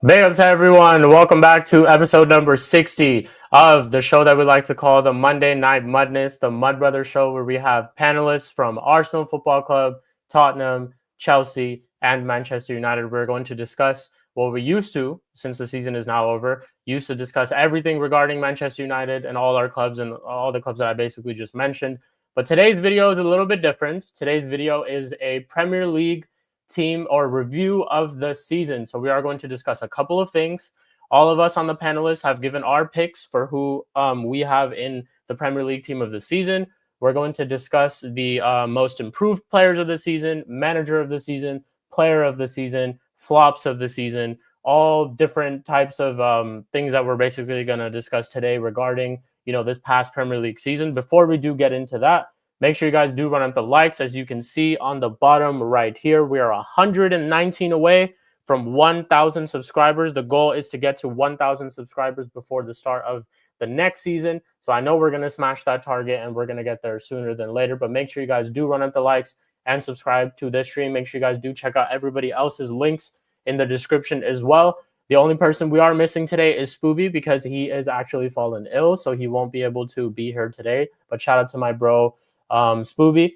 Big up to everyone. Welcome back to episode number 60 of the show that we like to call the Monday Night Mudness, the Mud Brothers show, where we have panelists from Arsenal Football Club, Tottenham, Chelsea, and Manchester United. We're going to discuss what we used to, since the season is now over, used to discuss everything regarding Manchester United and all our clubs and all the clubs that I basically just mentioned. But today's video is a little bit different. Today's video is a Premier League team or review of the season. So we are going to discuss a couple of things. All of us on the panelists have given our picks for who we have in the Premier League team of the season. We're going to discuss the most improved players of the season, manager of the season, player of the season, flops of the season, all different types of things that we're basically going to discuss today regarding, this past Premier League season. Before we do get into that, make sure you guys do run up the likes. As you can see on the bottom right here, we are 119 away from 1,000 subscribers. The goal is to get to 1,000 subscribers before the start of the next season. So I know we're going to smash that target and we're going to get there sooner than later. But make sure you guys do run up the likes and subscribe to this stream. Make sure you guys do check out everybody else's links in the description as well. The only person we are missing today is Spooby because he is actually fallen ill. So he won't be able to be here today. But shout out to my bro, Spooby,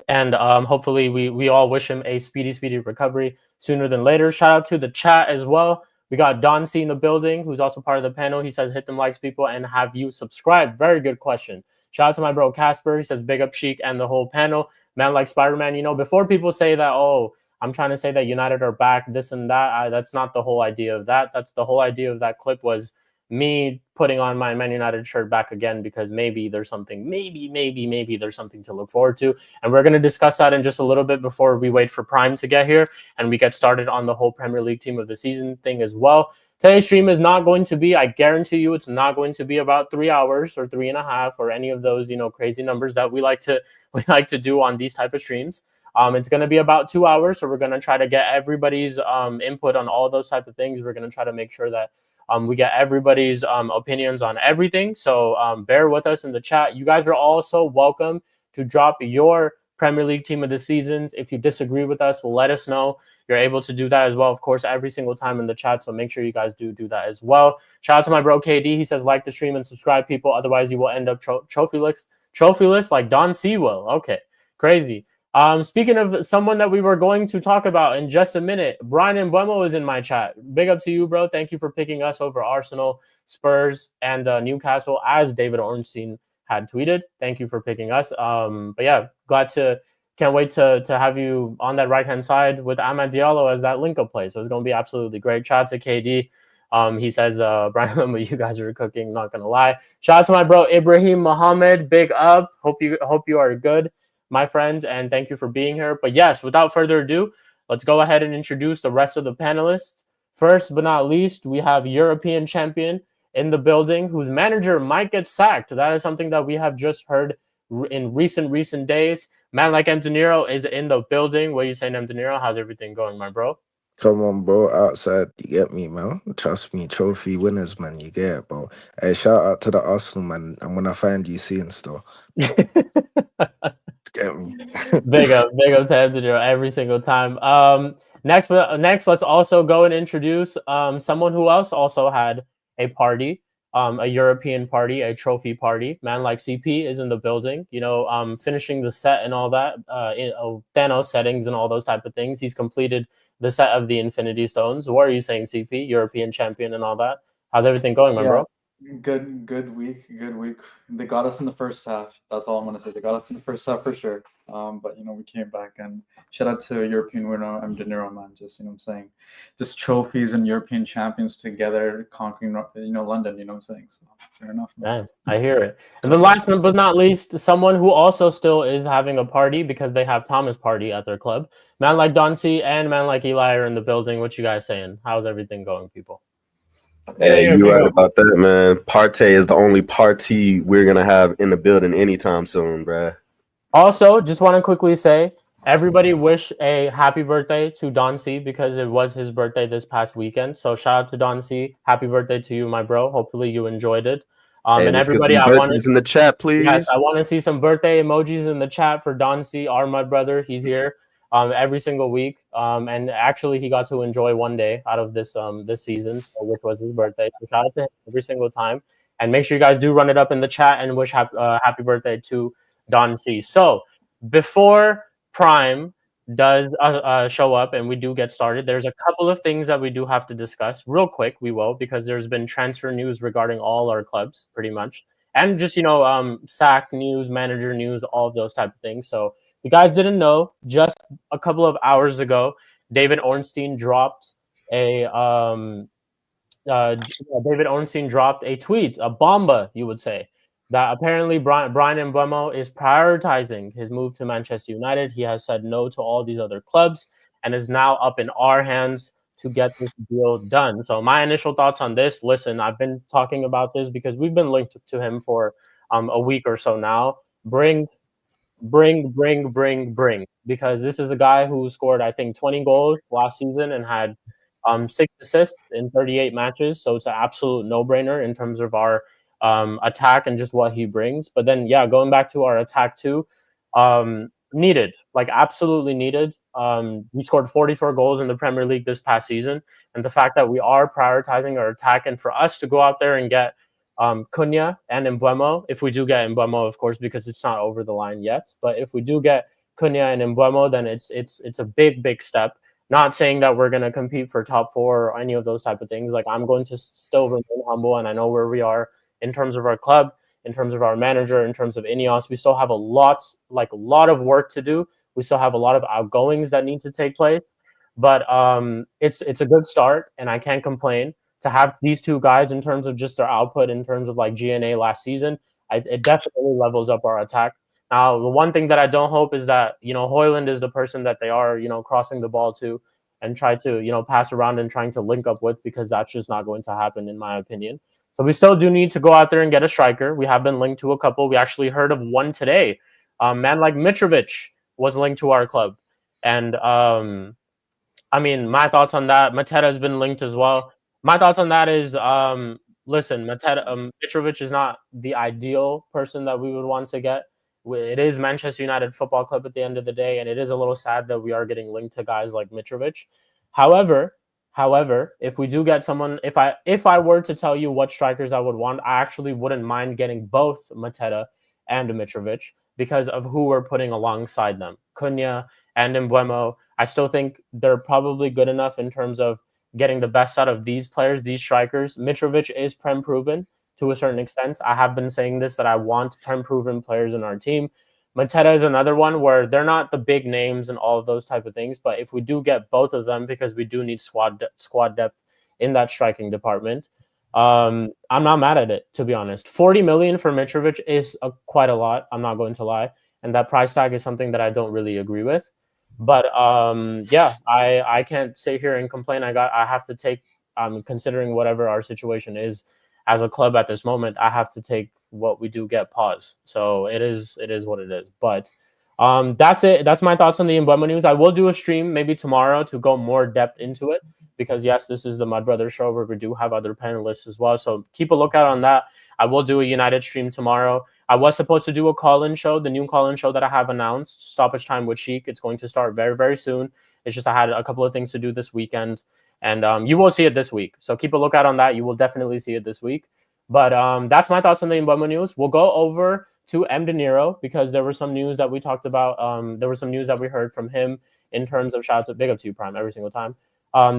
and hopefully we all wish him a speedy recovery sooner than later. Shout out to the chat as well. We got Don C in the building, who's also part of the panel. He says, hit them likes, people, and have you subscribed? Very good question. Shout out to my bro Casper. He says, big up Sheik and the whole panel. Man like Spider-Man, before people say that, oh, I'm trying to say that United are back, this and that, that's not the whole idea of that. That's the whole idea of that clip was me putting on my Man United shirt back again because maybe there's something, maybe there's something to look forward to. And we're going to discuss that in just a little bit before we wait for Prime to get here and we get started on the whole Premier League team of the season thing as well. Today's stream is not going to be, I guarantee you, it's not going to be about 3 hours or 3.5 or any of those, crazy numbers that we like to do on these type of streams. It's going to be about 2 hours. So we're going to try to get everybody's input on all those type of things. We're going to try to make sure that we get everybody's opinions on everything. So bear with us in the chat. You guys are also welcome to drop your Premier League team of the seasons. If you disagree with us, let us know. You're able to do that as well, of course, every single time in the chat. So make sure you guys do that as well. Shout out to my bro KD. He says, like the stream and subscribe, people. Otherwise, you will end up trophyless like Don C will. Okay, crazy. Speaking of someone that we were going to talk about in just a minute, Brian Mbuemo is in my chat. Big up to you, bro. Thank you for picking us over Arsenal, Spurs, and Newcastle, as David Ornstein had tweeted. Thank you for picking us. But yeah, can't wait to have you on that right-hand side with Amad Diallo as that link-up play. So it's going to be absolutely great. Shout out to KD. He says, Brian Mbuemo, you guys are cooking, not going to lie. Shout out to my bro, Ibrahim Mohammed. Big up. Hope you are good, my friend, and thank you for being here. But yes, without further ado, let's go ahead and introduce the rest of the panelists. First but not least, we have European champion in the building, whose manager might get sacked. That is something that we have just heard in recent days. Man like Mdinero is in the building. What are you saying, Mdinero? How's everything going, my bro? Come on, bro. Outside, you get me, man. Trust me, trophy winners, man. You get it, bro. Hey, shout out to the Arsenal, man. I'm gonna find you soon, still. Get me. big up to Mdinero every single time. Next, let's also go and introduce someone who else also had a party, a European party, a trophy party. Man like CP is in the building, finishing the set and all that, Thanos settings and all those type of things. He's completed the set of the Infinity Stones. What are you saying, CP? European champion and all that. How's everything going, my bro? Good week. They got us in the first half. That's all I'm gonna say. They got us in the first half for sure. But we came back, and shout out to European winner Mdinero, man. Just what I'm saying, just trophies and European champions together conquering London. What I'm saying. So fair enough, man. I hear it. And then last but not least, someone who also still is having a party because they have Thomas party at their club. Man like Don C and man like Eli are in the building. What you guys saying? How's everything going, people? Hey, you're right about that, man. Partey is the only party we're going to have in the building anytime soon, bruh. Also, just want to quickly say, everybody wish a happy birthday to Don C because it was his birthday this past weekend. So shout out to Don C. Happy birthday to you, my bro. Hopefully you enjoyed it. And everybody, I want in the chat, please. Guys, I want to see some birthday emojis in the chat for Don C, our mud brother. He's here. every single week. And actually, he got to enjoy one day out of this this season, so, which was his birthday. So shout out to him every single time. And make sure you guys do run it up in the chat and wish happy birthday to Don C. So before Prime does show up and we do get started, there's a couple of things that we do have to discuss real quick. We will, because there's been transfer news regarding all our clubs pretty much, and just sack news, manager news, all of those type of things. So if you guys didn't know, just a couple of hours ago, David Ornstein dropped a tweet, a bomba, you would say, that apparently Brian Mbeumo is prioritizing his move to Manchester United. He has said no to all these other clubs and is now up in our hands to get this deal done. So my initial thoughts on this, listen, I've been talking about this because we've been linked to him for a week or so now. Bring, because this is a guy who scored, I think, 20 goals last season and had 6 assists in 38 matches. So it's an absolute no-brainer in terms of our attack and just what he brings. But then, yeah, going back to our attack too, needed, like absolutely needed. We scored 44 goals in the Premier League this past season. And the fact that we are prioritizing our attack, and for us to go out there and get Cunha and Mbeumo, if we do get Mbeumo, of course, because it's not over the line yet. But if we do get Cunha and Mbeumo, then it's a big step. Not saying that we're going to compete for top 4 or any of those type of things. Like, I'm going to still remain humble, and I know where we are in terms of our club, in terms of our manager, in terms of Ineos. We still have a lot of work to do. We still have a lot of outgoings that need to take place. But it's a good start, and I can't complain. To have these two guys in terms of just their output, in terms of like GNA last season, it definitely levels up our attack. Now, the one thing that I don't hope is that, Højlund is the person that they are, crossing the ball to and try to, pass around and trying to link up with, because that's just not going to happen, in my opinion. So we still do need to go out there and get a striker. We have been linked to a couple. We actually heard of one today. Man like Mitrovic was linked to our club. And, I mean, my thoughts on that, Mateta has been linked as well. My thoughts on that is, listen, Mitrovic is not the ideal person that we would want to get. It is Manchester United Football Club at the end of the day, and it is a little sad that we are getting linked to guys like Mitrovic. However, if we do get someone, if I were to tell you what strikers I would want, I actually wouldn't mind getting both Mateta and Mitrovic because of who we're putting alongside them, Cunha and Mbeumo. I still think they're probably good enough in terms of getting the best out of these players, these strikers. Mitrovic is Prem proven to a certain extent. I have been saying this, that I want Prem proven players in our team. Mateta is another one where they're not the big names and all of those type of things, but if we do get both of them, because we do need squad depth in that striking department, I'm not mad at it, to be honest. 40 million for Mitrovic is quite a lot, I'm not going to lie, and that price tag is something that I don't really agree with. But yeah, I can't sit here and complain. I have to take, considering whatever our situation is as a club at this moment, I have to take what we do get pause. So it is what it is. But that's it. That's my thoughts on the Mbeumo news. I will do a stream maybe tomorrow to go more depth into it, because yes, this is the Mud Brothers show where we do have other panelists as well. So keep a lookout on that. I will do a United stream tomorrow. I was supposed to do a call-in show, the new call-in show that I have announced, Stoppage Time with Sheik. It's going to start very, very soon. It's just I had a couple of things to do this weekend, and you will see it this week. So keep a lookout on that. You will definitely see it this week. But that's my thoughts on the Mbeumo news. We'll go over to Mdinero, because there was some news that we talked about. There was some news that we heard from him in terms of, shout out to, big up to you, Prime, every single time.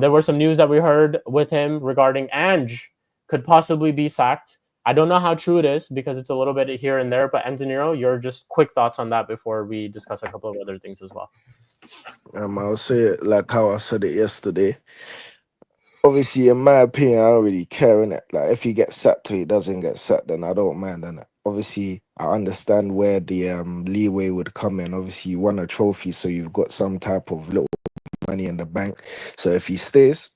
There were some news that we heard with him regarding Ange could possibly be sacked. I don't know how true it is, because it's a little bit here and there, but Mdinero, your just quick thoughts on that before we discuss a couple of other things as well. I'll say it like how I said it yesterday. Obviously, in my opinion, I don't really care, innit? Like, if he gets sacked or he doesn't get sacked, then I don't mind, innit? Obviously, I understand where the leeway would come in. Obviously, you won a trophy, so you've got some type of little money in the bank. So if he stays,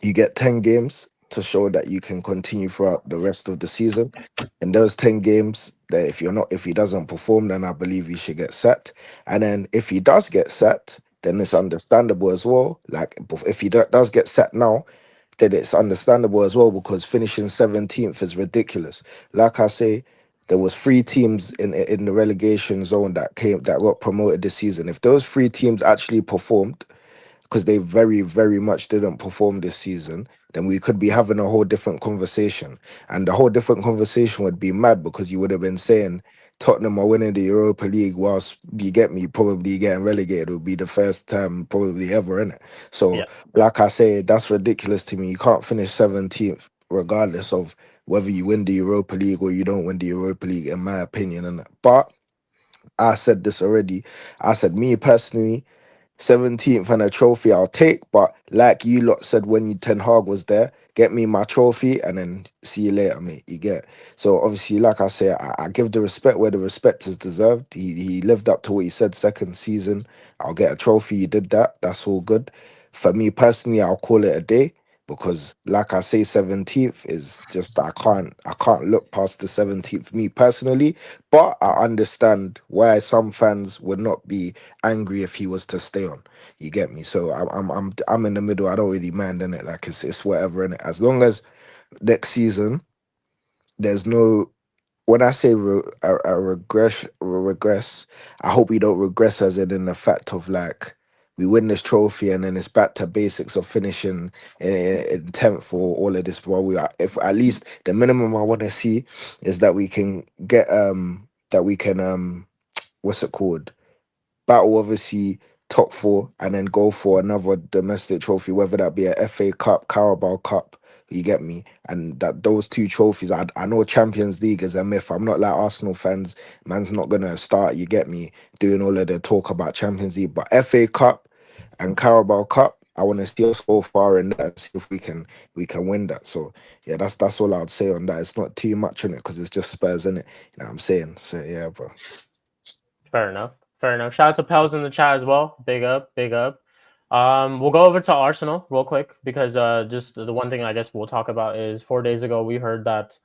you get 10 games to show that you can continue throughout the rest of the season. In those 10 games, that if he doesn't perform, then I believe he should get sacked. And then if he does get sacked, then it's understandable as well. Like, if he does get sacked now, then it's understandable as well, because finishing 17th is ridiculous. Like I say, there was 3 teams in the relegation zone that got promoted this season. If those 3 teams actually performed, because they very, very much didn't perform this season, then we could be having a whole different conversation. And the whole different conversation would be mad, because you would have been saying Tottenham are winning the Europa League whilst, you get me, probably getting relegated. It would be the first time probably ever, in it. So, Yeah. like I say, that's ridiculous to me. You can't finish 17th regardless of whether you win the Europa League or you don't win the Europa League, in my opinion. And but I said this already. I said, me personally, 17th and a trophy I'll take, but like you lot said when Ten Hag was there, get me my trophy and then see you later, mate. You get. So obviously, like I say, I give the respect where the respect is deserved. He lived up to what he said. Second season, I'll get a trophy. He did that. That's all good. For me personally, I'll call it a day, because like I say, 17th is just, I can't look past the 17th, me personally. But I understand why some fans would not be angry if he was to stay on. You get me? So I'm in the middle. I don't really mind, in it. Like it's whatever, in it. As long as next season there's no, when I say regress, I hope we don't regress as in the fact of like we win this trophy and then it's back to basics of finishing in 10th or all of this. While we are, if at least the minimum I want to see is that we can get what's it called, battle obviously top 4 and then go for another domestic trophy, whether that be a FA Cup, Carabao Cup. You get me? And that those 2 trophies, I know Champions League is a myth. I'm not like Arsenal fans. Man's not gonna start, you get me, doing all of the talk about Champions League. But FA Cup and Carabao Cup, I want to see us go far in that and see if we can win that. So yeah, that's all I would say on that. It's not too much in it because it's just Spurs in it. You know what I'm saying? So yeah, bro. Fair enough. Fair enough. Shout out to Pels in the chat as well. Big up, big up. We'll go over to Arsenal real quick because just the one thing I guess we'll talk about is 4 days ago we heard that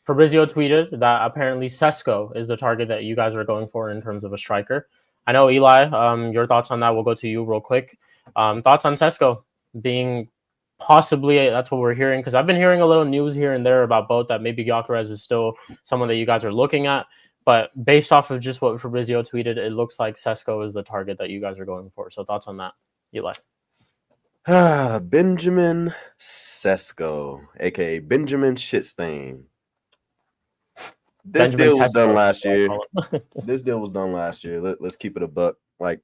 Fabrizio tweeted that apparently Sesko is the target that you guys are going for in terms of a striker. I know, Eli, your thoughts on that. We'll go to you real quick. Thoughts on Sesko being possibly, that's what we're hearing, because I've been hearing a little news here and there about both, that maybe Gyökeres is still someone that you guys are looking at. But based off of just what Fabrizio tweeted, it looks like Sesko is the target that you guys are going for. So thoughts on that, Eli? Benjamin Sesko, aka Benjamin Shitstain. This Benjamin deal was Sesko, done last that's year. what I call him. This deal was done last year. Let's keep it a buck. Like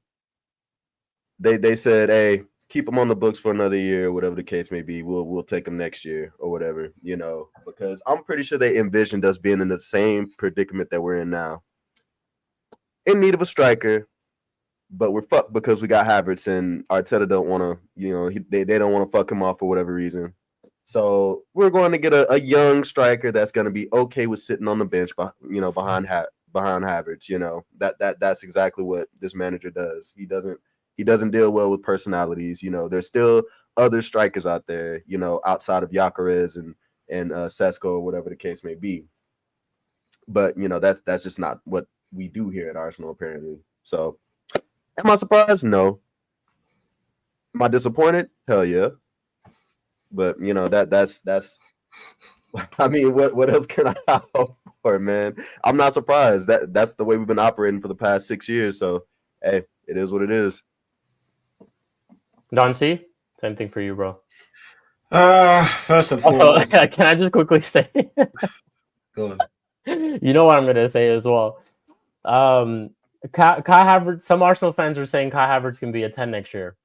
they said, hey, keep him on the books for another year, whatever the case may be. We'll take him next year or whatever, you know, because I'm pretty sure they envisioned us being in the same predicament that we're in now, in need of a striker. But we're fucked because we got Havertz, and Arteta don't want to, you know, they don't want to fuck him off for whatever reason. So we're going to get a young striker that's going to be okay with sitting on the bench, you know, behind Havertz. You know, that's exactly what this manager does. He doesn't deal well with personalities. You know, there's still other strikers out there, you know, outside of Gyökeres and Sesko or whatever the case may be. But you know, that's just not what we do here at Arsenal, apparently. So. Am I surprised? No. Am I disappointed? Hell yeah. But you know that's. I mean, what else can I hope for, man? I'm not surprised. That's the way we've been operating for the past 6 years. So, hey, it is what it is. Don C, same thing for you, bro. First and foremost, Can I just quickly say? go on. You know what I'm gonna say as well. Kai Havertz. Some Arsenal fans are saying Kai Havertz can be a 10 next year.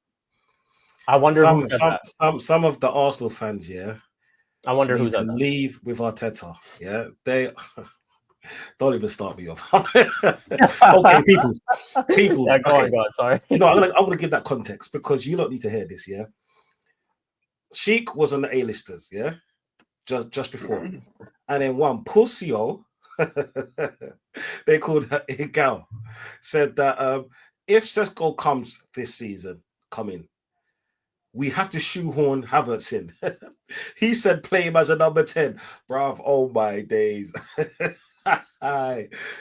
I wonder who said that. Some of the Arsenal fans, yeah. I wonder who need to said that. leave with Arteta. Yeah, they don't even start me off. Okay, people. Yeah, go okay. on. Sorry. You know, I'm gonna give that context because you don't need to hear this. Yeah, Sheik was on the A-listers. Yeah, just before, and then one Pusio, they called her Igal, said that if Sesko comes this season, we have to shoehorn Havertz in. He said play him as a number 10. Bruv, oh my days.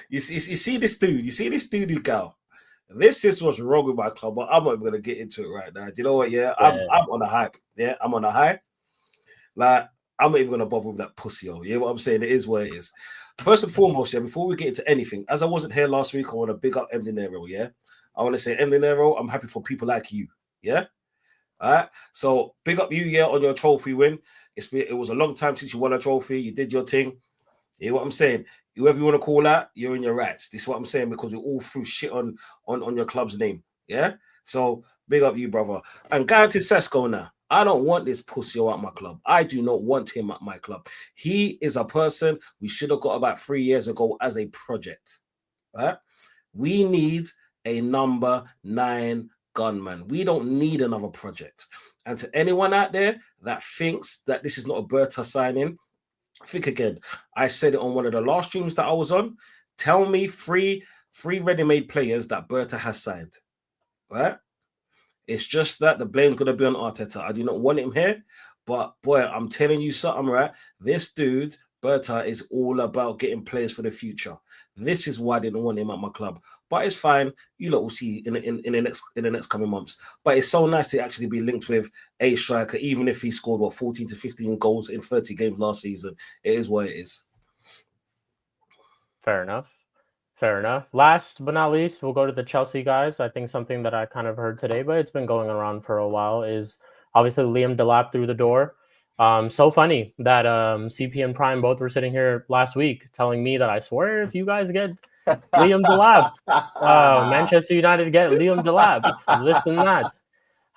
You see this dude, Igal. This is what's wrong with my club, but I'm not even going to get into it right now. Do you know what? Yeah, I'm on a hype. Yeah, I'm on a hype. Like, I'm not even gonna bother with that pussy. You know what I'm saying? It is what it is. First and foremost, yeah, before we get into anything, as I wasn't here last week, I want to big up Mdinero, yeah. I want to say, Mdinero, I'm happy for people like you, yeah. All right. So big up you, yeah, on your trophy win. It was a long time since you won a trophy. You did your thing. You know what I'm saying? Whoever you want to call that, you're in your rights. This is what I'm saying, because we're all through shit on your club's name. Yeah. So big up you, brother. And going to Sesko now. I don't want this pussy at my club. I do not want him at my club. He is a person we should have got about 3 years ago as a project. Right? We need a number 9 gunman. We don't need another project. And to anyone out there that thinks that this is not a Berta signing, think again. I said it on one of the last streams that I was on. Tell me three ready-made players that Berta has signed. Right? It's just that the blame's going to be on Arteta. I do not want him here, but boy, I'm telling you something, right? This dude, Berta, is all about getting players for the future. This is why I didn't want him at my club, but it's fine. You lot will see in the next coming months. But it's so nice to actually be linked with a striker, even if he scored 14 to 15 goals in 30 games last season. It is what it is. Fair enough. Fair enough. Last but not least, we'll go to the Chelsea guys. I think something that I kind of heard today, but it's been going around for a while, is obviously Liam Delap through the door. So funny that CP and Prime both were sitting here last week telling me that I swear if you guys get Liam Delap, Manchester United get Liam Delap. Listen to that.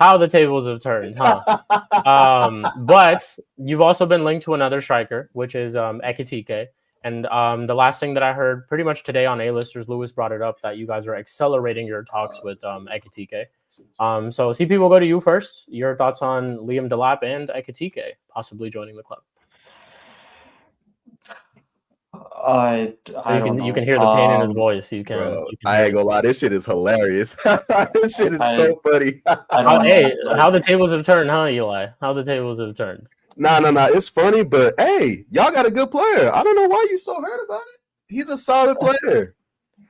How the tables have turned, huh? But you've also been linked to another striker, which is Ekitike. And the last thing that I heard pretty much today on A-Listers, Lewis brought it up that you guys are accelerating your talks with Ekitike. So CP, we'll go to you first. Your thoughts on Liam Delap and Ekitike possibly joining the club? I don't know. You can hear the pain in his voice. Bro, I ain't gonna lie, this shit is hilarious. This shit is so funny. How the tables have turned, huh, Eli? How the tables have turned. Nah, it's funny, but hey, y'all got a good player. I don't know why you so hurt about it. He's a solid player.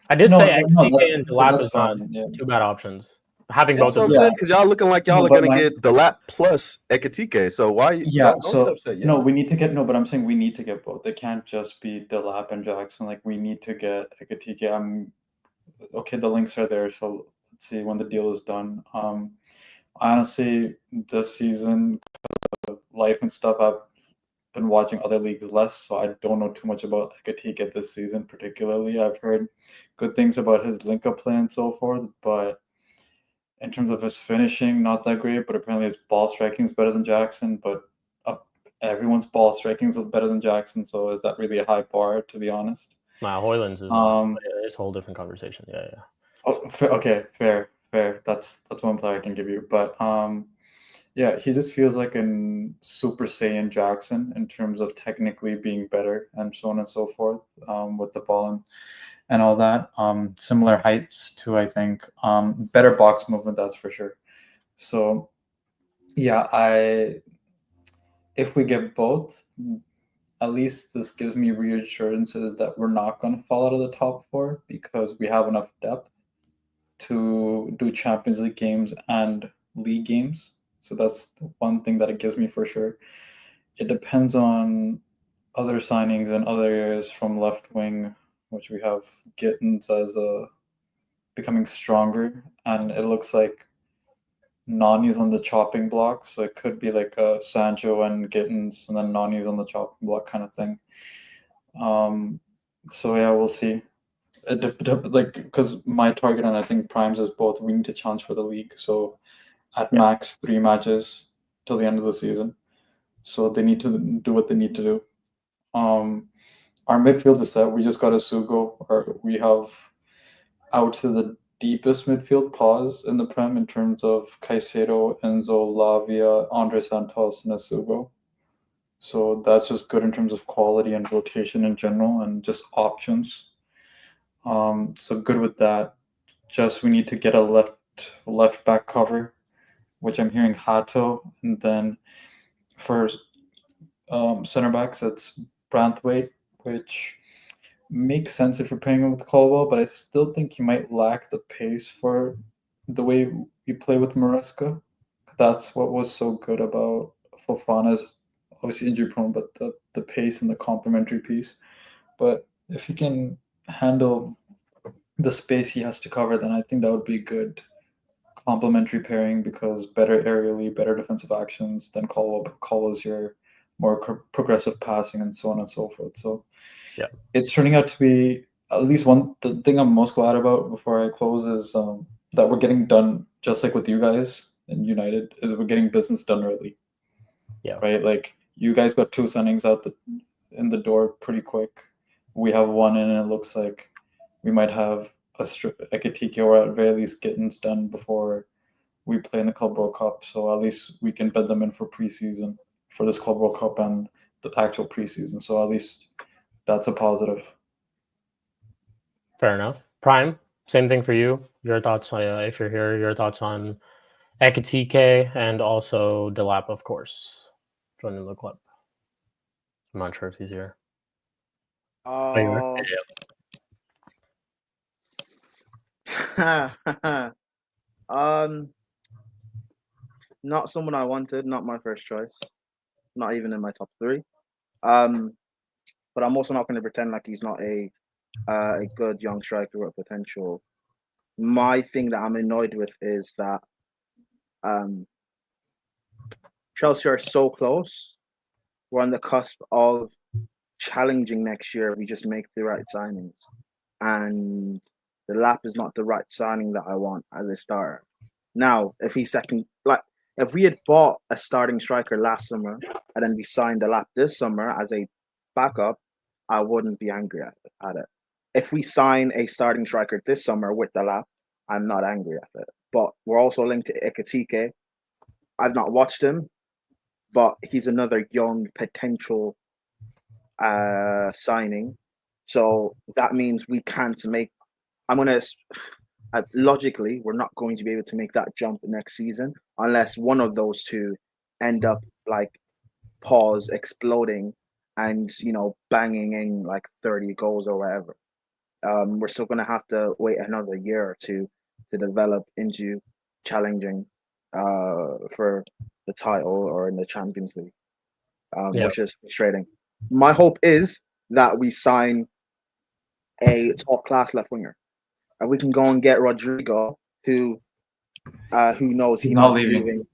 I did say Ekitike and Delap is not two bad options. Having That's both what of I'm saying, because y'all looking like y'all are gonna get Delap plus Ekitike. So why? Don't get upset yet. No, we need to get but I'm saying we need to get both. It can't just be Delap and Jackson. Like, we need to get Ekitike. Okay, the links are there, so let's see when the deal is done. Honestly, this season, life and stuff, I've been watching other leagues less, so I don't know too much about Ekitike this season particularly. I've heard good things about his link-up play and so forth, but in terms of his finishing, not that great. But apparently his ball striking is better than Jackson. But everyone's ball striking is better than Jackson, so is that really a high bar, to be honest? Nah, Hoyland's is it's a whole different conversation. Yeah. Oh, okay, fair. That's one player I can give you. But yeah, he just feels like a Super Saiyan Jackson in terms of technically being better and so on and so forth with the ball and all that. Similar heights too, I think. Better box movement, that's for sure. So yeah, if we get both, at least this gives me reassurances that we're not going to fall out of the top 4, because we have enough depth to do Champions League games and league games. So that's the one thing that it gives me for sure. It depends on other signings and other areas from left wing, which we have Gittins as becoming stronger, and it looks like Nani's on the chopping block, so it could be like a Sancho and Gittins, and then Nani's on the chopping block kind of thing. So yeah, we'll see. Because my target, and I think Prime's is both, we need to challenge for the league. So at max 3 matches till the end of the season. So they need to do what they need to do. Our midfield is set. We just got a Sugo, or we have out to the deepest midfield pause in the Prem in terms of Caicedo, Enzo, Lavia, Andre Santos, and Asugo. So that's just good in terms of quality and rotation in general and just options. So good with that. Just we need to get a left back cover, which I'm hearing Hato, and then for center backs it's Branthwaite, which makes sense if you're playing him with Colwell, but I still think he might lack the pace for the way we play with Maresca. That's what was so good about Fofana's obviously injury prone, but the pace and the complementary piece. But if he can handle the space he has to cover, then I think that would be good complementary pairing because better aerially, better defensive actions than Caldwell's your more progressive passing and so on and so forth. So Yeah. it's turning out to be at least the thing I'm most glad about before I close is that we're getting done just like with you guys in United is we're getting business done early. Yeah. Right. Like you guys got 2 signings out in the door pretty quick. We have 1 in, and it looks like we might have a Ekitike or at very least Gittins done before we play in the Club World Cup. So at least we can bed them in for preseason for this Club World Cup and the actual preseason. So at least that's a positive. Fair enough. Prime, same thing for you. Your thoughts, if you're here, your thoughts on Ekitike and also Delap, of course, joining the club. I'm not sure if he's here. Oh, you are? Not someone I wanted, not my first choice, not even in my top 3. But I'm also not going to pretend like he's not a good young striker with potential. My thing that I'm annoyed with is that Chelsea are so close. We're on the cusp of challenging next year if we just make the right signings. And the Lap is not the right signing that I want as a starter. Now, if he's second, like if we had bought a starting striker last summer and then we signed the Lap this summer as a backup, I wouldn't be angry at it. If we sign a starting striker this summer with the Lap, I'm not angry at it. But we're also linked to Ekitike. I've not watched him, but he's another young potential signing. So that means we can't make. Logically, we're not going to be able to make that jump next season unless one of those two end up like exploding and banging in like 30 goals or whatever. We're still going to have to wait another year or two to develop into challenging for the title or in the Champions League, which is frustrating. My hope is that we sign a top class left winger. And we can go and get Rodrigo, who knows he's not leaving.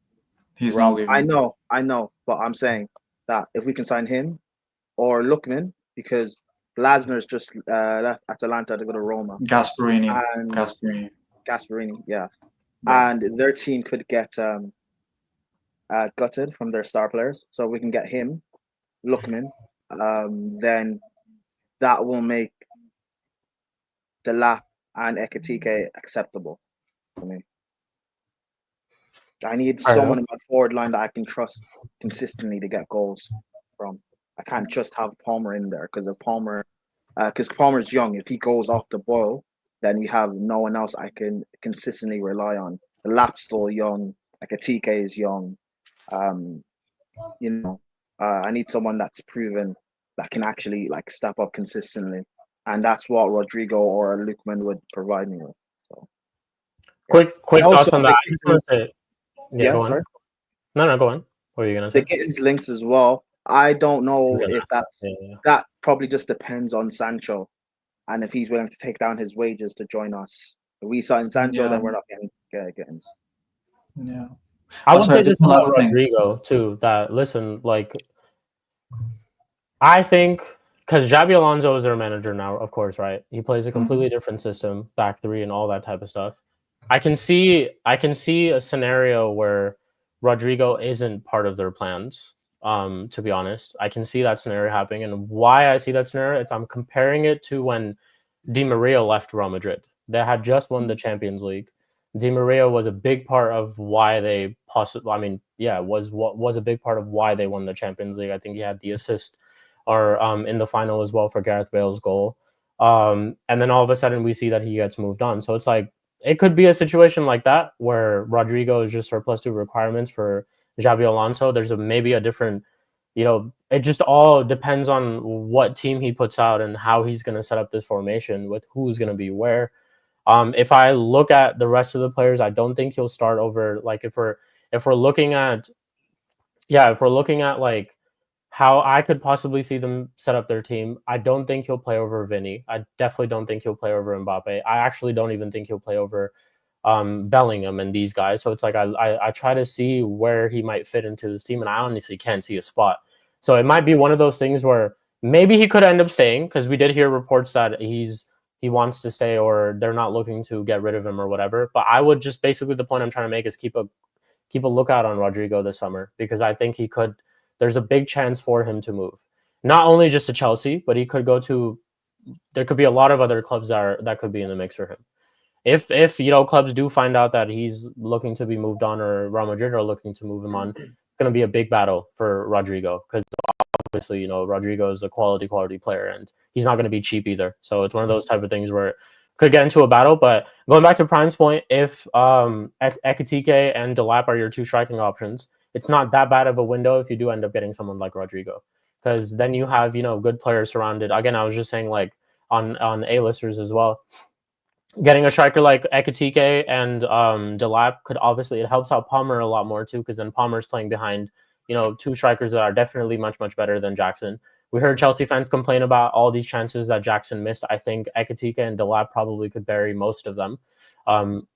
He's not leaving. I know, but I'm saying that if we can sign him or Lookman, because Glasner's just left Atalanta to go to Roma. Gasperini, yeah. And their team could get gutted from their star players. So we can get him, Lookman, then that will make the Lap and Ekitike acceptable for me. I need someone in my forward line that I can trust consistently to get goals from. I can't just have Palmer in there because Palmer's young. If he goes off the boil, then we have no one else I can consistently rely on. The Lap's still young. Ekitike is young. I need someone that's proven that can actually like step up consistently. And that's what Rodrigo or Lookman would provide me with. So, quick thoughts on that. I just want to say, go on. Sorry? No, go on. What are you gonna say? The Gittins links as well. I don't know if that's that probably just depends on Sancho, and if he's willing to take down his wages to join us. If we sign Sancho, then we're not getting Gittins. Yeah, I would say this about Rodrigo too. That listen, like I think. Because Xabi Alonso is their manager now, of course, right? He plays a completely different system, back 3 and all that type of stuff. I can see a scenario where Rodrigo isn't part of their plans, to be honest. I can see that scenario happening. And why I see that scenario is I'm comparing it to when Di Maria left Real Madrid. They had just won the Champions League. Di Maria was a big part of why they was a big part of why they won the Champions League. I think he had the assist or in the final as well for Gareth Bale's goal. And then all of a sudden we see that he gets moved on. So it's like, it could be a situation like that where Rodrigo is just surplus to requirements for Xabi Alonso. There's maybe a different, it just all depends on what team he puts out and how he's going to set up this formation with who's going to be where. If I look at the rest of the players, I don't think he'll start over. Like if we're looking at like how I could possibly see them set up their team. I don't think he'll play over Vinny. I definitely don't think he'll play over Mbappe. I actually don't even think he'll play over Bellingham and these guys. So it's like I try to see where he might fit into this team, and I honestly can't see a spot. So it might be one of those things where maybe he could end up staying, because we did hear reports that he wants to stay, or they're not looking to get rid of him or whatever. But I would just basically, the point I'm trying to make is keep a lookout on Rodrigo this summer, because I think he could. There's a big chance for him to move, not only just to Chelsea, but he could go to. There could be a lot of other clubs that could be in the mix for him. If clubs do find out that he's looking to be moved on, or Real Madrid are looking to move him on, it's going to be a big battle for Rodrigo, because obviously Rodrigo is a quality player, and he's not going to be cheap either. So it's one of those type of things where it could get into a battle. But going back to Prime's point, if Ekitike and Delap are your two striking options, it's not that bad of a window if you do end up getting someone like Rodrigo, because then you have good players surrounded. Again, I was just saying, like on A-listers as well. Getting a striker like Ekitike and Delap could obviously, it helps out Palmer a lot more too, because then Palmer's playing behind two strikers that are definitely much better than Jackson. We heard Chelsea fans complain about all these chances that Jackson missed. I think Ekitike and Delap probably could bury most of them,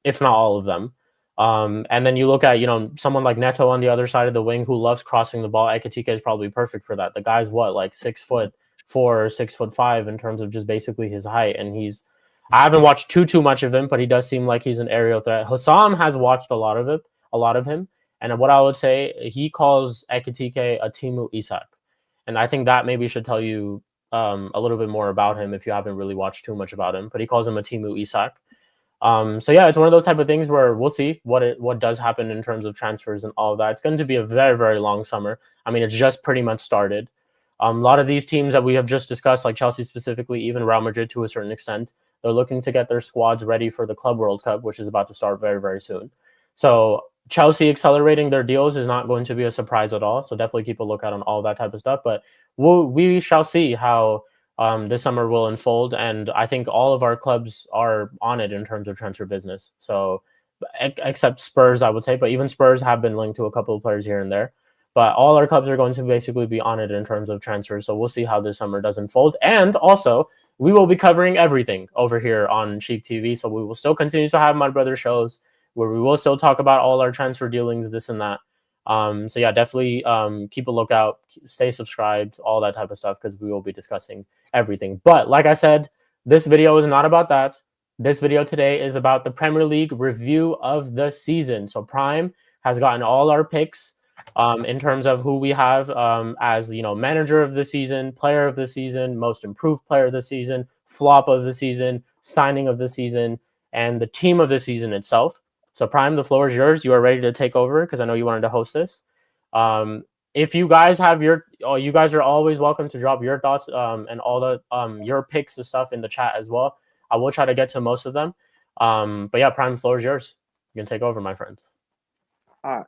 if not all of them. And then you look at someone like Neto on the other side of the wing, who loves crossing the ball. Ekitike is probably perfect for that. The guy's like 6'4", 6'5" in terms of just basically his height, and I haven't watched too much of him, but he does seem like he's an aerial threat. Hussam has watched a lot of him, and what I would say, he calls Ekitike a Timu Isak, and I think that maybe should tell you a little bit more about him if you haven't really watched too much about him. But he calls him a Timu Isak. So yeah, it's one of those type of things where we'll see what does happen in terms of transfers and all of that. It's going to be a very, very long summer. I mean, it's just pretty much started. A lot of these teams that we have just discussed, like Chelsea specifically, even Real Madrid to a certain extent, they're looking to get their squads ready for the Club World Cup, which is about to start very, very soon. So Chelsea accelerating their deals is not going to be a surprise at all. So definitely keep a lookout on all that type of stuff. But we shall see how this summer will unfold. And I think all of our clubs are on it in terms of transfer business. So except Spurs, I would say. But even Spurs have been linked to a couple of players here and there. But all our clubs are going to basically be on it in terms of transfers. So we'll see how this summer does unfold. And also, we will be covering everything over here on Sheik TV. So we will still continue to have Mud Brother shows where we will still talk about all our transfer dealings, this and that. So yeah, definitely keep a lookout, stay subscribed, all that type of stuff, because we will be discussing everything. But like I said, this video is not about that. This video today is about the Premier League review of the season. So Prime has gotten all our picks in terms of who we have as manager of the season, player of the season, most improved player of the season, flop of the season, signing of the season, and the team of the season itself. So Prime, the floor is yours. You are ready to take over, because I know you wanted to host this. If you guys have you guys are always welcome to drop your thoughts and all the your picks and stuff in the chat as well. I will try to get to most of them. But yeah, Prime, the floor is yours. You can take over, my friends. All right.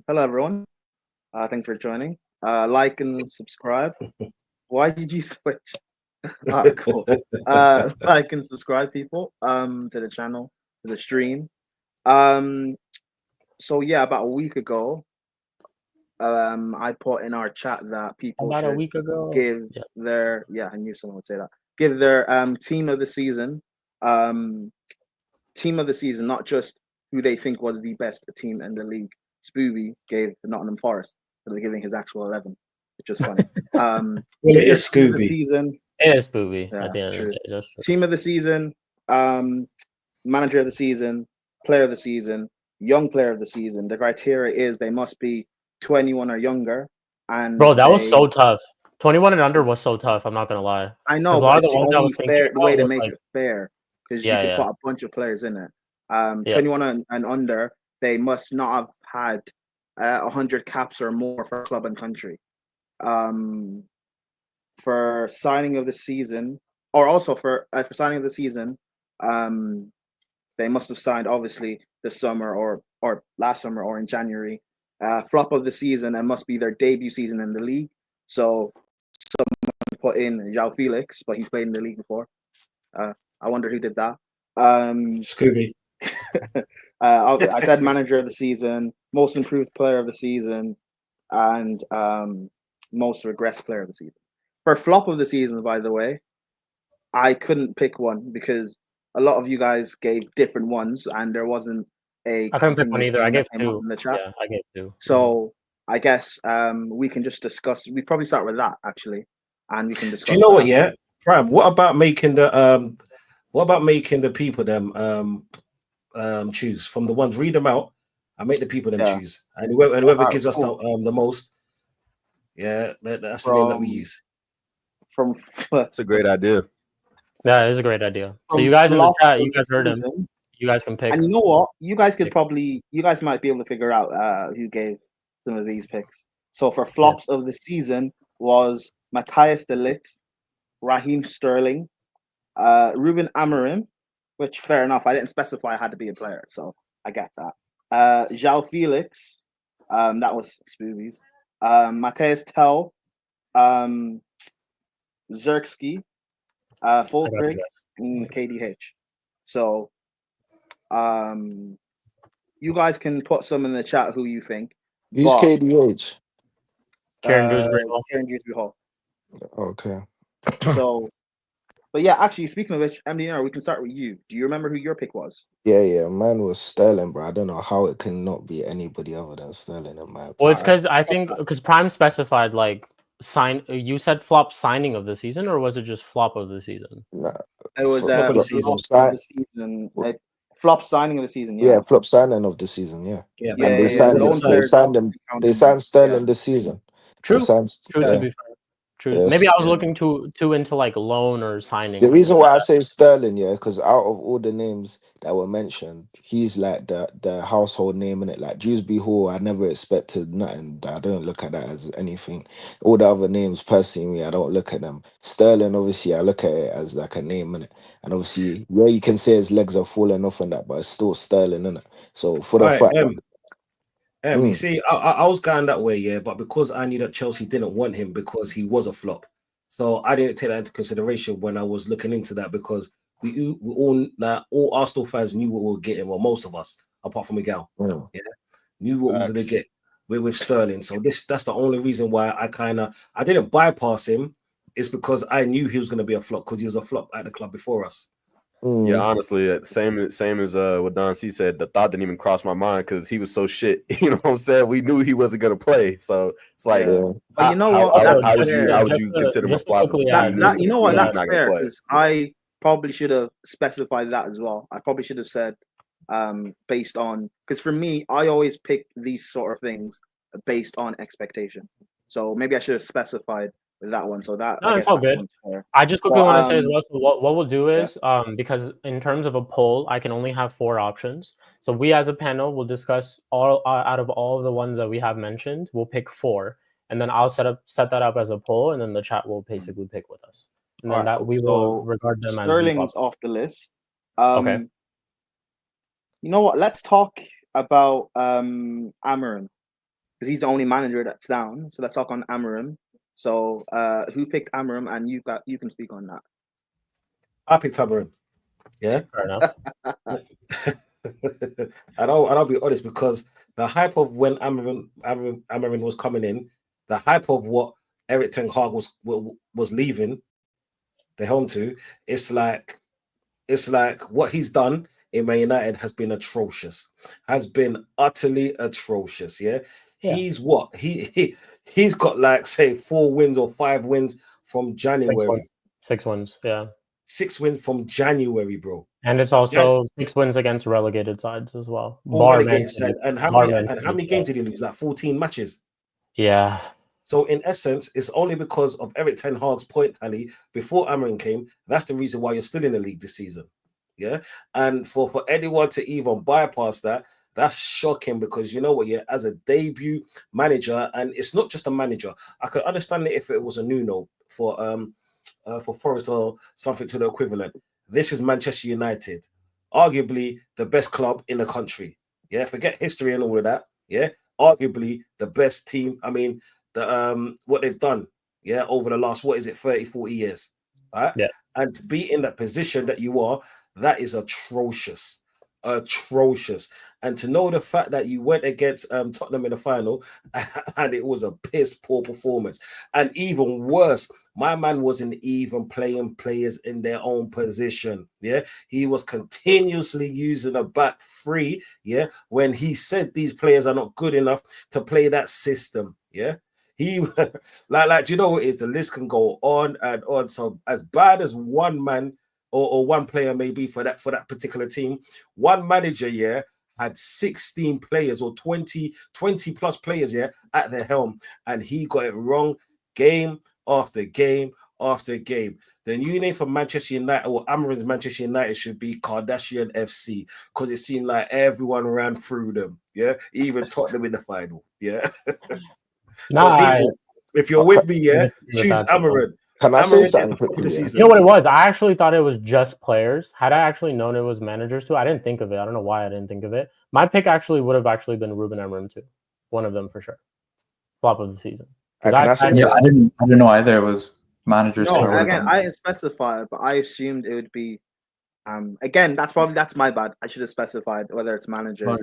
Hello everyone. Thanks for joining. Like and subscribe. Why did you switch? All right, cool. Like and subscribe, people, to the channel, to the stream. So yeah, about a week ago, I put in our chat that people About should a week ago, give their I knew someone would say that. Give their team of the season. Team of the season, not just who they think was the best team in the league. Spooby gave Nottingham Forest, so they're giving his actual 11, which was funny. Well, it is Team of the Scooby. season. it is Spooby Yeah, at the end true. of the day. That's true. Team of the season, manager of the season, player of the season, young player of the season. The criteria is they must be 21 or younger. And Bro, that was so tough. 21 and under was so tough. I'm not gonna lie. I know, A lot but of the ones I was the thinking way to was make like, it fair, because Yeah, you could yeah. put a bunch of players in it. Yeah. 21 and under, they must not have had 100 caps or more for club and country. For signing of the season, or also for signing of the season, they must have signed obviously this summer or last summer or in January. Flop of the season, and must be their debut season in the league. So someone put in João Felix, but he's played in the league before. I wonder who did that. Scooby. I said manager of the season, most improved player of the season, and most regressed player of the season. For flop of the season, by the way, I couldn't pick one because a lot of you guys gave different ones, and there wasn't a I couldn't pick one continuous either. I theme gave that came up two. in the chat. Yeah, I gave two. So I guess we can just discuss. We probably start with that actually, and we can discuss. Do you know that. what? Yeah, Prime. What about making the people choose from the ones? Read them out and make the people them Yeah. choose, and whoever Alright, gives us cool. the most. Yeah, that's the name that we use. From It's a great idea. Yeah, it's a great idea. So From you guys in the flop chat, of you the guys heard him. season. You guys can pick. And you know what? You guys could Pick. you guys might be able to figure out who gave some of these picks. So for flops of the season was Matthias de Ligt, Raheem Sterling, Ruben Amorim, which fair enough. I didn't specify it had to be a player, so I get that. João Felix, that was Spoobies. Matthias Tell, Zerkski, Fulkrig, and KDH. So you guys can put some in the chat who you think. Who's But, KDH? Kieran Dewsbury Hall. Kieran Dewsbury Hall. Okay. So, but yeah, actually, speaking of which, Mdinero, we can start with you. Do you remember who your pick was? Yeah. Mine was Sterling, bro. I don't know how it can not be anybody other than Sterling in my opinion. Well, it's because I think because Prime specified like you said flop signing of the season, or was it just flop of the season? Nah, It was Flop of the flop season. of the season. Flop signing of the season. Yeah, flop signing of the season. Yeah. Yeah, And they signed Loan they players signed them. counted. They signed Sterling this season. True. They signed, True. yeah. To be fair. True. Yes. Maybe I was looking too into like loan or signing. The reason why I say Sterling, yeah, because out of all the names that were mentioned, he's like the household name in it. Like Dewsbury Hall, I never expected nothing. I don't look at that as anything. All the other names, personally, I don't look at them. Sterling, obviously, I look at it as like a name in it. And obviously, yeah, you can say his legs are falling off and that, but it's still Sterling in it. So for the fact you see, I was going that way, yeah, but because I knew that Chelsea didn't want him because he was a flop, so I didn't take that into consideration when I was looking into that because we all Arsenal fans knew what we were getting, well, most of us, apart from Miguel, knew what we were going to get with Sterling. So that's the only reason why I didn't bypass him. It's because I knew he was going to be a flop because he was a flop at the club before us. Yeah, honestly, same as what Don C said. The thought didn't even cross my mind because he was so shit. You know what I'm saying? We knew he wasn't gonna play, so it's like, but you know what? How would you consider him a flop? You know what? That's fair because I probably should have specified that as well. I probably should have said based on because for me, I always pick these sort of things based on expectation. So maybe I should have specified with that one. So that it's all good. I just quickly want to say as well. So what we'll do is because in terms of a poll, I can only have 4 options. So we as a panel will discuss all out of all of the ones that we have mentioned. We'll pick 4, and then I'll set that up as a poll, and then the chat will basically pick with us, and then that we will regard them as Sterling's off the list. Okay. You know what? Let's talk about Amorim because he's the only manager that's down. So let's talk on Amorim. So, who picked Amorim, and you can speak on that. I picked Amorim. Yeah, fair enough. and I'll be honest because the hype of when Amorim was coming in, the hype of what Erik ten Hag was leaving the helm to, it's like what he's done in Man United has been atrocious, has been utterly atrocious. Yeah. He's what he's got like say 4 wins or 5 wins from January. 6 wins, yeah. 6 wins from January, bro. And it's also 6 wins against relegated sides as well. And how many games did he lose? Like 14 matches. Yeah. So in essence, it's only because of Erik ten Hag's point tally before Amorim came. That's the reason why you're still in the league this season. Yeah. And for anyone to even bypass that, that's shocking because you know what, yeah, as a debut manager, and it's not just a manager. I could understand it if it was a Nuno for Forest or something to the equivalent. This is Manchester United, arguably the best club in the country. Yeah, forget history and all of that. Yeah, arguably the best team. I mean, the what they've done, yeah, over the last 30, 40 years. Right? Yeah. And to be in that position that you are, that is atrocious. Atrocious. And to know the fact that you went against Tottenham in the final and it was a piss poor performance. And even worse, my man wasn't even playing players in their own position. Yeah, he was continuously using a back three. Yeah, when he said these players are not good enough to play that system. Yeah, he like do you know what it is? The list can go on and on. So as bad as one man or one player may be for that particular team, one manager, yeah, had 16 players or 20 plus players, yeah, at the helm, and he got it wrong game after game after game. The new name for Manchester United or Amarin's Manchester United should be Kardashian FC, because it seemed like everyone ran through them. Yeah, even Tottenham in the final. Yeah. No, So people, if you're with me, yeah, choose Amarin. Can I say Amarin something gets the top of quickly? the Yeah? season. you know what it was? I actually thought it was just players. Had I actually known it was managers too, I didn't think of it. I don't know why I didn't think of it. My pick actually would have actually been Ruben Amorim too. One of them for sure. Flop of the season. Can I say Yeah, something? I didn't know either. It was managers. No, too. again, I didn't specify it, but I assumed it would be. Again, that's my bad. I should have specified whether it's manager or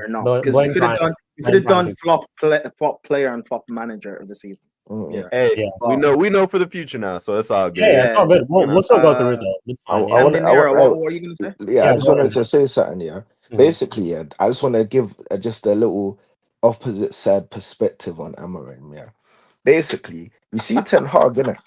not, because we could have done flop player and flop manager of the season. Yeah. Hey, we know for the future now, so it's all good. Yeah, it's all good. We'll still go through it though. It's fine. Mdinero, what are you gonna say? Yeah, I just wanted to say something. Yeah, basically, yeah, I just want to give just a little opposite side perspective on Amarim. Yeah, basically, you see Ten Hag, innit?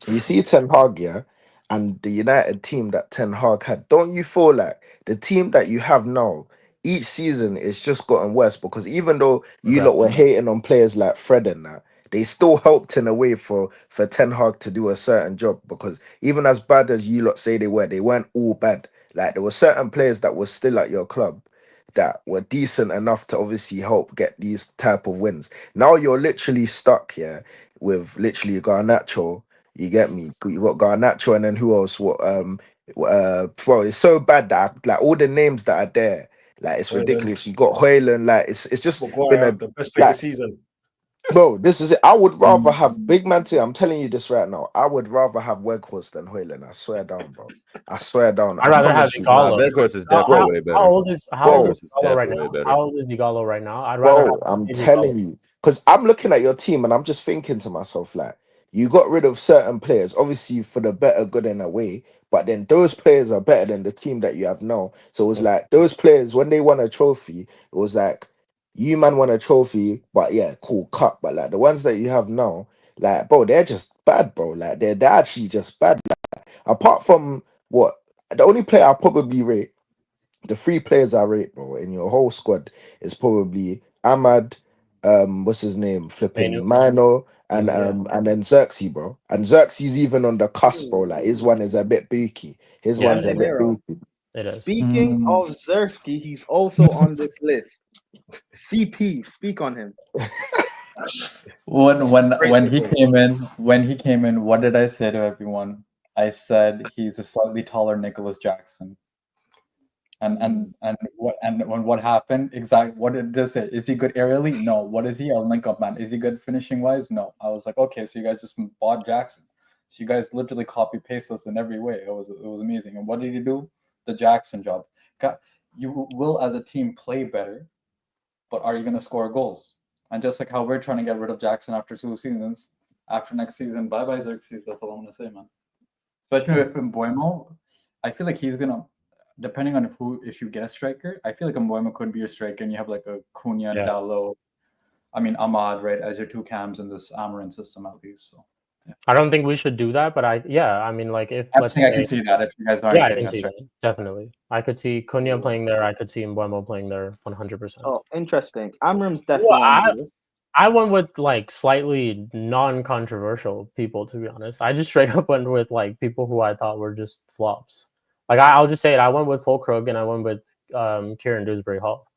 You see Ten Hag, yeah, and the United team that Ten Hag had. Don't you feel like the team that you have now, each season, it's just gotten worse? Because even though you lot were hating on players like Fred and that, they still helped in a way for Ten Hag to do a certain job. Because even as bad as you lot say they weren't all bad. Like there were certain players that were still at your club that were decent enough to obviously help get these type of wins. Now you're literally stuck here with literally Garnacho. You get me? You got Garnacho, and then who else? Bro, it's so bad that like all the names that are there, like it's ridiculous. You got Hoyland, like it's just been the best player of the season. Bro, this is it. I would rather have big man. I'm telling you this right now. I would rather have Weghorst than Hoyland. I swear down, bro. I swear down. I'd rather have Igalo. Weghorst is definitely way better. How old is Igalo right now? How old is Igalo right now? I'd rather. Bro, I'm telling you, because I'm looking at your team and I'm just thinking to myself, like, you got rid of certain players, obviously for the better good in a way, but then those players are better than the team that you have now. So it was like those players, when they won a trophy, it was like, you man won a trophy, but yeah, cool, cut. But like the ones that you have now, like, bro, they're just bad, bro. Like they're actually just bad. Like, apart from what, the only player I probably rate, the three players I rate, bro, in your whole squad is probably Ahmad, what's his name, flipping Mino, and then Xerxes, bro. And Xerxes even on the cusp, bro. Like his one is a bit beaky. His one's a bit beaky. Speaking of Xerxes, he's also on this list. CP, speak on him. When he came in, what did I say to everyone? I said he's a slightly taller Nicholas Jackson. And what happened? Exactly. What did it say? Is he good aerially? No. What is he? A link-up man. Is he good finishing wise? No. I was like, okay, so you guys just bought Jackson. So you guys literally copy paste this in every way. It was amazing. And what did he do? The Jackson job. You will as a team play better, but are you going to score goals? And just like how we're trying to get rid of Jackson after 2 seasons, after next season, bye Xerxes. That's all I'm going to say, man. Especially if Mbuemo, I feel like he's gonna. Depending on if you get a striker, I feel like Mbuemo could be your striker, and you have like a Cunha, Dallo, Ahmad, right, as your two cams in this Amarin system at least. So I don't think we should do that, but I mean, like if I can see that if you guys aren't getting a striker, definitely. I could see Cunha playing there. I could see Mbuemo playing there 100%. Oh, interesting. Amarim's definitely. I went with like slightly non-controversial people, to be honest. I just straight up went with like people who I thought were just flops. Like I'll just say it. I went with Fulkrug and I went with Kieran Dewsbury Hall.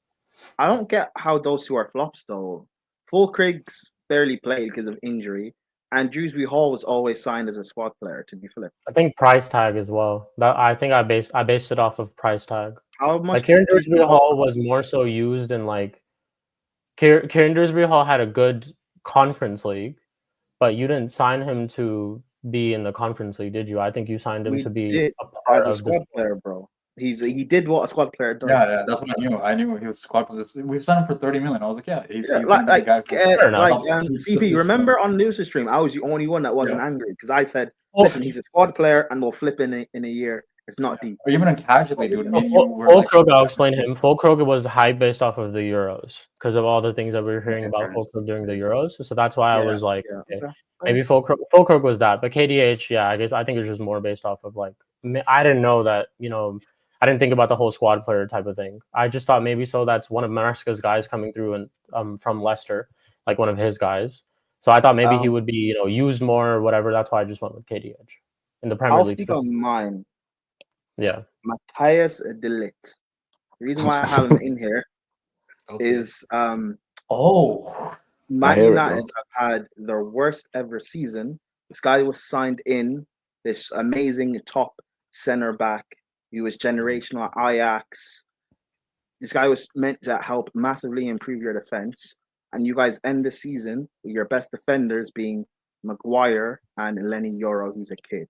I don't get how those two are flops though. Fulkrug's barely played because of injury, and Dewsbury Hall was always signed as a squad player. To be flipped, I think price tag as well. I think I based it off of price tag. How much? Like Kieran Dewsbury Hall was more so used in like Kieran Dewsbury Hall had a good conference league, but you didn't sign him to be in the conference league, did you? I think you signed him to be a part as a squad player, bro. He did what a squad player does. Yeah, that's what I knew. I knew he was squad. We've signed him for 30 million. I was like, yeah, he's Yeah, gonna be the guy. CP. Remember on Lewis' stream, I was the only one that wasn't angry because I said, "Listen, he's a squad player, and we'll flip in a year. It's not deep." Or even casually, dude. Fulkrug, I'll explain him. Fulkrug was hype based off of the Euros because of all the things that we were hearing about Fulkrug during the Euros. So that's why I was like, okay, maybe Fulkrug was that. But KDH, yeah, I think it's just more based off of like, I didn't know that, I didn't think about the whole squad player type of thing. I just thought maybe that's one of Maresca's guys coming through and from Leicester, like one of his guys. So I thought maybe he would be, used more or whatever. That's why I just went with KDH in the Premier League. I'll speak on mine. Yeah. Matthias de Ligt. The reason why I have him in here is Man United have had their worst ever season. This guy was signed in, this amazing top center back. He was generational at Ajax. This guy was meant to help massively improve your defense. And you guys end the season with your best defenders being Maguire and Lenny Yoro, who's a kid.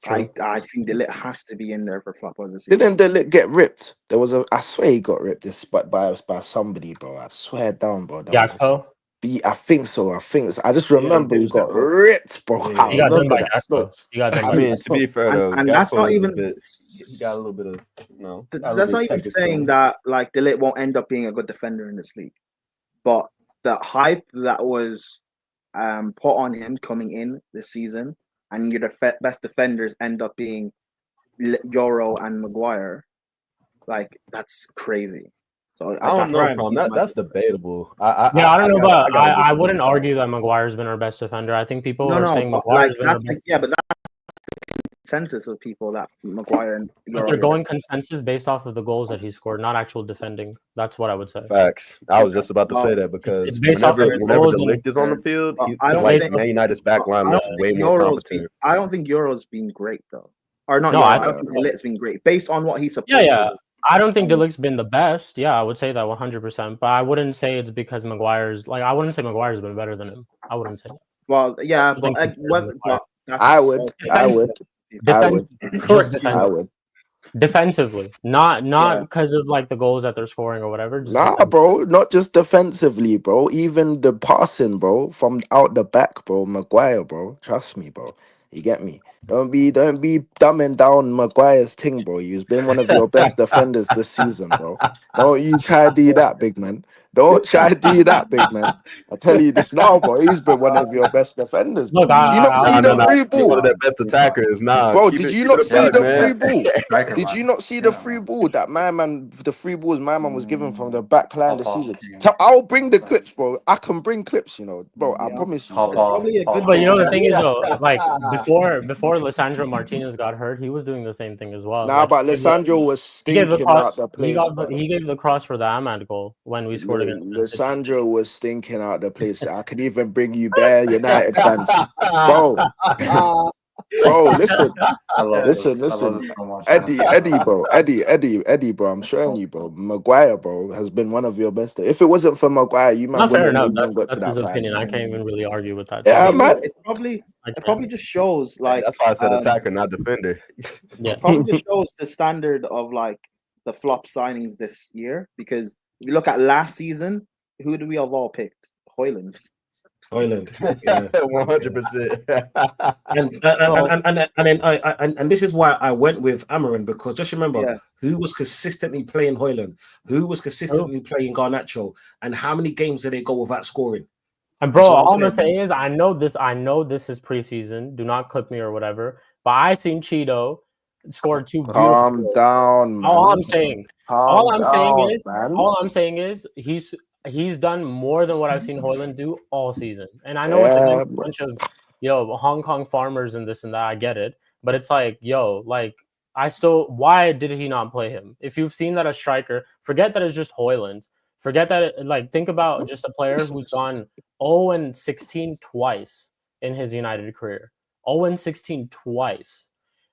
I think De Ligt has to be in there for flop of the season. Didn't De Ligt get ripped? I swear he got ripped by somebody, bro. I swear down, bro. I think so. I just remember he got ripped, bro. Yeah, he got done by Gakpo. I mean, to be fair though, and that's not even. He got a little bit of That's not even saying that like De Ligt won't end up being a good defender in this league, but the hype that was put on him coming in this season, and your best defenders end up being Yoro and Maguire, like that's crazy. So I don't know, that's debatable. I don't know, but I wouldn't argue that Maguire's been our best defender. I think people are saying Maguire's been our best. Yeah, but that's the consensus of people that Maguire and but they're going consensus based off of the goals that he scored, not actual defending. That's what I would say. Facts. I was just about to say that because whenever De Ligt is on the field, Man United's back line looks way more competent. I don't think Euro's been great though, or not. I don't think De Ligt's been great based on what he's supposed to do. I don't think De Ligt's been the best. Yeah, I would say that 100%. But I wouldn't say it's because Maguire's I wouldn't say Maguire's been better than him. I wouldn't say that. Well, yeah, but I would. Of course, I would. Defensively, not because of like the goals that they're scoring or whatever. Bro, not just defensively, bro. Even the passing, bro, from out the back, bro. Maguire, bro. Trust me, bro. You get me? Don't be dumbing down Maguire's thing, bro. He's been one of your best defenders this season, bro. Don't you try to do that, big man. Don't try to do that, big man. I tell you this now, bro. He's been one of your best defenders. Bro. Look, did you not see the free ball? One of their best attackers, bro. Did you not see the free ball? Did you not see the free ball that the free balls my man was given from the back line this season? I'll bring the clips, bro. I can bring clips, bro. I promise you. But the thing is, though, like before Lisandro Martinez got hurt, he was doing the same thing as well. But Lisandro was stinking out the place. He gave the cross for the Ahmad goal when we scored against Lisandro was stinking out the place. I could even bring you bare United fans, bro. Listen. Eddie, bro. I'm showing you, bro. Maguire, bro, has been one of your best. If it wasn't for Maguire, you might not fair enough. That's his opinion. I can't even really argue with that. Yeah, man. It probably just shows like that's why I said attacker, not defender. It probably just shows the standard of like the flop signings this year, because if you look at last season, who do we have all picked? Højlund, yeah, 100%. And this is why I went with Amarin, because just remember who was consistently playing Højlund, who was consistently playing Garnacho, and how many games did they go without scoring? And bro, all I'm gonna say is I know this is preseason. Do not clip me or whatever. But I seen Cheeto scored 2 beautiful Calm down, man. All I'm saying is he's done more than what I've seen Højlund do all season. And I know it's a bunch of Hong Kong farmers and this and that. I get it, but it's like why did he not play him? If you've seen that a striker, forget that it's just Højlund. Forget that think about just a player who's gone 0-16 twice in his United career. 0-16 twice.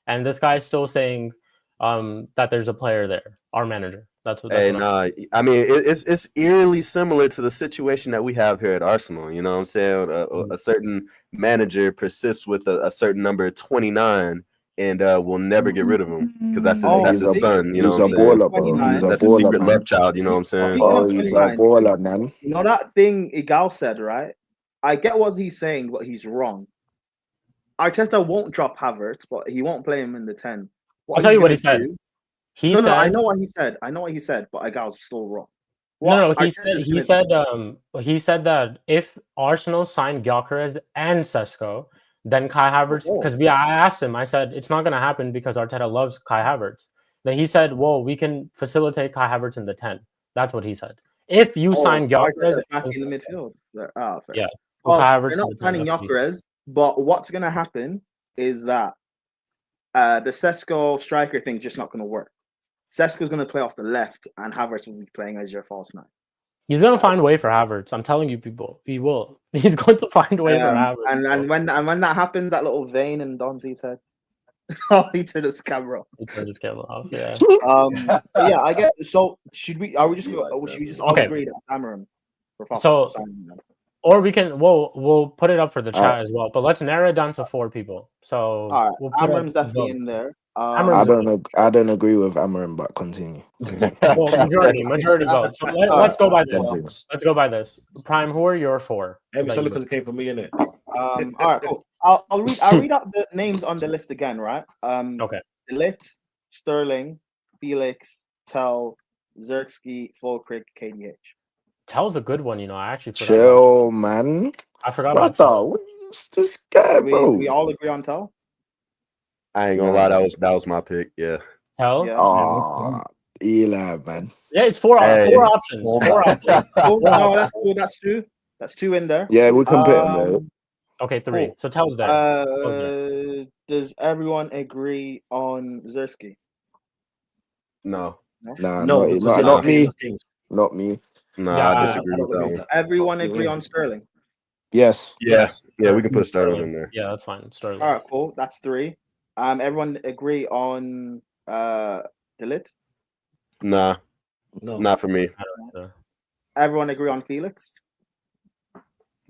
And this guy's still saying that there's a player there, our manager. That's what. I mean, it's eerily similar to the situation that we have here at Arsenal. You know what I'm saying? A certain manager persists with a certain number 29 and we'll never get rid of him because that's Oh, his he's son. You know he's what a I'm saying? baller, bro. He's a That's his baller, secret man. love child. You know what I'm saying? Speaking Oh, of he's a 29, baller, man. you know that thing Igal said, right? I get what he's saying, but he's wrong. Arteta won't drop Havertz, but he won't play him in the 10. I'll tell you what he gonna said. do- He No, said, I know what he said. But Igal's still wrong. no, Arteta's he said that if Arsenal signed Gyökeres and Sesko, then Kai Havertz, because I asked him, I said it's not going to happen because Arteta loves Kai Havertz. Then he said, well, we can facilitate Kai Havertz in the 10. That's what he said. If you sign Gyökeres Arteta's back in the midfield. Fair. Yeah. Well, Kai they're Havertz not in the 10, signing that's what he said. Gyökeres, but what's going to happen is that the Sesko striker thing just not going to work. Sesko's going to play off the left, and Havertz will be playing as your false nine. He's going to find a way for Havertz. I'm telling you, people. He will. He's going to find a way for Havertz. And when that happens, that little vein in Donzi's head. Oh, he turned his camera. He turned his camera off, yeah. But yeah, I get. So should we all agree that Amarim? So, or we'll put it up for the chat as well. But let's narrow it down to 4 people. So all right, we'll put Amarim's definitely in there. I don't agree with Amarim, but continue. Well, majority vote. So let's go by this. Let's Let's go by this. Prime, who are your 4? It's only because it came from me, innit? All right, cool. I'll read out the names on the list again, right? Okay. Lit, Sterling, Felix, Tell, Zerksky, Fulkrick, KDH. Tell's a good one, I actually forgot. chill, man. I forgot about Brother, Tell. what is this guy, bro? We all agree on Tell? I ain't gonna lie, that was my pick. Yeah. Tell? Yeah. Oh, Eli, man. Yeah, it's 4 Hey. options. 4 options. Oh, no, that's cool. That's 2. That's 2 in there. Yeah, we can put him there. Okay, 3. Cool. So Tell's there. Does everyone agree on Zersky? No. Nah, No, not because not me. things. Not me. No, Yeah, I disagree with that one. Everyone agree on Sterling? Yes. Yeah, we can put Sterling in there. Yeah, that's fine. Sterling. All right, cool. That's 3. Everyone agree on Delit? Nah, No. not for me. I don't know. Everyone agree on Felix?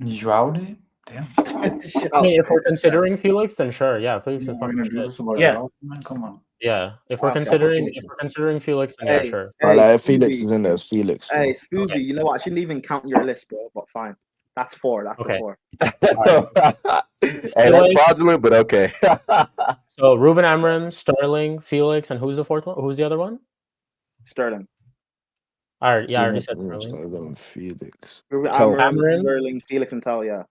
João? Damn. I mean, if we're considering Felix, then sure. Yeah, Felix is We're gonna fine. do this about Yeah. João? Man, come on. Yeah, if we're Okay, considering Felix, then yeah, sure. I like if Spooby. Felix is in there. It's Felix. Though. Hey, Spooby, Okay. you know what? I shouldn't even count your list, bro, but fine. That's 4. That's Okay. the 4. Hey, that's fraudulent, but okay. So Ruben Amorim, Sterling, Felix, and who's the 4th one? Who's the other one? Sterling. All right, yeah, I already said Sterling. Sterling, Felix. Ruben Tell. Amorim, Sterling, Felix, and Tell, yeah.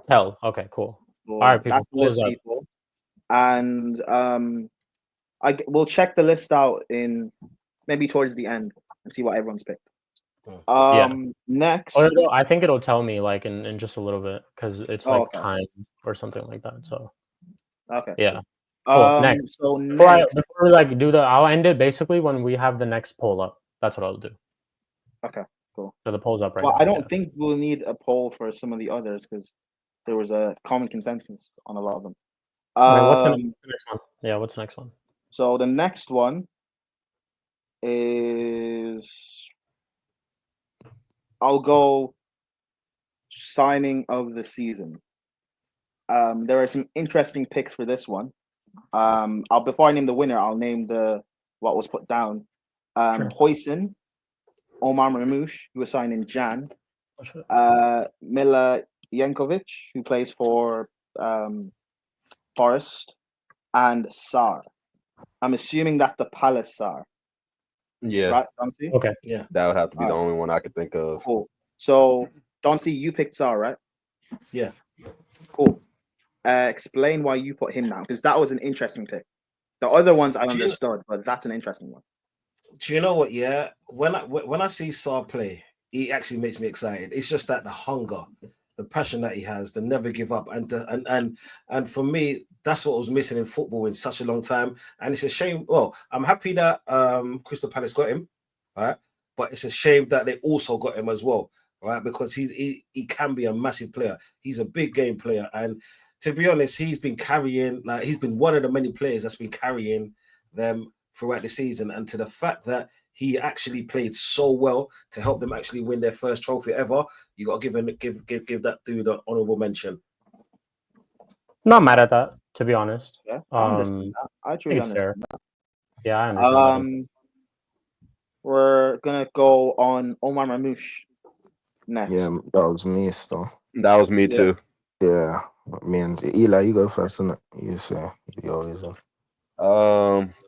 Tell. Okay, cool. Cool. All right, people, that's the list, close up. people. And we'll check the list out in maybe towards the end and see what everyone's picked. Next, Oh, no, I think it'll tell me like in just a little bit because it's like okay. time or something like that. So okay, yeah. Cool. Next. So Before we like do I'll end it basically when we have the next poll up. That's what I'll do. Okay, cool. So the poll's up right Well, now. I don't think we'll need a poll for some of the others because there was a common consensus on a lot of them. Okay, what's the next one? Yeah, what's the next one? So the next one is I'll go signing of the season. There are some interesting picks for this one. Before I name the winner, I'll name what was put down. Hoyson, Omar Mamouche, who was signed in Jan. Mila Jankovic, who plays for Forest, and Sar. I'm assuming that's the Palace Sar. Yeah. Right, Dancy? Okay. Yeah. That would have to be the only one I could think of. Cool. So, Dancy, you picked Sar, right? Yeah. Cool. Explain why you put him down, because that was an interesting pick. The other ones I understood, but that's an interesting one. Do you know what? Yeah, when I see Saar play, he actually makes me excited. It's just that the hunger, the passion that he has, the never give up, and for me, that's what was missing in football in such a long time. And it's a shame. Well, I'm happy that Crystal Palace got him, right? But it's a shame that they also got him as well, right? Because he can be a massive player. He's a big game player, and to be honest, he's been one of the many players that's been carrying them throughout the season. And to the fact that he actually played so well to help them actually win their first trophy ever, you got to give that dude an honorable mention. Not mad at that. to be honest. Yeah, I understand that. I truly it's fair. understand that. Yeah, I understand. We're gonna go on Omar Mamouche next. Yeah, that was me still. That was me Yeah. too. Yeah, me and Eli, you go first, innit? You say you always on.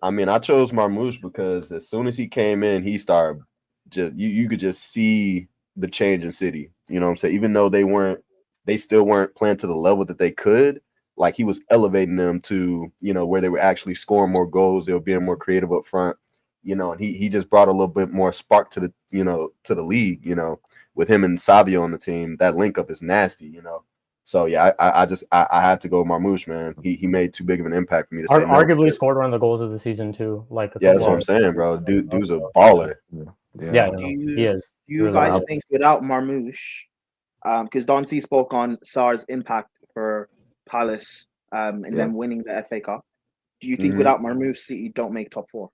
I mean, I chose Marmouche because as soon as he came in, he started just you could just see the change in City. You know what I'm saying? Even though they still weren't playing to the level that they could, like he was elevating them to, where they were actually scoring more goals, they were being more creative up front, and he just brought a little bit more spark to the, to the league, with him and Savio on the team. That link up is nasty, So yeah, I had to go with Marmouche, man. He made too big of an impact for me to say no. Arguably scored one of the goals of the season too. Like Yeah, that's what I'm saying, bro. Dude's a baller. Yeah, Do he is. you Really guys is. think without Marmouche, because Don C spoke on Sarr's impact for Palace and them winning the FA Cup, do you think without Marmouche, City don't make top 4?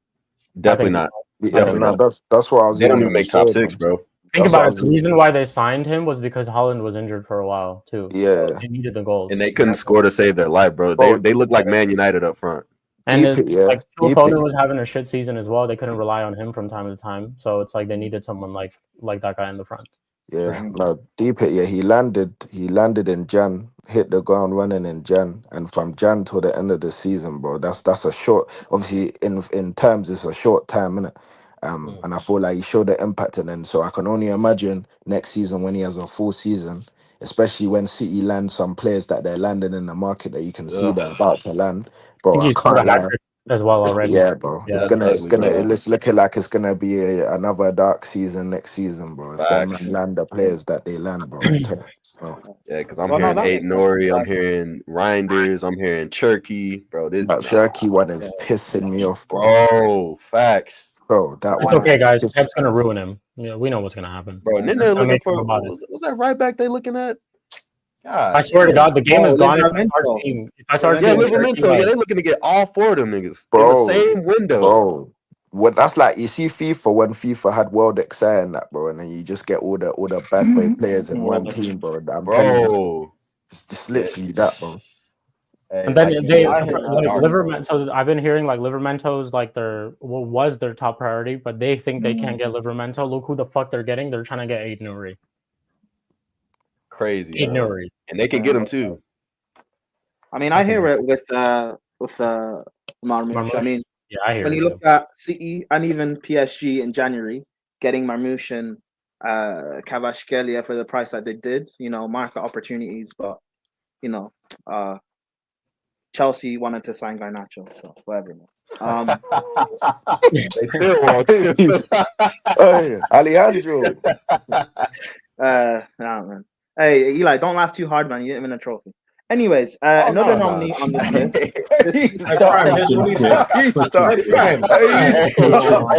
Definitely not. Yeah, Definitely no, not. that's what I was They don't even even gonna make top say, 6, man. bro. Think That's about what it. The reason why they signed him was because Holland was injured for a while too. Yeah. They needed the goals. And they couldn't score to save their life, bro. They look like Man United up front. And Deep it, yeah. like Phil Deep Foden it. was having a shit season as well. They couldn't rely on him from time to time. So it's like they needed someone like that guy in the front. Yeah, no, deep it. Yeah, he landed in Jan, hit the ground running in Jan, and from Jan till the end of the season, bro. That's a short. Obviously, in terms, it's a short time, innit? And I feel like he showed the impact, and then so I can only imagine next season when he has a full season, especially when City land some players that they're landing in the market that you can see they're about to land, bro. I He scored a can't lie. hat-trick as well already. Yeah, bro. Yeah, It's looking like it's gonna be another dark season next season, bro. If them Facts. man land the players that they land, bro. I'm telling you. So, Yeah, because I'm Well, no, hearing that Aid makes sense. Nori, I'm Like- hearing Reinders, I'm hearing Cherky, bro. that Shirky one is pissing me off, bro. Bro, facts. Bro, that it's one. okay, guys. Is Pep's gonna ruin him. Yeah, we know what's gonna happen. Bro, and then they're Don't looking make for him about it. was that right back they looking at? God, I swear to God, the game is gone. If Livramento. I start yeah, seeing Livramento. Cherky, like, Yeah, they're looking to get all 4 of them niggas Bro, in the same window. Bro, what that's like, you see FIFA when FIFA had World Excite and that, bro, and then you just get all the bad boy players in one team, bro. I'm telling you, Bro, it's just literally that, bro. hey, and then like you they said, like Livermento. So I've been hearing like Livermento's like was their top priority, but they think they can't get Livermento. Look who the fuck they're getting. They're trying to get Aid Nuri. crazy, Aid bro. Nuri. And they can get him too. I mean, I hear it with Marmouche. I mean, yeah, I hear when it you too. look at CE and even PSG in January, getting Marmouche and Kvaratskhelia for the price that they did, market opportunities, but Chelsea wanted to sign Garnacho, so whatever. They still want to. Hey, Alejandro. Nah, man. Hey, Eli, don't laugh too hard, man. You didn't win a trophy. Anyways, another nominee on this list. Hey,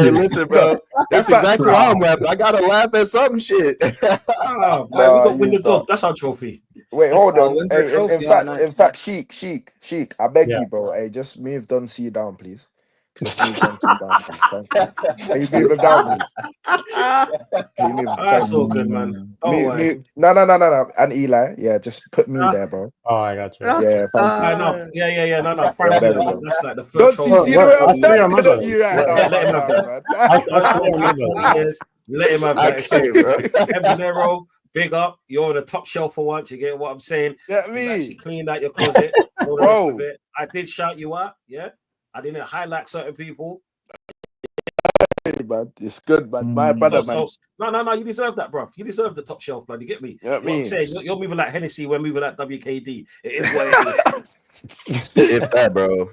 listen, bro. That's exactly why I'm rapping. I gotta laugh at some shit. We got win the dog. That's our trophy. Wait, hold on. win the Hey, trophy. in fact, Sheik, I beg you, bro. Hey, just move Don C down, please. Just move Don C down, please. Thank you. Can you move him down, please? Can you move him? That's all good, man. No. And Eli, yeah, just put me there, bro. Oh, I got you. Yeah, thank you. No. Yeah. No. Yeah, there we go. That's like the first Don't trophy. see the way I'm I still dancing remember. at you right now, Let him have that. man. First trophy, 40 years. Let him have that. Okay, bro. Mdinero, big up. You're on the top shelf for once. You get what I'm saying? Get You me. actually cleaned out your closet. All the rest of it. I did shout you out. Yeah. I didn't highlight certain people. Man, it's good, man. My brother, man. No. You deserve that, bro. You deserve the top shelf, man. You get me? You know what I I'm mean? saying? You're moving like Hennessy. We're moving like WKD. It is what it is. If that, bro.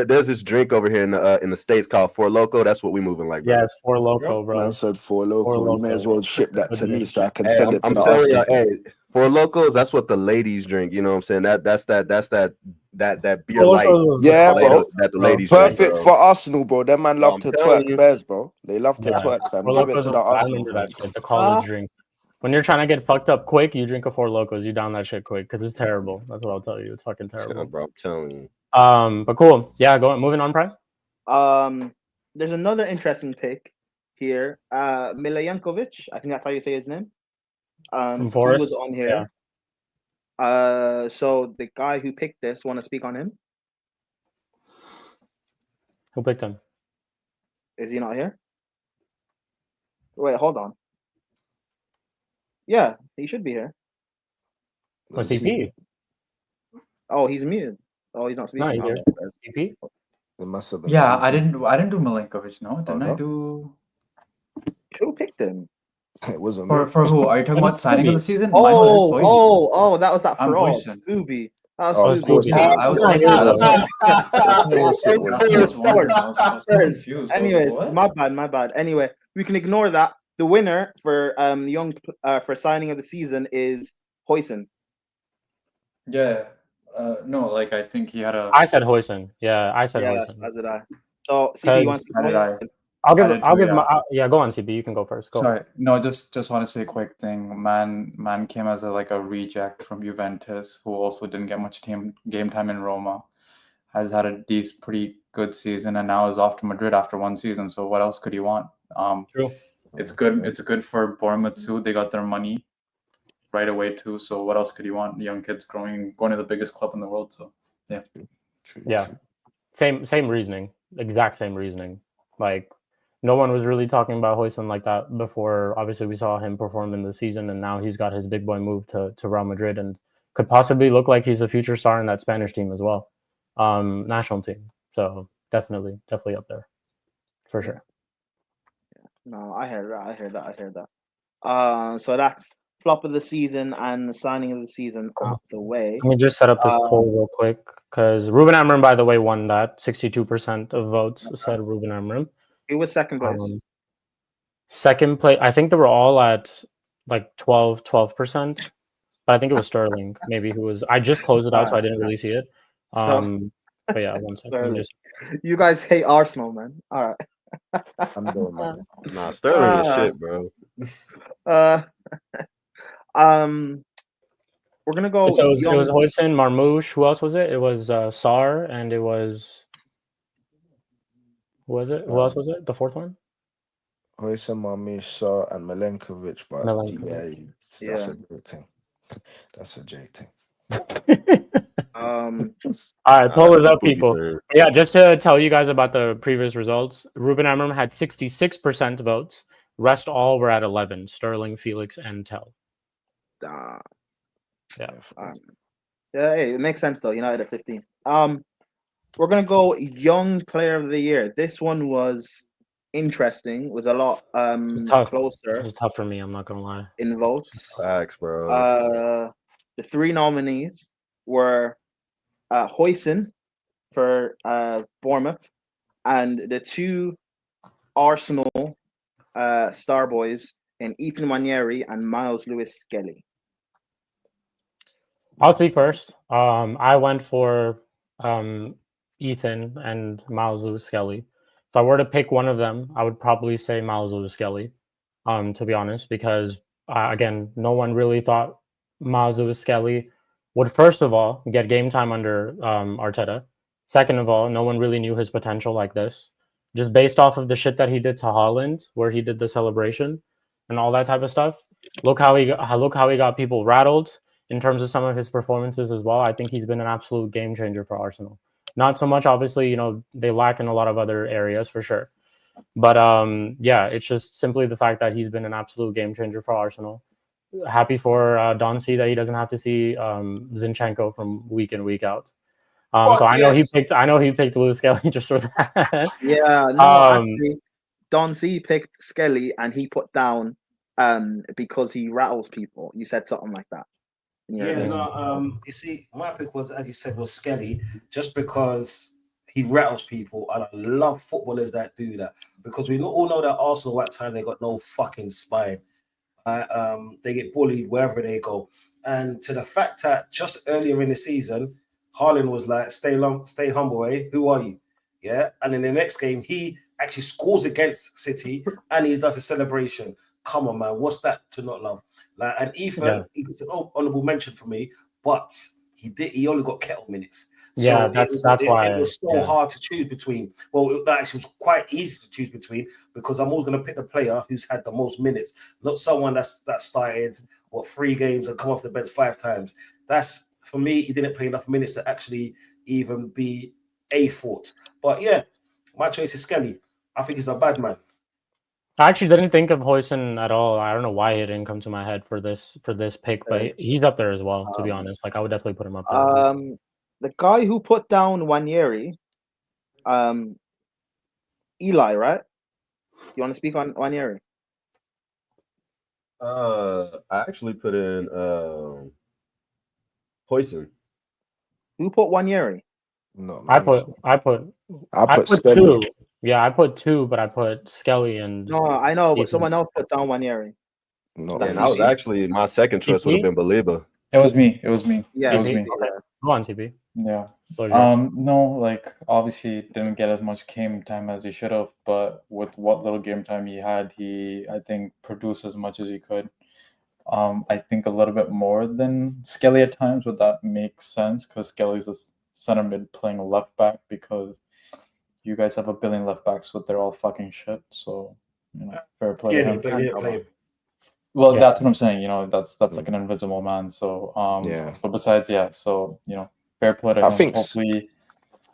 There's this drink over here in the States called Four Loko. That's what we moving like, bro. Yeah, it's Four Loco, bro. Man said Four Loco. You may as well ship that to me so I can Hey, send it to I'm the telling you, Arsenal fans. hey, Four Locos, that's what the ladies drink. You know what I'm saying? That's that beer Four light. Loko was Yeah, the bro. That the ladies drink, Perfect bro. for Arsenal, bro. Them man love I'm to telling twerk you. bears, bro. They love to twerk, fam. Four Give it Locos to the I Arsenal remember fans. that shit. The college drink. When you're trying to get fucked up quick, you drink a Four Locos. You down that shit quick because it's terrible. That's what I'll tell you. It's fucking terrible, bro. I'm telling you. But cool. Yeah, moving on, Prime. There's another interesting pick here. Milenkovic, I think that's how you say his name. From He Forest. was on here. Yeah. So the guy who picked this, want to speak on him? Who picked him? Is he not here? Wait, hold on. Yeah, he should be here. Or CP? Oh, he's muted. Oh, he's not speaking. No, he's here. Okay. CP? It must have been. Yeah, CP. I didn't do Milinkovic. No, didn't I no? do Who picked him? It wasn't me. for who? Are you talking about signing of the season? Mine was Spooby. Oh, that was that I'm fraud. Hoyson. Spooby. That Oh, was Spooby. Spooby. Yeah, I was Nice. I was confused. Anyways, What? my bad. Anyway, we can ignore that. The winner for for signing of the season is Hoyson. Yeah. No, like I think he had a. I said Hoyson. Yeah, I said Yeah, Hoyson. as did I. So CP wants to How did I? I'll I did give too, my yeah. Go on, CP. You can go first. Go. Sorry, no, just want to say a quick thing. Man came as a reject from Juventus, who also didn't get much game time in Roma. Has had a pretty good season, and now is off to Madrid after one season. So what else could he want? True. It's good. It's good for Bournemouth too. They got their money right away too. So what else could you want? Young kids going to the biggest club in the world. So yeah. Yeah. Same reasoning. Exact same reasoning. Like, no one was really talking about Hoyson like that before. Obviously, we saw him perform in the season, and now he's got his big boy move to Real Madrid and could possibly look like he's a future star in that Spanish team as well, national team. So definitely up there, for sure. No, I heard that. So that's flop of the season and the signing of the season out the way. Let me just set up this poll real quick, because Ruben Amorim, by the way, won that. 62% of votes said Ruben Amorim. He was second place. Second place, I think they were all at like 12%, but I think it was Sterling maybe who was. I just closed it out, so I didn't really see it. But yeah, one second. You guys hate Arsenal, man. All right. I'm doing that. Nah, Sterling is shit, bro. We're gonna go. So it was Hoyson, Marmouche. Who else was it? It was Sar, and it was. Who was it? Who else was it? The fourth one? Hoyson, Marmouche, Sar, and Milenkovic. But yeah, that's a great thing. That's a J thing. All right, poll is up, people. Yeah, just to tell you guys about the previous results, Ruben Amorim had 66% votes. Rest all were at 11. Sterling, Felix, and Tell. Yeah. Yeah, hey, it makes sense though. United at 15. We're gonna go young player of the year. This one was interesting. Was a lot closer. It was tough for me. I'm not gonna lie. In votes. Facts, bro. The three nominees were Hoyson for Bournemouth, and the two Arsenal star boys in Ethan Nwaneri and Miles Lewis Skelly. I'll speak first. I went for Ethan and Miles Lewis Skelly. If I were to pick one of them, I would probably say Miles Lewis Skelly, to be honest, because again, no one really thought Miles Lewis Skelly would, first of all, get game time under Arteta. Second of all, no one really knew his potential like this. Just based off of the shit that he did to Haaland, where he did the celebration and all that type of stuff. Look how he got people rattled in terms of some of his performances as well. I think he's been an absolute game changer for Arsenal. Not so much, obviously, they lack in a lot of other areas for sure. But yeah, it's just simply the fact that he's been an absolute game changer for Arsenal. Happy for Don C that he doesn't have to see Zinchenko from week in, week out. So I know he picked Lewis Skelly just for that. Yeah, no, actually, Don C picked Skelly and he put down because he rattles people. You said something like that. You see, my pick was, as you said, was Skelly, just because he rattles people, and I love footballers that do that, because we all know that Arsenal at times they got no fucking spine. They get bullied wherever they go, and to the fact that just earlier in the season, Haaland was like, "Stay humble, eh? Who are you?" Yeah, and in the next game, he actually scores against City, and he does a celebration. Come on, man, what's that to not love? And Ethan, he was an honorable mention for me, but he only got kettle minutes. Yeah, So that's why. it was so hard to choose between. Well, it actually was quite easy to choose between because I'm always going to pick the player who's had the most minutes, not someone that started 3 games and come off the bench 5 times. That's for me. He didn't play enough minutes to actually even be a thought. But yeah, my choice is Skelly. I think he's a bad man. I actually didn't think of Hoyson at all. I don't know why he didn't come to my head for this pick, but he's up there as well. To be honest, like I would definitely put him up there. The guy who put down Wanyeri, Eli, right? You want to speak on Wanyeri? I actually put in Hoyson. Who put Wanyeri? No, I me. put Skelly. 2. Yeah, I put 2, but I put Skelly and. No, I know, but Ethan. someone else put down Wanyeri. No, And I was actually my second choice would have been Belieber. It was me. It was me. Yeah, it was me. Okay. Go on, TP. Yeah. Pleasure. No, like obviously didn't get as much game time as he should have, but with what little game time he had, he I think produced as much as he could. I think a little bit more than Skelly at times, but that makes sense because Skelly's a center mid playing a left back because you guys have a billion left backs, but they're all fucking shit. So fair play to him. Well, that's what I'm saying. That's like an invisible man. So but besides, so fair play to him. I think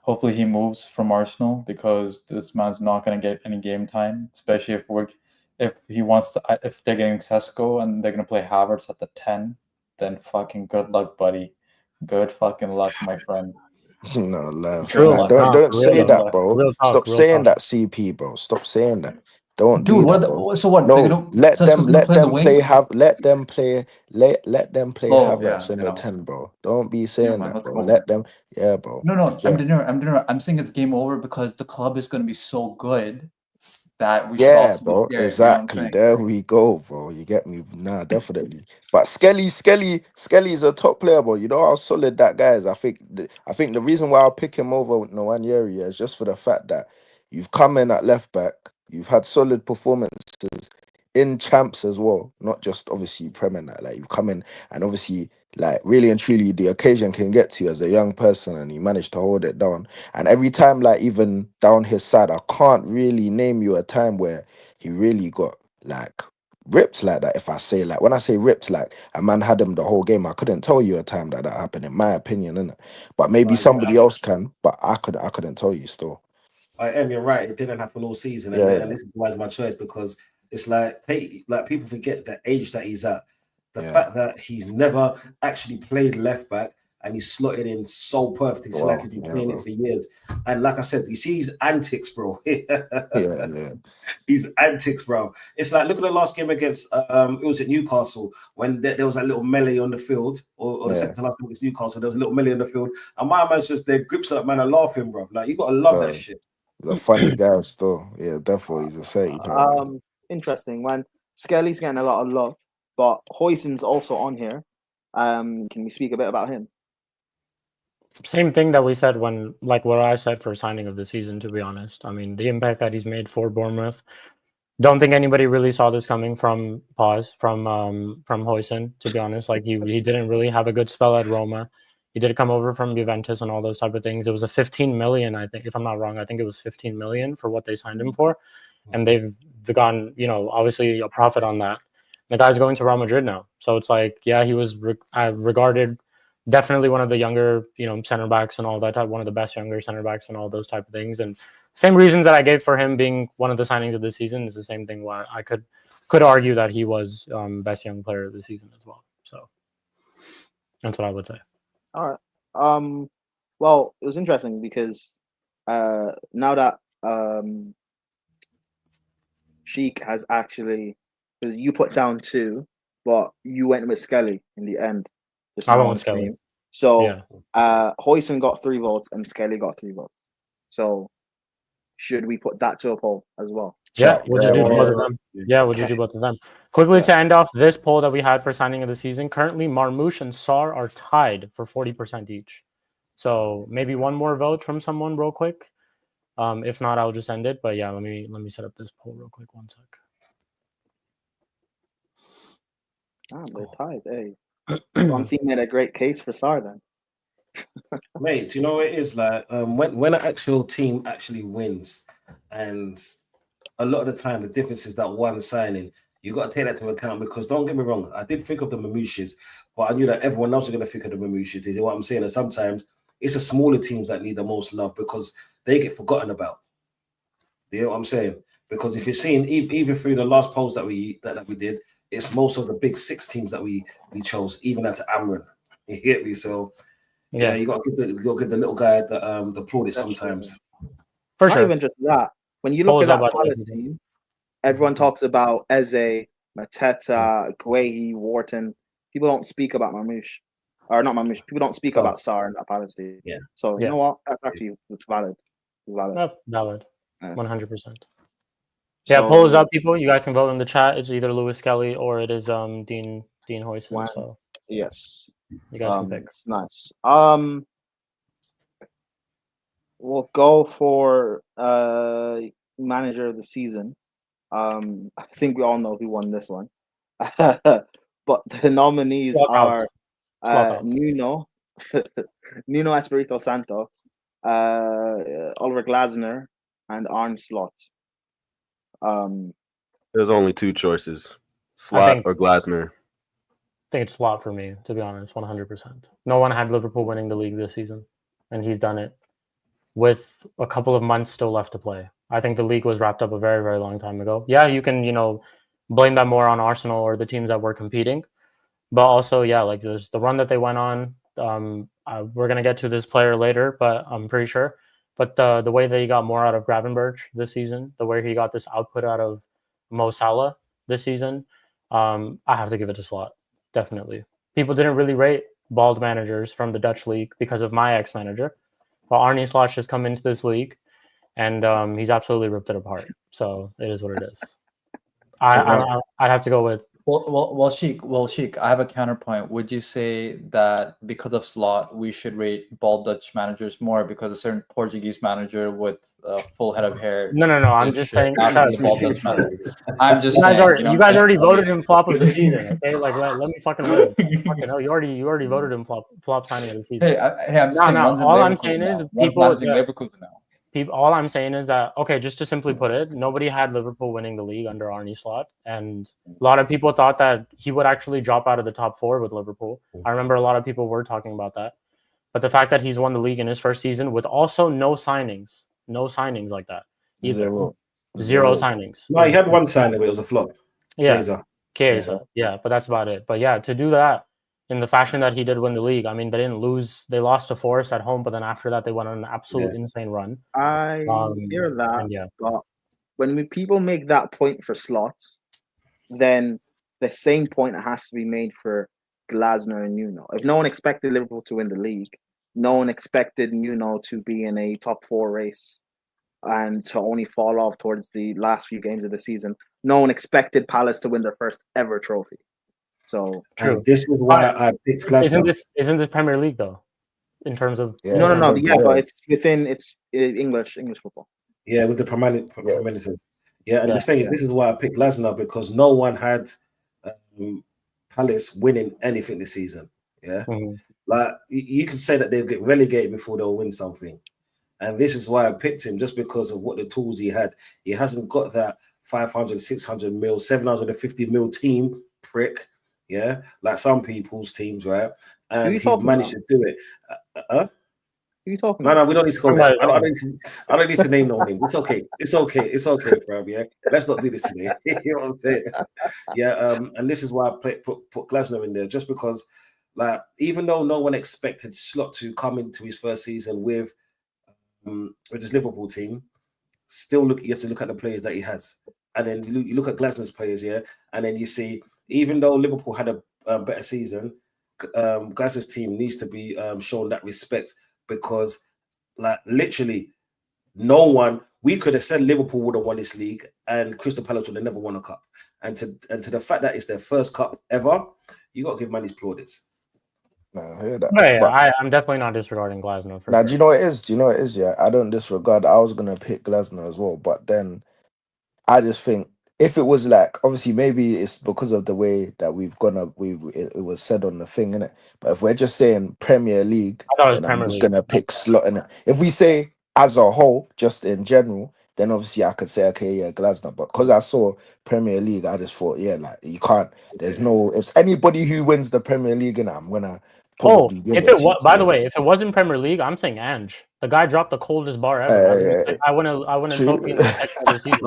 Hopefully he moves from Arsenal because this man's not going to get any game time, especially if he wants to. If they're getting Sesko and they're going to play Havertz at the 10, then fucking good luck, buddy. Good fucking luck, my friend. No, love. Good Nah, luck. don't say that, luck. bro. Real talk, Stop real saying talk. that, CP, bro. Stop saying that. Don't Dude, do that, bro. so what? No, let them play play. Let them play. Let them play Oh, Havertz yeah, in you the know. 10, bro. Don't be Yeah, saying man, that, let's bro. go. Let them. Yeah, bro. No, Yeah. I'm saying it's game over because the club is going to be so good that we should Yeah, also be bro. scared. You know what I'm Exactly. saying? There we go, bro. You get me? Nah, definitely. But Skelly's a top player, bro. You know how solid that guy is. I think the reason why I'll pick him over Nwaneri is just for the fact that you've come in at left back. You've had solid performances in champs as well, not just obviously Premier Night. Like you've come in and obviously like really and truly the occasion can get to you as a young person, and you managed to hold it down. And every time, like even down his side, I can't really name you a time where he really got like ripped like that. If I say like when I say ripped, like a man had him the whole game. I couldn't tell you a time that happened, in my opinion, innit? But maybe somebody else can. But I couldn't tell you still. You're right. It didn't happen all season, and this is why it's my choice because it's like people forget the age that he's at, the fact that he's never actually played left back and he's slotted in so perfectly. It's like he's been playing it for years. And like I said, you see his antics, bro. His antics, bro. It's like look at the last game against it was at Newcastle when there was a little melee on the field, or the second to last game against Newcastle. There was a little melee on the field, and my man's just there grips that man and laughing, bro. Like you gotta love that shit. He's a funny guy still. Yeah, definitely. He's a safe. Interesting. When Skelly's getting a lot of love, but Hoyson's also on here. Can we speak a bit about him? Same thing that we said what I said for signing of the season, to be honest. I mean, the impact that he's made for Bournemouth. Don't think anybody really saw this coming from Hoyson, to be honest. Like he didn't really have a good spell at Roma. He did come over from Juventus and all those type of things. It was a 15 million, I think, if I'm not wrong. I think it was 15 million for what they signed him for. And they've gone, obviously a profit on that. The guy's going to Real Madrid now. So it's like, yeah, he was regarded definitely one of the younger, center backs and all that type, one of the best younger center backs and all those type of things. And same reasons that I gave for him being one of the signings of the season is the same thing why I could argue that he was best young player of the season as well. So that's what I would say. All right. Well, it was interesting because now that Sheik has actually, because you put down 2, but you went with Skelly in the end. I went with Skelly. So Hoyson got 3 votes and Skelly got 3 votes. So should we put that to a poll as well? Yeah, would you do both of them? Yeah, would you do both of them? Quickly to end off this poll that we had for signing of the season, currently Marmoush and Sarr are tied for 40% each. So maybe one more vote from someone real quick. If not, I'll just end it. But yeah, let me set up this poll real quick. 1 sec. They're tied. Hey, one team made a great case for Sarr then. Mate, do you know what it is like? When an actual team actually wins, and a lot of the time the difference is that one signing. You got to take that into account because don't get me wrong, I did think of the Mamoushes, but I knew that everyone else was going to think of the Mamoushes. You know what I'm saying? And sometimes it's the smaller teams that need the most love because they get forgotten about. You know what I'm saying? Because if you're seeing even through the last polls that we did, it's most of the big 6 teams that we chose, even at Amron. You get me? So yeah, you got to give the little guy the plaudits sometimes. For Not sure. even just that. When you look at that Palace team, everyone talks about Eze, Mateta, Guehi, Wharton. People don't speak about Mamouche. Or not Mamouche. People don't speak about Sarr in that Palace team. Yeah. So you know what? That's actually valid. Valid. 100%. Yeah, poll is up, people. You guys can vote in the chat. It's either Lewis Kelly or it is Dean Hoyson. So yes, you guys can pick. It's nice. We'll go for manager of the season. I think we all know who won this one, but the nominees are Nuno, Nuno Espirito Santos, Oliver Glasner, and Arne Slot. There's only 2 choices: Slot or Glasner. I think it's Slot for me, to be honest, 100%. No one had Liverpool winning the league this season, and he's done it with a couple of months still left to play. I think the league was wrapped up a very, very long time ago. Yeah, you can, blame that more on Arsenal or the teams that were competing, but also, like there's the run that they went on. We're gonna get to this player later, but I'm pretty sure. But the way that he got more out of Gravenberch this season, the way he got this output out of Mo Salah this season, I have to give it to Slot. Definitely. People didn't really rate bald managers from the Dutch league because of my ex-manager. But Arne Slot has come into this league, and he's absolutely ripped it apart. So it is what it is. I'd have to go with. Well, Sheik, I have a counterpoint. Would you say that because of Slot, we should rate bald Dutch managers more because a certain Portuguese manager with a full head of hair? No. I'm just saying. Bald Dutch manager. I'm just you guys already voted him flop of the season. Okay, like let me fucking live. Fucking hell, you already voted him flop signing of the season. Hey, I'm just saying. All I'm saying is Leverkusen now. All I'm saying is that, okay, just to simply put it, nobody had Liverpool winning the league under Arne Slot, and a lot of people thought that he would actually drop out of the top 4 with Liverpool. I remember a lot of people were talking about that, but the fact that he's won the league in his first season with also no signings like that either. Zero signings. No, he had one signing, but it was a flop. Chiesa. Yeah, but that's about it. But yeah, to do that in the fashion that he did win the league, I mean, they didn't lose. They lost to Forest at home, but then after that, they went on an absolute insane run. I hear that, but when people make that point for Slots, then the same point has to be made for Glasner and Nuno. If no one expected Liverpool to win the league, no one expected Nuno to be in a top 4 race and to only fall off towards the last few games of the season. No one expected Palace to win their first ever trophy. So true. This is why I picked Glasner. Isn't this Premier League though? In terms of no, but it's within English football. Yeah, with the Panelists. Yeah, and the thing is, this is why I picked Glasner because no one had Palace winning anything this season. Yeah, like you could say that they'll get relegated before they'll win something, and this is why I picked him just because of what the tools he had. He hasn't got that 500, 600 mil, 750 mil team prick. Yeah, like some people's teams, right? And he managed to do it. Who are you talking about? No, we don't need to go there. I don't need to name no name. It's okay, bro. Yeah, let's not do this today. You know what I'm saying? Yeah, and this is why I put Glasner in there, just because, like, even though no one expected Slot to come into his first season with his Liverpool team, still you have to look at the players that he has, and then you look at Glasner's players, yeah, and then you see, even though Liverpool had a better season, Glasner's team needs to be shown that respect because, like, literally, no one. We could have said Liverpool would have won this league, and Crystal Palace would have never won a cup. And to the fact that it's their first cup ever, you got to give man his plaudits. I hear that. I'm definitely not disregarding Glasner. Now, do you know what it is? Yeah, I don't disregard. I was gonna pick Glasner as well, but then I just think if it was like, obviously maybe it's because of the way that we've gone up, it was said on the thing, innit? But if we're just saying Premier League, I thought it was then I'm Premier just League. gonna pick slot in it. If we say as a whole, just in general, then obviously I could say, okay, yeah, Glasner. But because I saw Premier League, I just thought, yeah, like you can't. There's no. If anybody who wins the Premier League, and I'm gonna probably give if it it to was, by the him. way, if it wasn't Premier League, I'm saying Ange. The guy dropped the coldest bar ever. I won a True. trophy in my second ever season.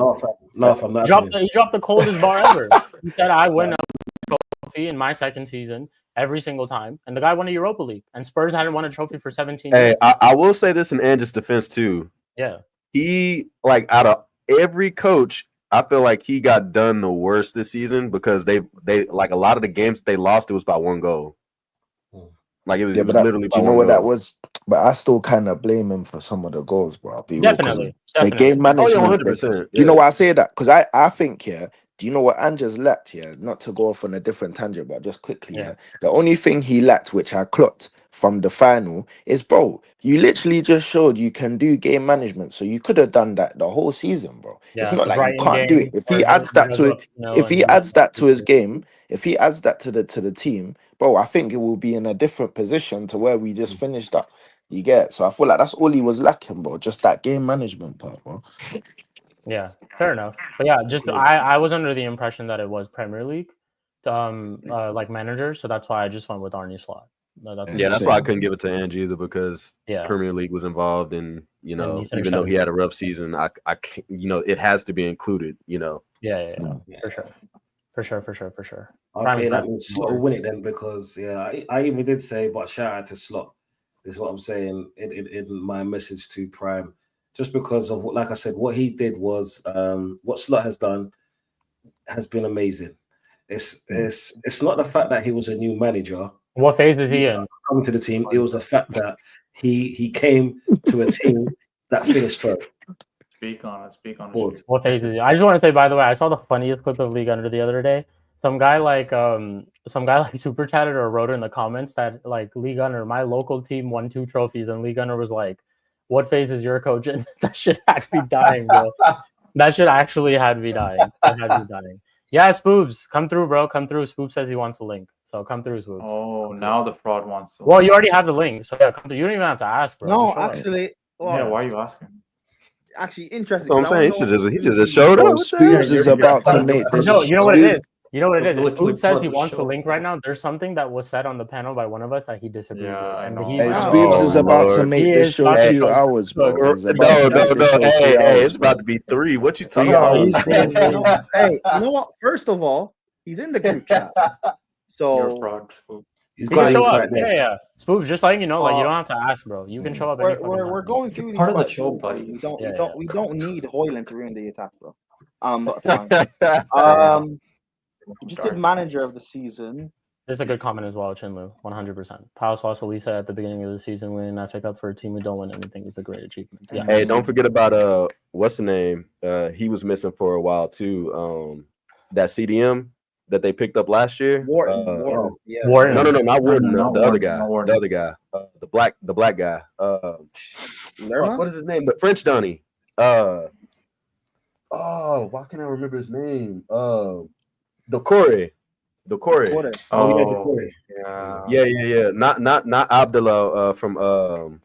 No, fam, He dropped the coldest bar ever. He said, I win a trophy in my second season every single time. And the guy won a Europa League. And Spurs hadn't won a trophy for 17 years. Hey, I will say this in Ange's defense too. Yeah. He, like, out of every coach, I feel like he got done the worst this season because they like a lot of the games they lost, it was by 1 goal. Like it was, Yeah, it was but literally do you by know 1 what that goal. was? But I still kind of blame him for some of the goals, bro. I'll be real, 'cause Definitely. the game Oh yeah, management. 100%. Do you know why I say that? Because I think, yeah, do you know what Ange's lacked here? Not to go off on a different tangent, but just quickly, yeah. The only thing he lacked, which I clocked from the final, is, bro, you literally just showed you can do game management. So you could have done that the whole season, bro. Yeah, it's not like Brighton you can't do it. game, If he or adds the- that to it, you know, if he and- adds that to his game, if he adds that to the team, bro, I think it will be in a different position to where we just finished up. You get? So I feel like that's all he was lacking, bro. Just that game management part, bro. Yeah, fair enough. But yeah, just I was under the impression that it was Premier League, like manager, so that's why I just went with Arne Slot. Yeah, that's why I couldn't give it to Ange either, because Yeah. Premier League was involved, and you know, he finished even though he 17th. had a rough season, I can't, you know, it has to be included. You know. Yeah, for sure. Okay, that means Slot will win it then, because I even did say, but shout out to Slot. Is what I'm saying in my message to Prime, just because of what, like I said, what he did was what Slot has done has been amazing. It's not the fact that he was a new manager. What phase is he in? Coming to the team, it was the fact that he came to a team that finished third. Speak on it. What phase is he? I just want to say, by the way, I saw the funniest clip of League Under the other day. Some guy like super chatted or wrote in the comments that like League Under, my local team won 2 trophies, and League Under was like, "What phase is your coach in?" That shit had me dying, bro. That shit actually had me dying. Yeah, Spoobs, come through, bro. Come through. Spoop says he wants a link, so come through, Spoobs. Oh, now the fraud wants to. Well, you already have the link, so yeah, come through. You don't even have to ask, bro. No, Sure. actually, well, Yeah, why are you asking? Actually, interesting. So I'm 'cause I saying wanna know he just showed Bro, up. Spoobs is about to make this. No, you know what it is. You know what it is. Look, If Spoop look, says he look, wants the show. link right now, there's something that was said on the panel by one of us that he disagrees with. I And know. he's Hey, Wow. Spoobs is about to Lord. make He this is show about to 2 show- hours, bro. Look, He's about to make this show 3 Hey, hours, it's about to be 3. What you talking 3 about? hours. He's been, hey, you know what? First of all, he's in the group chat. You're a So fraud. Spoop. He's He can got show link up. right there. Yeah. Spoop, just letting you know, like you don't have to ask, bro. You can show up. Any we're going through these Part of the quite show, slow, bro. buddy. We don't need Hoyland to ruin the attack, bro. But it's fine. We just did manager of the season. This is a good comment as well, Chinlu. 100%. Pau Sauce Elisa at the beginning of the season winning that pick up for a team who don't win anything is a great achievement. Yeah. Hey, don't forget about what's the name? He was missing for a while too. That CDM that they picked up last year. Wharton. Wharton. No, not Wharton. No, The other guy. not Wharton. The other guy. The black guy. Lerma? What is his name? The French Donny. Why can't I remember his name? The Corey. Oh, Yeah. Not Abdullah from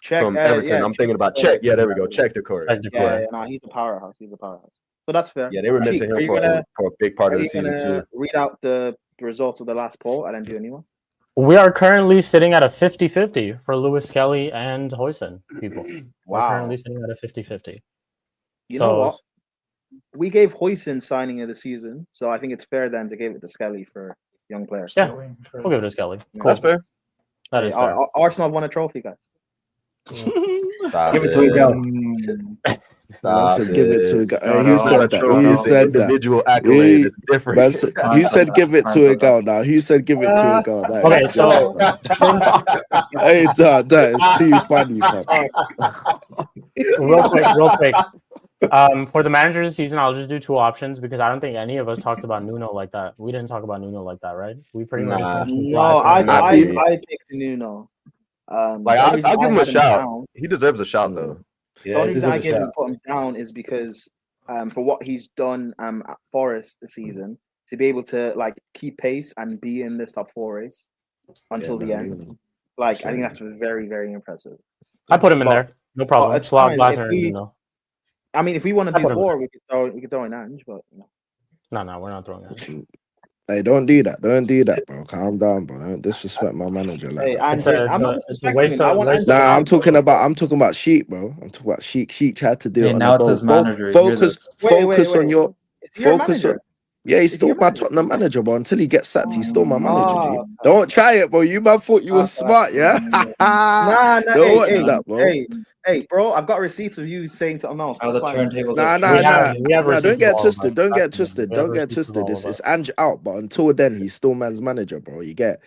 Check, from Everton. I'm thinking about Czech. Yeah, there we go. Czech the Corey. Yeah, no, he's a powerhouse. So that's fair. Yeah, they were missing him for a big part of the season too. Read out the results of the last poll. I didn't do anyone. We are currently sitting at a 50-50 for Lewis Kelly and Hoyson, people. We're currently sitting at a 50-50. You know what? We gave Hoyson signing of the season, so I think it's fair then to give it to Skelly for young players. Yeah, we'll give it to Skelly. Cool. That's fair. That is fair. Arsenal have won a trophy, guys. Stop Give it to a girl. Stop Man said give it to a guy. No, Who no, said that? Who said that? Individual accolade is different. Man said, you said give it to a girl now. Who said give it to a girl? That Okay, is jokes, man. Hey, that is too funny, fam. Real quick. For the manager of the season, I'll just do 2 options because I don't think any of us talked about Nuno like that. We didn't talk about Nuno like that, right? We pretty much. I picked Nuno. I'll give him a shout. He deserves a shout though. The only reason I put him down is because for what he's done at Forest this season, to be able to like keep pace and be in this top 4 race until the end. Like, I think that's very, very impressive. I put him in But- there. No problem. it's Slog, fine. Blaster, If we- and no. I mean, if we want to I do put him 4, we could throw in Ange, but No, we're not throwing that. Hey, don't do that. Don't do that, bro. Calm down, bro. Don't disrespect my manager like hey, that. Ange, a- I'm not it's a waste disrespecting him. I of- want waste Ange of- to Nah, add, I'm talking about Sheik, bro. I'm talking about Sheik. Sheik tried to do Hey, it on now the it's go. his manager. Hear Focus, this. focus on Wait. your Is he your focus manager? on. Yeah, he's Is he still your my manager? Tottenham manager, bro. Until he gets sacked, he's still my manager. G. okay. Don't try it, bro. You man thought you were Okay. smart, yeah? Nah, Don't watch that, bro. Hey, bro, I've got receipts of you saying something else. How It's the fine. turntables Nah, are nah, turned. nah. We have Nah, receipts don't of get all of twisted. us. Don't get That's the thing. twisted. We have Don't get receipts of twisted. all It's of us. Ange out, but until then, he's still man's manager, bro. You get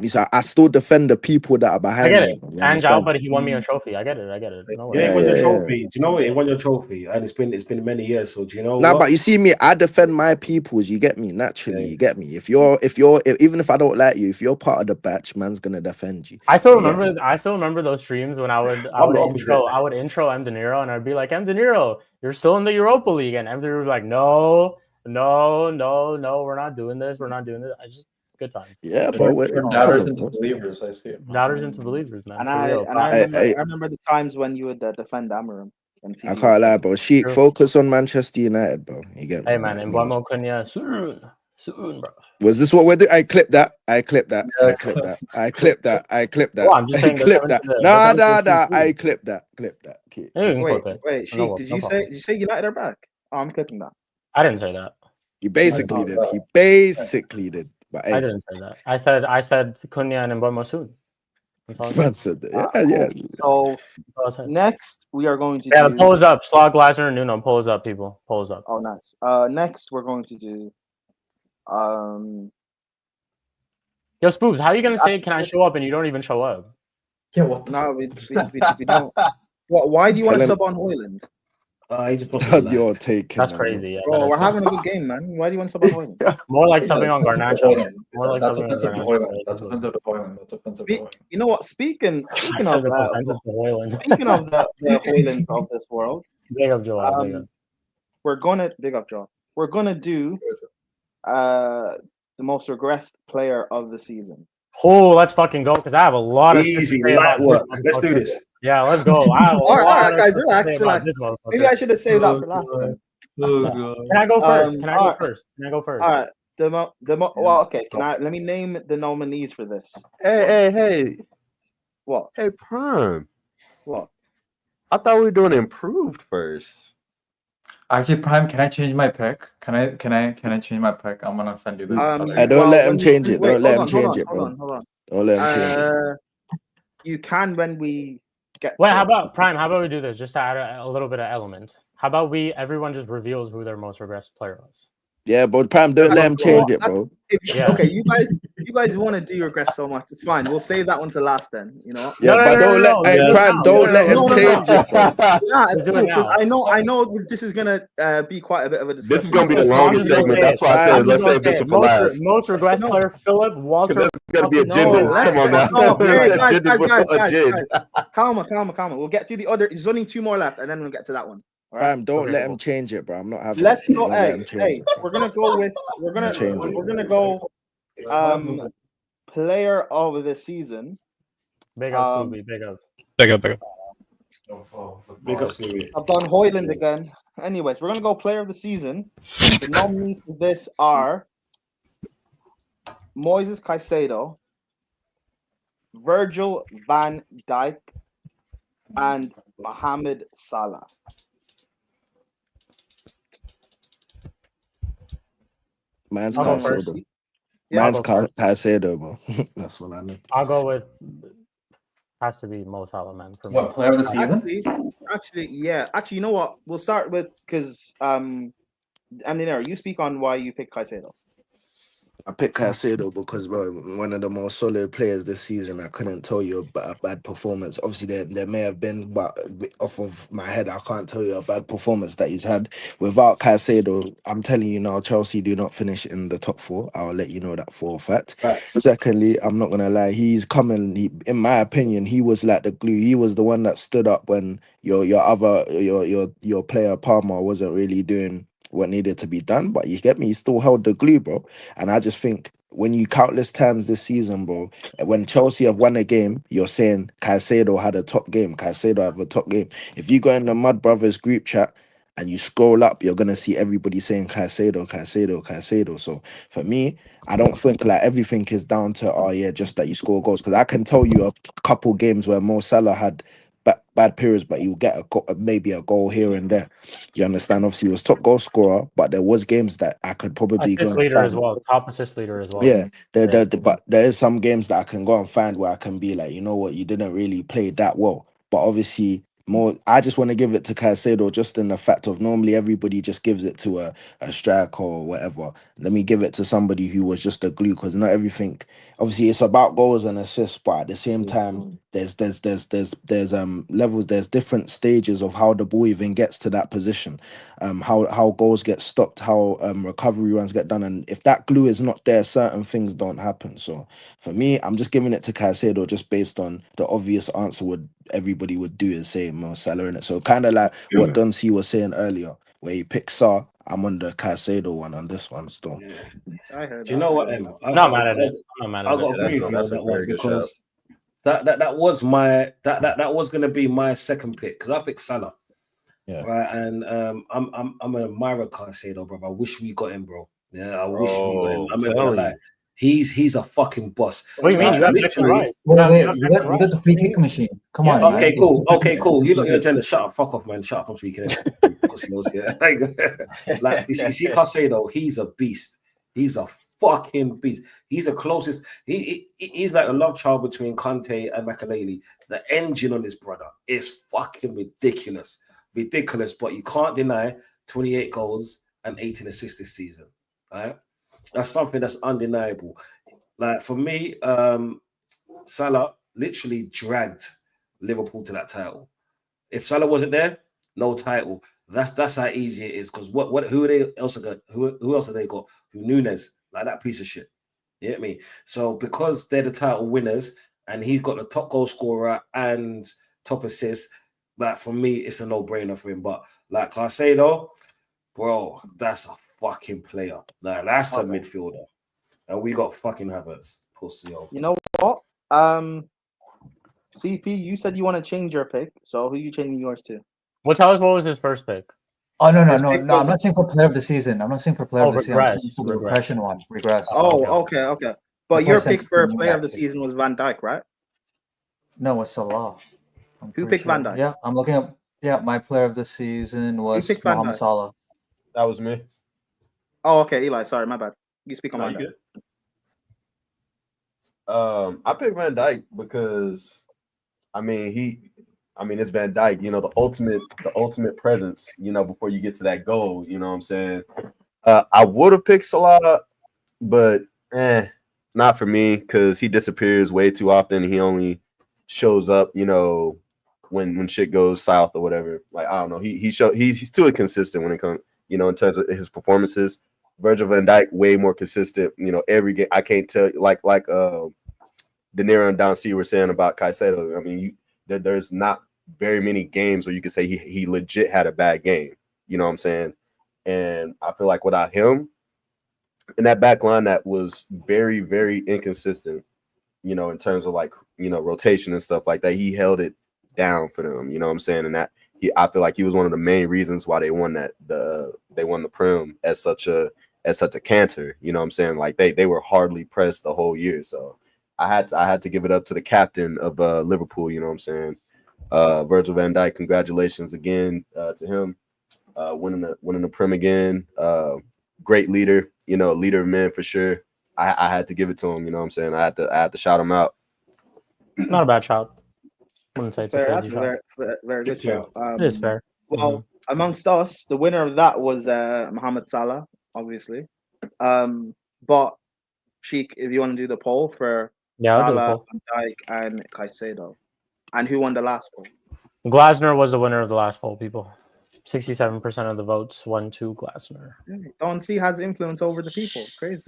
me. So I still defend the people that are I behind get me. it. bro. You Ange out, understand? but he won me a trophy. I get it. No You way. ain't won your Yeah. trophy. Do you know what? You won your trophy, and it's been many years. So do you know Nah, what? but you see me, I defend my peoples. You get me naturally. Yeah. You get me. Even if I don't like you, if you're part of the batch, man's gonna defend you. I still You get me? remember. I still remember those streams when I would I'm the opposite. intro Mdinero, and I'd be like, Mdinero, you're still in the Europa League, and Mdinero would be like, no, we're not doing this. I just good times. Yeah, Good bro. times. We're Doubters coming, into bro. believers. I see it. Doubters into believers, man. And For I real. remember the times when you would defend Amarim. I can't lie, bro. Sheik, True. focus on Manchester United, bro. You get me? Hey man, and Buemo Cunha soon, bro. Was this what we're doing? I clipped that. I clipped that. Yeah, I clipped that. I clipped that. I clipped that. Well, I'm just I saying they're clipped coming that. to the- Nah, they're coming to nah, the nah. TC. I clipped that. Clip that. Keep. You can clip it. Wait, No, Sheik, no problem. did you say United are back? Oh, I'm clipping that. I didn't say that. He basically Oh, did. God. He basically did. But I hey, didn't say that. I said Cunha and Buemo soon. That's all I said. man said that. Yeah, Cool. yeah. So That's all I said. next we are going to Yeah, do. polls up. Slog, Glasner, and Nuno. Polls up, people. Polls up. Oh, nice. Next we're going to do. Yo, Spoobs, how are you gonna say can I show up and you don't even show up? Yeah, what the No, we don't. Why do you want to Tell him- sub on Hoyland? He just wants to You're taking. That's man. crazy. Yeah, Bro, that we're is having a good game, man. Why do you want to sub on Hoyland? more like Yeah, something on that's Garnacho. offensive. More like That's something on offensive to Garnacho. Hoyland. That's offensive to Hoyland. That's offensive to Hoyland. You know what? Speaking I of said that's offensive to Hoyland. the Hoylands of this world, Big up, Joel. Big up. we're gonna big up John. We're gonna do the most regressed player of the season. Oh, let's fucking go because I have a lot of shit to Easy, say light about work. this Let's do motherfucker. this. Yeah, let's go. I have a All right, lot of guys, shit to relax, say about relax. this motherfucker. Maybe I should have saved that for last time. Can I go first? Can I go alright. first? Can I go first? All right. Well, okay. Can I let me name the nominees for this? Hey, What? Prime. What? I thought we were doing improved first. Actually, Prime, can I change my pick? Can I change my pick? I'm gonna send you the. Hey, don't let him when change it. wait, Don't let him hold change on, it, bro. Hold on. Don't let him change it. You can when we get. Wait, to how it. about Prime? How about we do this just to add a little bit of element? How about everyone just reveals who their most regressed player was? Yeah, but Prime, don't let him change it, bro. Okay, you guys want to do regress so much. It's fine. We'll save that one to last then. You know. Yeah, but don't let let's Prime. do it Don't now. let him No. change it, bro. Yeah, it's Let's do cool it because now. I know this is gonna be quite a bit of a discussion. This is gonna be the I'm longest just gonna segment. say That's it. why I said I'm let's just save gonna this say one for last. Most regressed No. player, Philip Walter. There's gonna be No, agendas. let's Come on now. stop. Hey, guys, Agenda. Calma. We'll get through the other. There's only 2 more left, and then we'll get to that one. All right. Prime, don't Okay, let cool. him change it, bro. I'm not having. Let's it. go. Don't let him Hey, change it. we're gonna go with. We're gonna go. Player of the season. Big up, Spooby. Big up. Big up. Big up, Scooby. I've done Hoyland again. Anyways, we're gonna go player of the season. The nominees for this are Moises Caicedo, Virgil van Dijk, and Mohamed Salah. Man's I'll go first. Caicedo. Yeah, Man's I'll go first. Caicedo, bro. That's what I know. I'll go with. Has to be Mo Salah, man. For me. What player of the season? Actually, you know what? We'll start with because Mdinero, you speak on why you picked Caicedo. I picked Caicedo because, bro, one of the most solid players this season. I couldn't tell you a bad performance. Obviously, there may have been, but off of my head, I can't tell you a bad performance that he's had. Without Caicedo, I'm telling you now, Chelsea do not finish in the top 4. I'll let you know that for a fact. Facts. Secondly, I'm not gonna lie, he's coming. In my opinion, he was like the glue. He was the one that stood up when your player Palmer wasn't really doing what needed to be done. But you get me, he still held the glue, bro. And I just think when you countless times this season, bro, when Chelsea have won a game, you're saying Caicedo had a top game. Caicedo have a top game. If you go in the Mud Brothers group chat and you scroll up, you're gonna see everybody saying Caicedo, Caicedo, Caicedo. So for me, I don't think like everything is down to just that you score goals. Because I can tell you a couple games where Mo Salah had bad periods, but you get maybe a goal here and there. You understand? Obviously, he was top goal scorer, but there was games that I could probably go Assist and leader as find. well. Top assist leader as well. Yeah, Yeah. but there is some games that I can go and find where I can be like, you know what, you didn't really play that well. But obviously, more, I just want to give it to Caicedo just in the fact of normally everybody just gives it to a striker or whatever. Let me give it to somebody who was just a glue, because not everything. Obviously, it's about goals and assists, but at the same time, there's levels, there's different stages of how the ball even gets to that position. How goals get stopped, how recovery runs get done, and if that glue is not there, certain things don't happen. So for me, I'm just giving it to Caicedo just based on the obvious answer everybody would do is say Mo Salah in it. So kind of like what Don C was saying earlier, where he picked Sa, I'm on the Caicedo one on this one still. Yeah. I heard Do you that. know what, Em? I'm not mad at it. I'm not mad I at got it. to agree with you that's on a that one very good shout. because that was my that was gonna be my second pick because I picked Salah. Yeah. Right, and I'm an admirer, Caicedo, bro. I wish we got him, bro. Yeah, I wish we got him. I'm not gonna lie. He's a fucking boss. What do you mean? You got Declan Literally. Rice. Wait, you got the free kick machine. Come Yeah, on. Okay, man. cool. Okay, cool. You lot, your agenda. Shut up. Fuck off, man. Shut up. I'm speaking. Pussy nose, yeah. Like you see, Caicedo, he's a beast. He's a fucking beast. He's the closest. He's like a love child between Conte and Makaleli. The engine on this brother is fucking ridiculous. Ridiculous, but you can't deny 28 goals and 18 assists this season. Right? That's something that's undeniable. Like for me, Salah literally dragged Liverpool to that title. If Salah wasn't there, no title. That's how easy it is. Because who are they else got? Who else have they got? Who Nunes, like that piece of shit. You get me? So because they're the title winners and he's got the top goal scorer and top assist, like for me, it's a no-brainer for him. But like Caicedo, bro, that's a fucking player. Like that's a midfielder. And we got fucking Havertz. Pussy. You know what? CP, you said you want to change your pick. So who you changing yours to? Well, tell us what was his first pick. Oh no! His I'm pick was- not saying for player of the season. I'm not saying for player of the season. I'm Regress, saying for the regress. regression one. Regress. Oh, Okay. okay. But That's your why I pick said for new player of the guy. season was Van Dijk, right? No, it's Salah. Who picked Van Dijk? Yeah, I'm looking up. Yeah, my player of the season was picked Van Mohamed Dijk? Salah. That was me. Oh, okay, Eli. Sorry, my bad. You speak on No, Van you Dijk. good. I picked Van Dijk because it's Van Dijk, the ultimate presence, before you get to that goal, you know what I'm saying? I would have picked Salah, but not for me, because he disappears way too often. He only shows up, when shit goes south or whatever. Like, I don't know. He's too inconsistent when it comes, in terms of his performances. Virgil van Dijk, way more consistent, every game. I can't tell, like Mdinero and Don C were saying about Caicedo. I mean, there's not very many games where you can say he legit had a bad game. You know what I'm saying? And I feel like without him in that back line that was very, very inconsistent, in terms of rotation and stuff like that, he held it down for them. You know what I'm saying? And I feel like he was one of the main reasons why they won the Prem as such a canter. You know what I'm saying? Like they were hardly pressed the whole year. So I had to give it up to the captain of Liverpool. You know what I'm saying? Virgil van Dijk, congratulations again to him, winning the Prem again. Great leader, leader of men for sure. I had to give it to him. You know what I'm saying? I had to shout him out. Not a bad shout. Wouldn't say it's Fair. a That's crazy a shout. very good Yeah. shout. It is fair. Well, amongst us, the winner of that was Mohamed Salah, obviously. But Sheik, if you want to do the poll for Yeah, I'll do the Salah, poll. Van Dijk, and Caicedo, and who won the last poll? Glasner was the winner of the last poll, people. 67% of the votes went to Glasner. Don C has influence over the people. Crazy.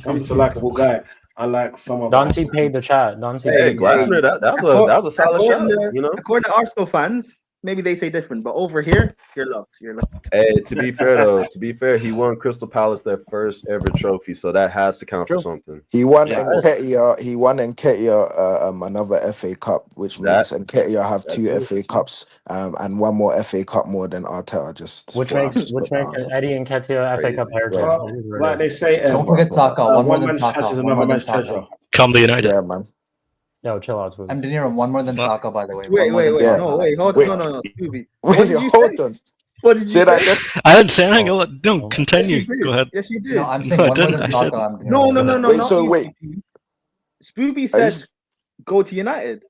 I'm just a likable guy. I like some of Don C paid the chat. Don C Hey, paid the chat. Glasner, that was a solid shot. You know. According to Arsenal fans, maybe they say different, but over here, you're loved. You're loved. Hey, to be fair, he won Crystal Palace their first ever trophy, so that has to count for something. He won Yeah. Nketiah another FA Cup, which means Nketiah have two FA Cups and one more FA Cup more than Arteta. Just Which for makes us, Eddie and Nketiah FA Cup heritage. Yeah. Like they say, Don't forget Saka. One more one than man's Saka. treasure is One another more than man's Saka. treasure. Come to United. Yeah, man. Yo, chill out, Spooby. Mdinero, one more than Saka, by the way. Wait, One more than Yeah. Saka. hold Wait. on, no, Scooby. Wait, What did you hold say? on. What did you Say say? that again. I didn't say anything. No, Oh. continue. Yes, you did. Go ahead. Yes, you did. No, I'm No, saying I one more didn't. than I said- Saka. Mdinero. No, Go ahead. not so you, wait. Scooby. Spooby Are said you- go to United.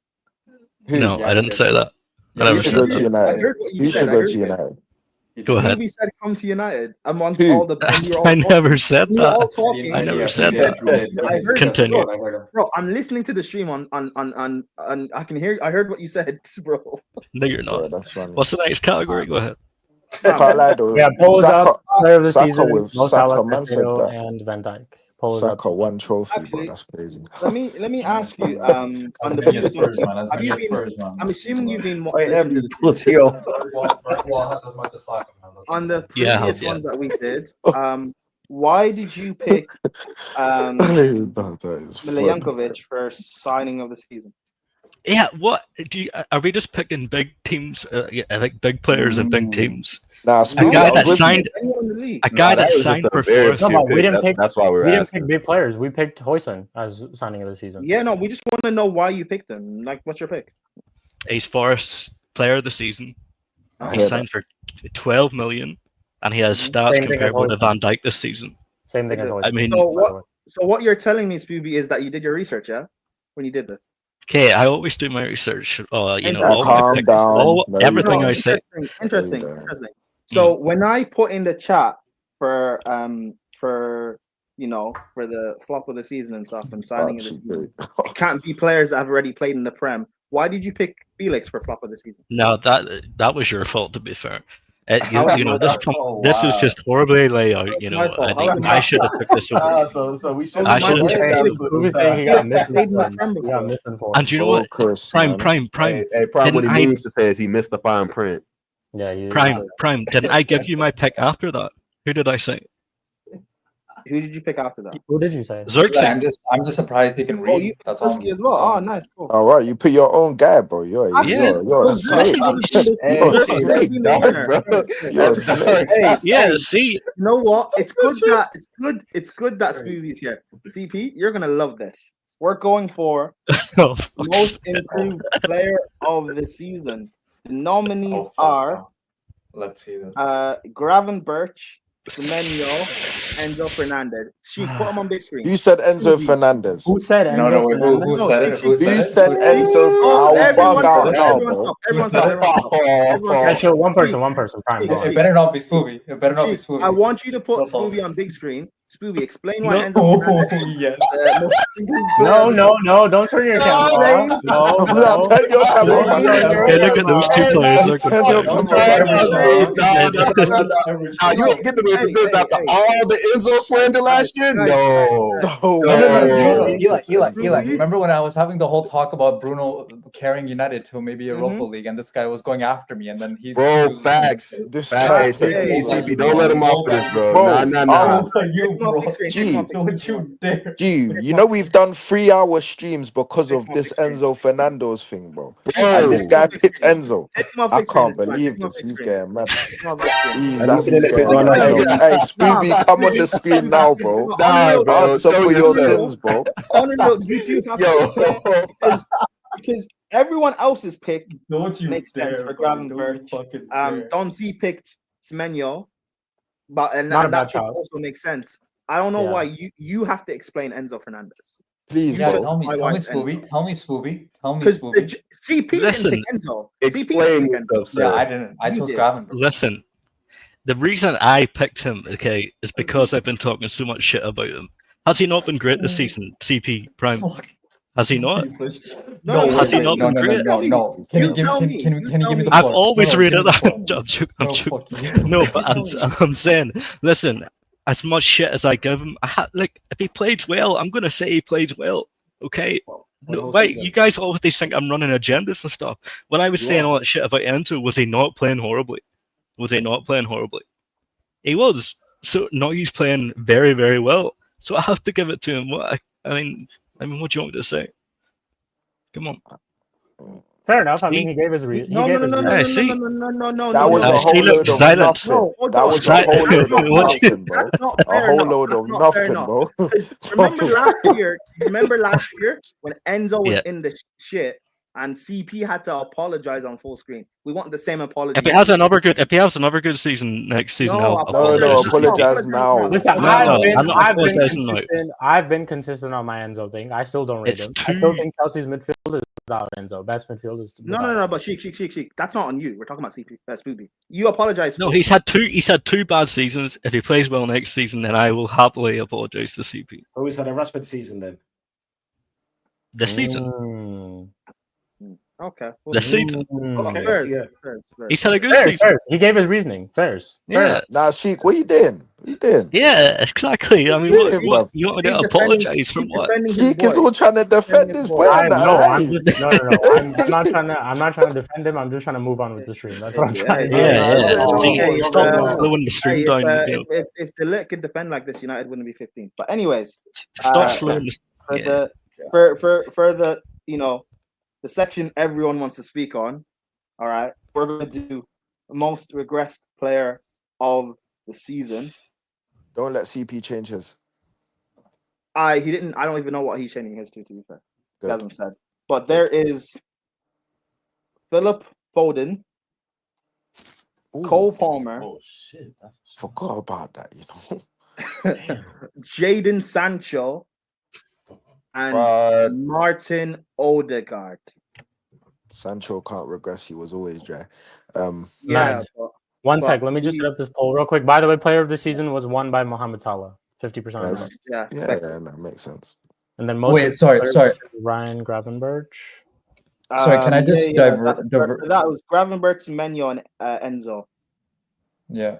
Who? No, Yeah, I didn't good. say that. Yeah, I Who never should said go that. to I United? heard what you Who said. should I go heard to it. United? Go ahead. Scooby said come to United amongst Who? all the when you're all I talking. never said When you're all that. talking. I never Yeah, said he that. did. I heard Continue. it. Bro, I'm listening to the stream on I can hear. I heard what you said, bro. No, you're Yeah, not. that's funny. What's the next category? Go ahead. Can't lie though. Yeah, poll is up. Player of the Saka season, with Mo Salah, Saka, man said Caicedo, that. and Van Dijk. Poll is up. Saka one trophy, bro. Actually, That's crazy. Let me ask you on That's the many previous Spurs, one. man. That's Have you many been? Spurs, man. I'm assuming you've been Wait, listening to the pussy, yo. Well, as much as Saka, man. That's on the Yeah, previous yeah. ones that we did. Why did you pick That is funny. Milankovic for signing of the season? Yeah, what do you? Are we just picking big teams? Like big players and big teams? Nah, A Spooby, guy I was that with you. signed. Anyone in the league? A guy that was just signed a for very Forest. No, but we didn't pick. That's why we were We didn't asking. pick big players. We picked Hoyson as signing of the season. Yeah, no, we just want to know why you picked him. Like, what's your pick? He's Forest's player of the season. I He heard signed for 12 million, and he has stats Same thing as comparable to Hoyson. Van Dijk this season. Same thing as I Hoyson. I mean, So what you're telling me, Spooby, is that you did your research, yeah? When you did this. okay, I always do my research. You know, Interesting. all my Calm picks, down. No, you everything don't. I say. Interesting. Yeah. So when I put in the chat for you know, for the flop of the season and stuff and signing of the season, it can't be players that have already played in the Prem. Why did you pick Felix for flop of the season? No, that was your fault. To be fair, How you know is this that? this is just horribly laid out. You my know, fault. I How is think it I my should have took this over. So we should. I should have taken Who was saying he got Felix played in the misinformed? Prem He before. got misinformed. And do you know what? Chris, Prime. Hey, Prime. What he Didn't I- means to say is he missed the fine print. Yeah, you. Prime. Didn't I give you my pick after that? Who did I say? Who did you pick after that? Who did you say? Xerxes. I'm just surprised he can read. Oh, you That's all. Persky as well. Oh, nice, cool. All right, you put your own guy, bro. You're a snake. You're a snake. You're a snake. Yeah, see, You know what? It's good that Spooby's here. CP, you're gonna love this. We're going for oh, fuck's most sake. improved player of the season. The nominees are Let's see this. Graven Birch, Semenyo, Enzo Fernandez. She put him on big screen. You said Enzo Fernandez. Who said Enzo? No, wait, who Fernandez? said it? Who You said said it? Enzo. Oh, I'll everyone bug out stop, now, everyone bro. stop, everyone stop, everyone stop. Yeah, chill. One person. Prime. Go It It ahead. better not be Spooby. It better not be Chief, Spooby. I want you to put That's all. Spooby on big screen. Spooby, explain why No, Enzo Fernandez yes. most improved player. No, don't turn your camera off. No, Turn your camera Don't back turn on. your Hey, look at those two camera players. off. They're Turn your good. camera back on. Now you ain't getting away with this after all the Enzo slander last year? No. No. No, Eli. Spooby? Remember when I was having the whole talk about Bruno carrying United to maybe Mm-hmm. Europa League, and this guy was going after me, and then he. Bro, facts. This Facts. Hey, guy. CP, don't let him off for this, bro. Bro, Nah. You, bro. Gee. Don't you dare. Gee, you know we've done 3-hour streams because of this Enzo Fernandez thing, bro. And this guy picked Enzo. I can't believe this. He's getting mad. He's getting mad. Hey, Spooby, come on the screen now, bro. Nah, bro. Answer Show for your yourself. sins, bro. You do have to because everyone else's pick Don't you makes dare, sense for bro. Graven Don't Birch. fucking dare. Don C picked Semenyo, but Not a that bad pick choice. also makes sense. I don't know Yeah. why you have to explain Enzo Fernandez Please, Yeah, bro. tell me, Enzo. Tell me, Spooby. because Spooby. CP Listen, didn't pick Enzo. CP Explain didn't pick Enzo. yourself, sir. Yeah, I didn't. I You chose did. Graven. Listen, the reason I picked him, okay, is because I've been talking so much shit about him. Has he not been great this season, CP Prime? Has he not? No, Has he not been great? No. Can you give me the I've floor? always No, rated give me the that. floor. I'm No, joking. fuck you. No, but I'm saying, listen, as much shit as I give him, like if he plays well, I'm gonna say he plays well. Okay. No, wait, you guys always think I'm running agendas and stuff. When I was saying all that shit about Enzo, was he not playing horribly? Was he not playing horribly? He was. So now he's playing very, very well. So I have to give it to him. I mean, what do you want me to say? Come on. Fair enough. I mean, he gave his reason. No. That That was a whole load of silence. nothing. That was a whole load of nothing, bro. That's not A fair whole enough. load That's of not fair nothing, enough. bro. Remember last year when Enzo was Yeah. in the shit and CP had to apologize on full screen. We want the same apology. If he has another good season next season, No, I'll No, apologize. apologize now. Listen, No, I'm not apologizing now. I've been consistent on my Enzo thing. I still don't rate It's him. I still too- think Chelsea's midfield is without Enzo. Best midfield is No. But Sheik. That's not on you. We're talking about CP. Spooby. You apologize. No, he's had two bad seasons. If he plays well next season, then I will happily apologize to CP. So he's had a Rashford season then. This season. Okay. This season. Okay. Fairs. He's had a good season. Fairs. He gave his reasoning. Fairs. Yeah. Nah, Sheik, what you doing? What you doing? Yeah, exactly. I mean, Yeah, you want to He's apologize from what? Sheik is all trying to defend this boy. I'm not Hey. trying to defend him. I'm just trying to move on with the stream. That's what I'm trying to do. Yeah. Stop slowing the stream down. If the lit could defend like this, United wouldn't be 15. But anyways, Stop slowing the. for the the section everyone wants to speak on. All right, we're going to do most regressed player of the season. Don't let CP change his. He didn't. I don't even know what he's changing his to be fair. He Good. hasn't said. But there is Philip Foden, Ooh, Cole Palmer, Oh shit! forgot about that, Jadon Sancho, and But Martin Odegaard. Sancho can't regress. He was always dry. Yeah, One But sec. Let me just set up this poll real quick. By the way, player of the season was won by Mohamed Salah. 50% of Yes. them. yeah. That makes sense. And then most. Wait, sorry. Ryan Gravenberch. Sorry, can I just That was Gravenberch, Semenyo, and Enzo. Yeah.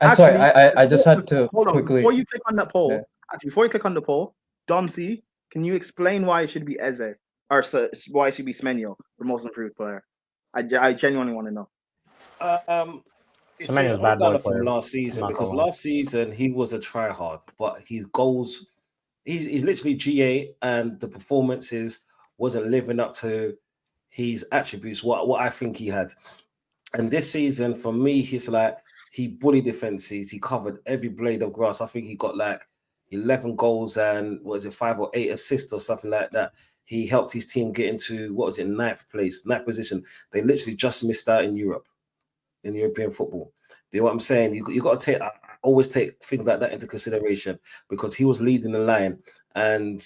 And sorry, I just had to hold on quickly. before you click on that poll. Yeah. Actually, before you click on the poll, Domsey, can you explain why it should be Eze or why it should be Semenyo for most improved player? I genuinely want to know. You Semenyo's see, a bad I'm boy from player. last season Not because gonna lie. last season he was a tryhard, but his goals, he's literally G8, and the performances wasn't living up to his attributes. What I think he had, and this season for me, he's like he bullied defenses. He covered every blade of grass. I think he got like 11 goals and 5 or 8 assists or something like that. He helped his team get into ninth position. They literally just missed out in Europe. In European football, you know what I'm saying? You got to always take things like that into consideration because he was leading the line, and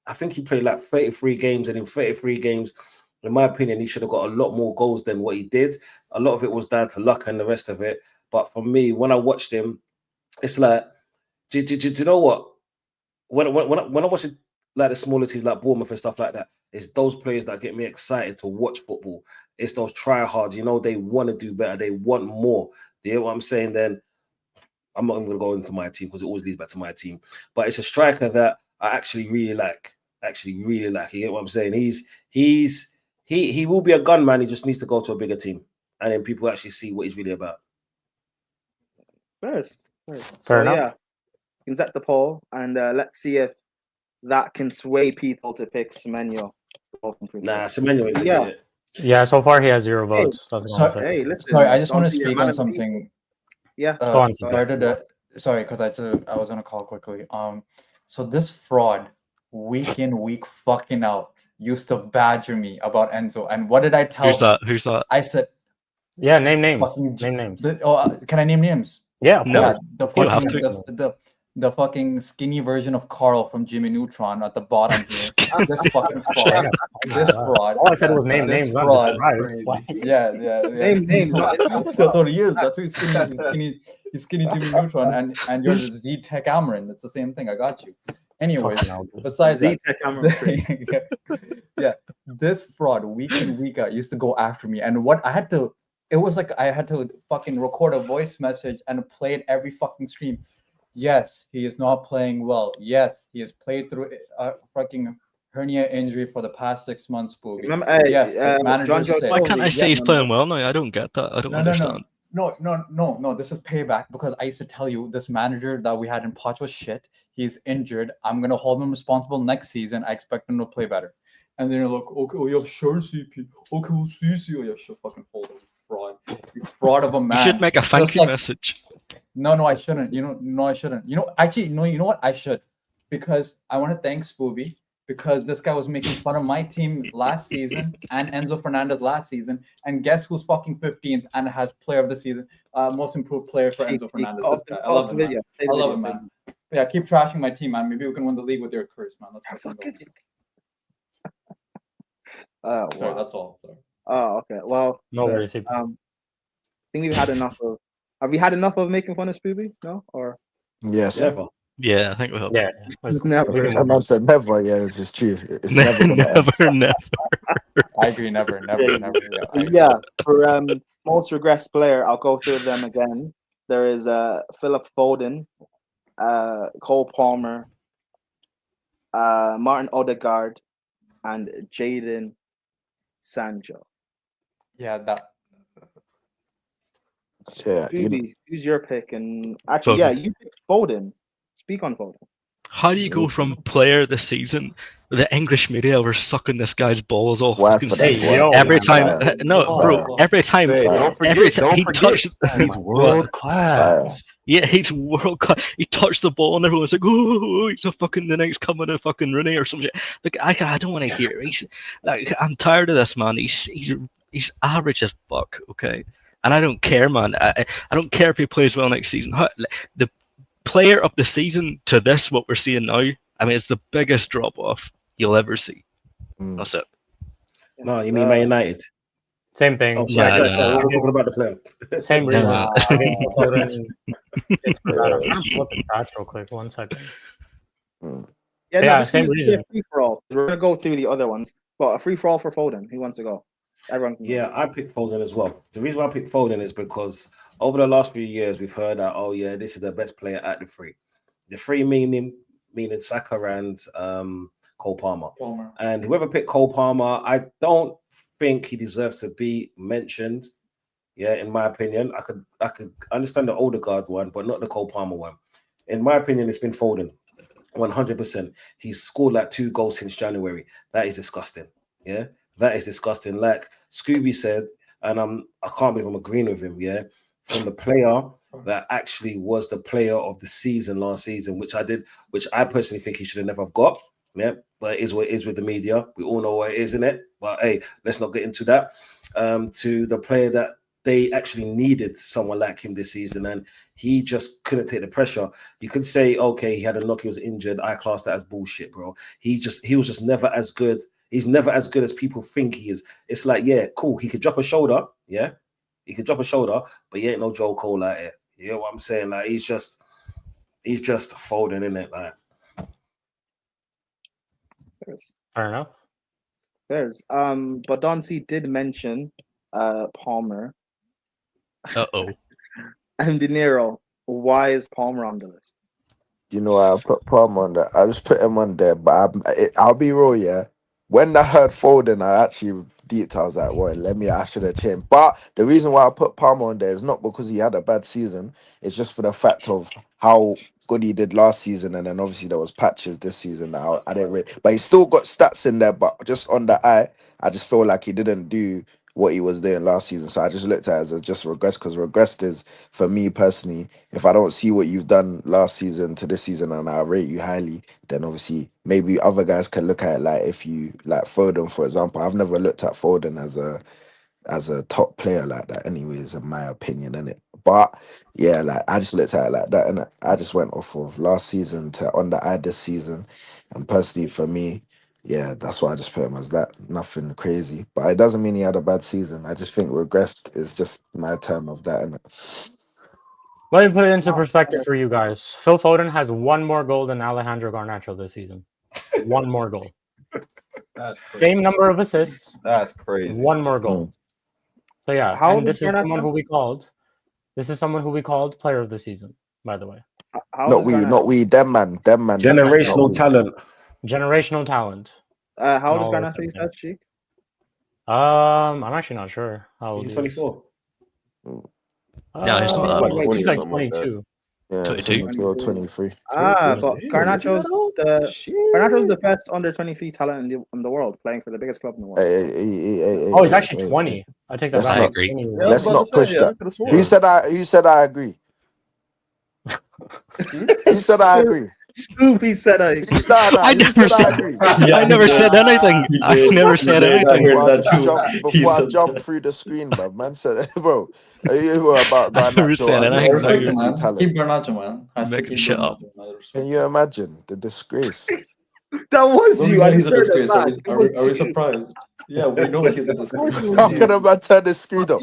I think he played like 33 games, and in 33 games, in my opinion, he should have got a lot more goals than what he did. A lot of it was down to luck and the rest of it. But for me, when I watched him, it's like, do you know what? When I watch it, like the smaller teams like Bournemouth and stuff like that, it's those players that get me excited to watch football. It's those tryhards, they want to do better. They want more. You know what I'm saying? Then I'm not even going to go into my team because it always leads back to my team. But it's a striker that I actually really like. You know what I'm saying? He will be a gunman. He just needs to go to a bigger team, and then people actually see what he's really about. Fair Fair enough. yeah, you can set the poll, and let's see if that can sway people to pick Semenyo. Nah, Semenyo ain't gonna Yeah. do it. Yeah, so far he has 0 votes. That's what I'm saying. Hey, listen. Sorry, I just want to don't see speak your on man something. Yeah. Go on, Prior to that, sorry, because I was on a call quickly. So this fraud, week in, week fucking out, used to badger me about Enzo. And what did I tell him? Who's that? I said, Yeah, name names. fucking Name names. can I name names? Yeah, of No. course. The You don't have fucking the fucking skinny version of Carl from Jimmy Neutron at the bottom here. This fucking fraud. This fraud. All I said was name This names. Not fraud. surprise. Yeah. Name. That's what he is. That's who he's skinny. He's skinny Jimmy Neutron, and you're the Z Tech Amarin. It's the same thing. I got you. Anyways, Fucking hell, dude. besides that, Z-Tech camera trick. yeah, this fraud week in week out used to go after me, and what I had to, it was like I had to fucking record a voice message and play it every fucking stream. Yes, he is not playing well. Yes, he has played through a fucking hernia injury for the past 6 months, Spooby. Remember, Yes, this manager John Joe said. Why can't I Toby, say he's yeah, playing well now? I don't get that. I don't understand. No. This is payback because I used to tell you this manager that we had in Poch was shit. He's injured. I'm gonna hold him responsible next season. I expect him to play better. And then you're like, okay, oh yeah, sure, CP. Okay, we'll see you. Yeah, sure, fucking hold him, fraud. You fraud of a man. You should make a thank Just you like- message. No, I shouldn't. No, I shouldn't. Actually, no, you know what? I should. Because I want to thank Spooby because this guy was making fun of my team last season and Enzo Fernandez last season. And guess who's fucking 15th and has player of the season, most improved player for Enzo Fernandez. This guy. I love him, man. I love him, man. Yeah, keep trashing my team, man. Maybe we can win the league with your curse, man. Let's fucking go. Sorry, that's all. Sorry. Oh, okay. Well, No worries. I think we've had enough of. Have we had enough of making fun of Spooby? No, or Yes. Never. Yeah, I think we have. Yeah. Never. Someone said never. Yeah, it's just true. It's never gonna end. never. I agree. Never. Yeah. For most regressed player, I'll go through them again. There is Philip Foden, Cole Palmer, Martin Odegaard, and Jadon Sancho. Yeah, that. Yeah, Spooby, who's your pick? And actually, yeah, you picked Foden. Speak on Foden. How do you go from player this season? The English media were sucking this guy's balls off. Why fucking for saying that? Yo, every man. time, no, bro. Every time, Hey, don't every forget, time don't he forget, touched, he's world class. yeah, he's world class. He touched the ball, and everyone's like, "Oh, he's a fucking the next coming of fucking Rooney or something." Like, I don't want to hear. He's like, I'm tired of this man. He's average as fuck. Okay, and I don't care, man. I don't care if he plays well next season. The player of the season to this, what we're seeing now, I mean, it's the biggest drop off you'll ever see. That's it. No, you mean Man United? Same thing. Oh, sorry, Yeah, sorry. We're talking about the player. Same reason. Yeah. I think Foden is for that. I'm gonna pull up the stats real quick. 1 second. Yeah, this same is reason. a free for all. We're gonna go through the other ones, but a free for all for Foden. Who wants to go? Everyone can go. Yeah, I picked Foden as well. The reason why I picked Foden is because over the last few years we've heard that, oh yeah, this is the best player at the three. The three meaning Saka and Cole Palmer. And whoever picked Cole Palmer, I don't think he deserves to be mentioned. Yeah, in my opinion, I could understand the Odegaard one, but not the Cole Palmer one. In my opinion, it's been Foden, 100%. He's scored like 2 goals since January. That is disgusting. Yeah, that is disgusting. Like Scooby said, and I can't believe I'm agreeing with him. Yeah, from the player that actually was the player of the season last season, which I personally think he should have never got. Yeah, but it is what it is with the media. We all know what it is, isn't it? But hey, let's not get into that. To the player that they actually needed someone like him this season, and he just couldn't take the pressure. You could say, okay, he had a knock, he was injured. I class that as bullshit, bro. He was just never as good. He's never as good as people think he is. It's like, yeah, cool. He could drop a shoulder, yeah. He could drop a shoulder, but he ain't no Joe Cole out here. You know what I'm saying? Like he's just folding in it, like. Fair enough. But Don C did mention Palmer. Uh-oh. And Mdinero. Why is Palmer on the list? You know, I put Palmer on that. I just put him on there, but I'll be real, yeah. When I heard Foden, I actually deeped. I was like, well, I should have changed. But the reason why I put Palmer on there is not because he had a bad season. It's just for the fact of how good he did last season. And then obviously there was patches this season that I didn't rate. But he still got stats in there. But just on the eye, I just feel like he didn't do what he was doing last season. So I just looked at it as just regress, because regressed is, for me personally, if I don't see what you've done last season to this season and I rate you highly, then obviously maybe other guys can look at it like, if you like Foden, for example. I've never looked at Foden as a top player like that anyways, in my opinion, innit? But yeah, like I just looked at it like that, and I just went off of last season to on the eye this season. And personally for me, yeah, that's why I just put him as that. Nothing crazy. But it doesn't mean he had a bad season. I just think regressed is just my term of that, innit? Let me put it into perspective for you guys. Phil Foden has one more goal than Alejandro Garnacho this season. One more goal. That's crazy. Same number of assists. That's crazy. One more goal. So yeah, How and old this is is someone Garnacho? who we called. This is someone who we called player of the season, by the way. How Not old is we, Garnacho? not we. Them man. Generational talent. Generational talent. How old is all Garnacho? You things. said, Sheik? I'm actually not sure how old He's he is. 24. No, he's not that old. He's or like something like that. 22. Yeah, 22. 22 or 23. Ah, 22. but Damn, Garnacho's is he that old? the Shit. Garnacho's the best under 23 talent in the world, playing for the biggest club in the world. Oh, he's actually 20. I take that Let's back. not- 20 years Yeah, I old. was Let's about not to say, push yeah, that. I could've sworn. Who said I agree? Who said I agree? Spooby said I agree. I never said. I never said anything. I never said anything. Before I that just too. jump, He before I said jump that. through the screen, bro. Man said, bro, you were about I never Garnacho said under anything. Respect 23 him, man. talent. Keep Garnacho, man. Has to Make him keep shut up. Garnacho, man. Can Respect. you imagine the disgrace? That was Well, we you. know I he's a just heard disgrace. it Are back. we, It are, was we, are we you. surprised? Yeah, we know he's a disgrace. How can a man turn the screen up?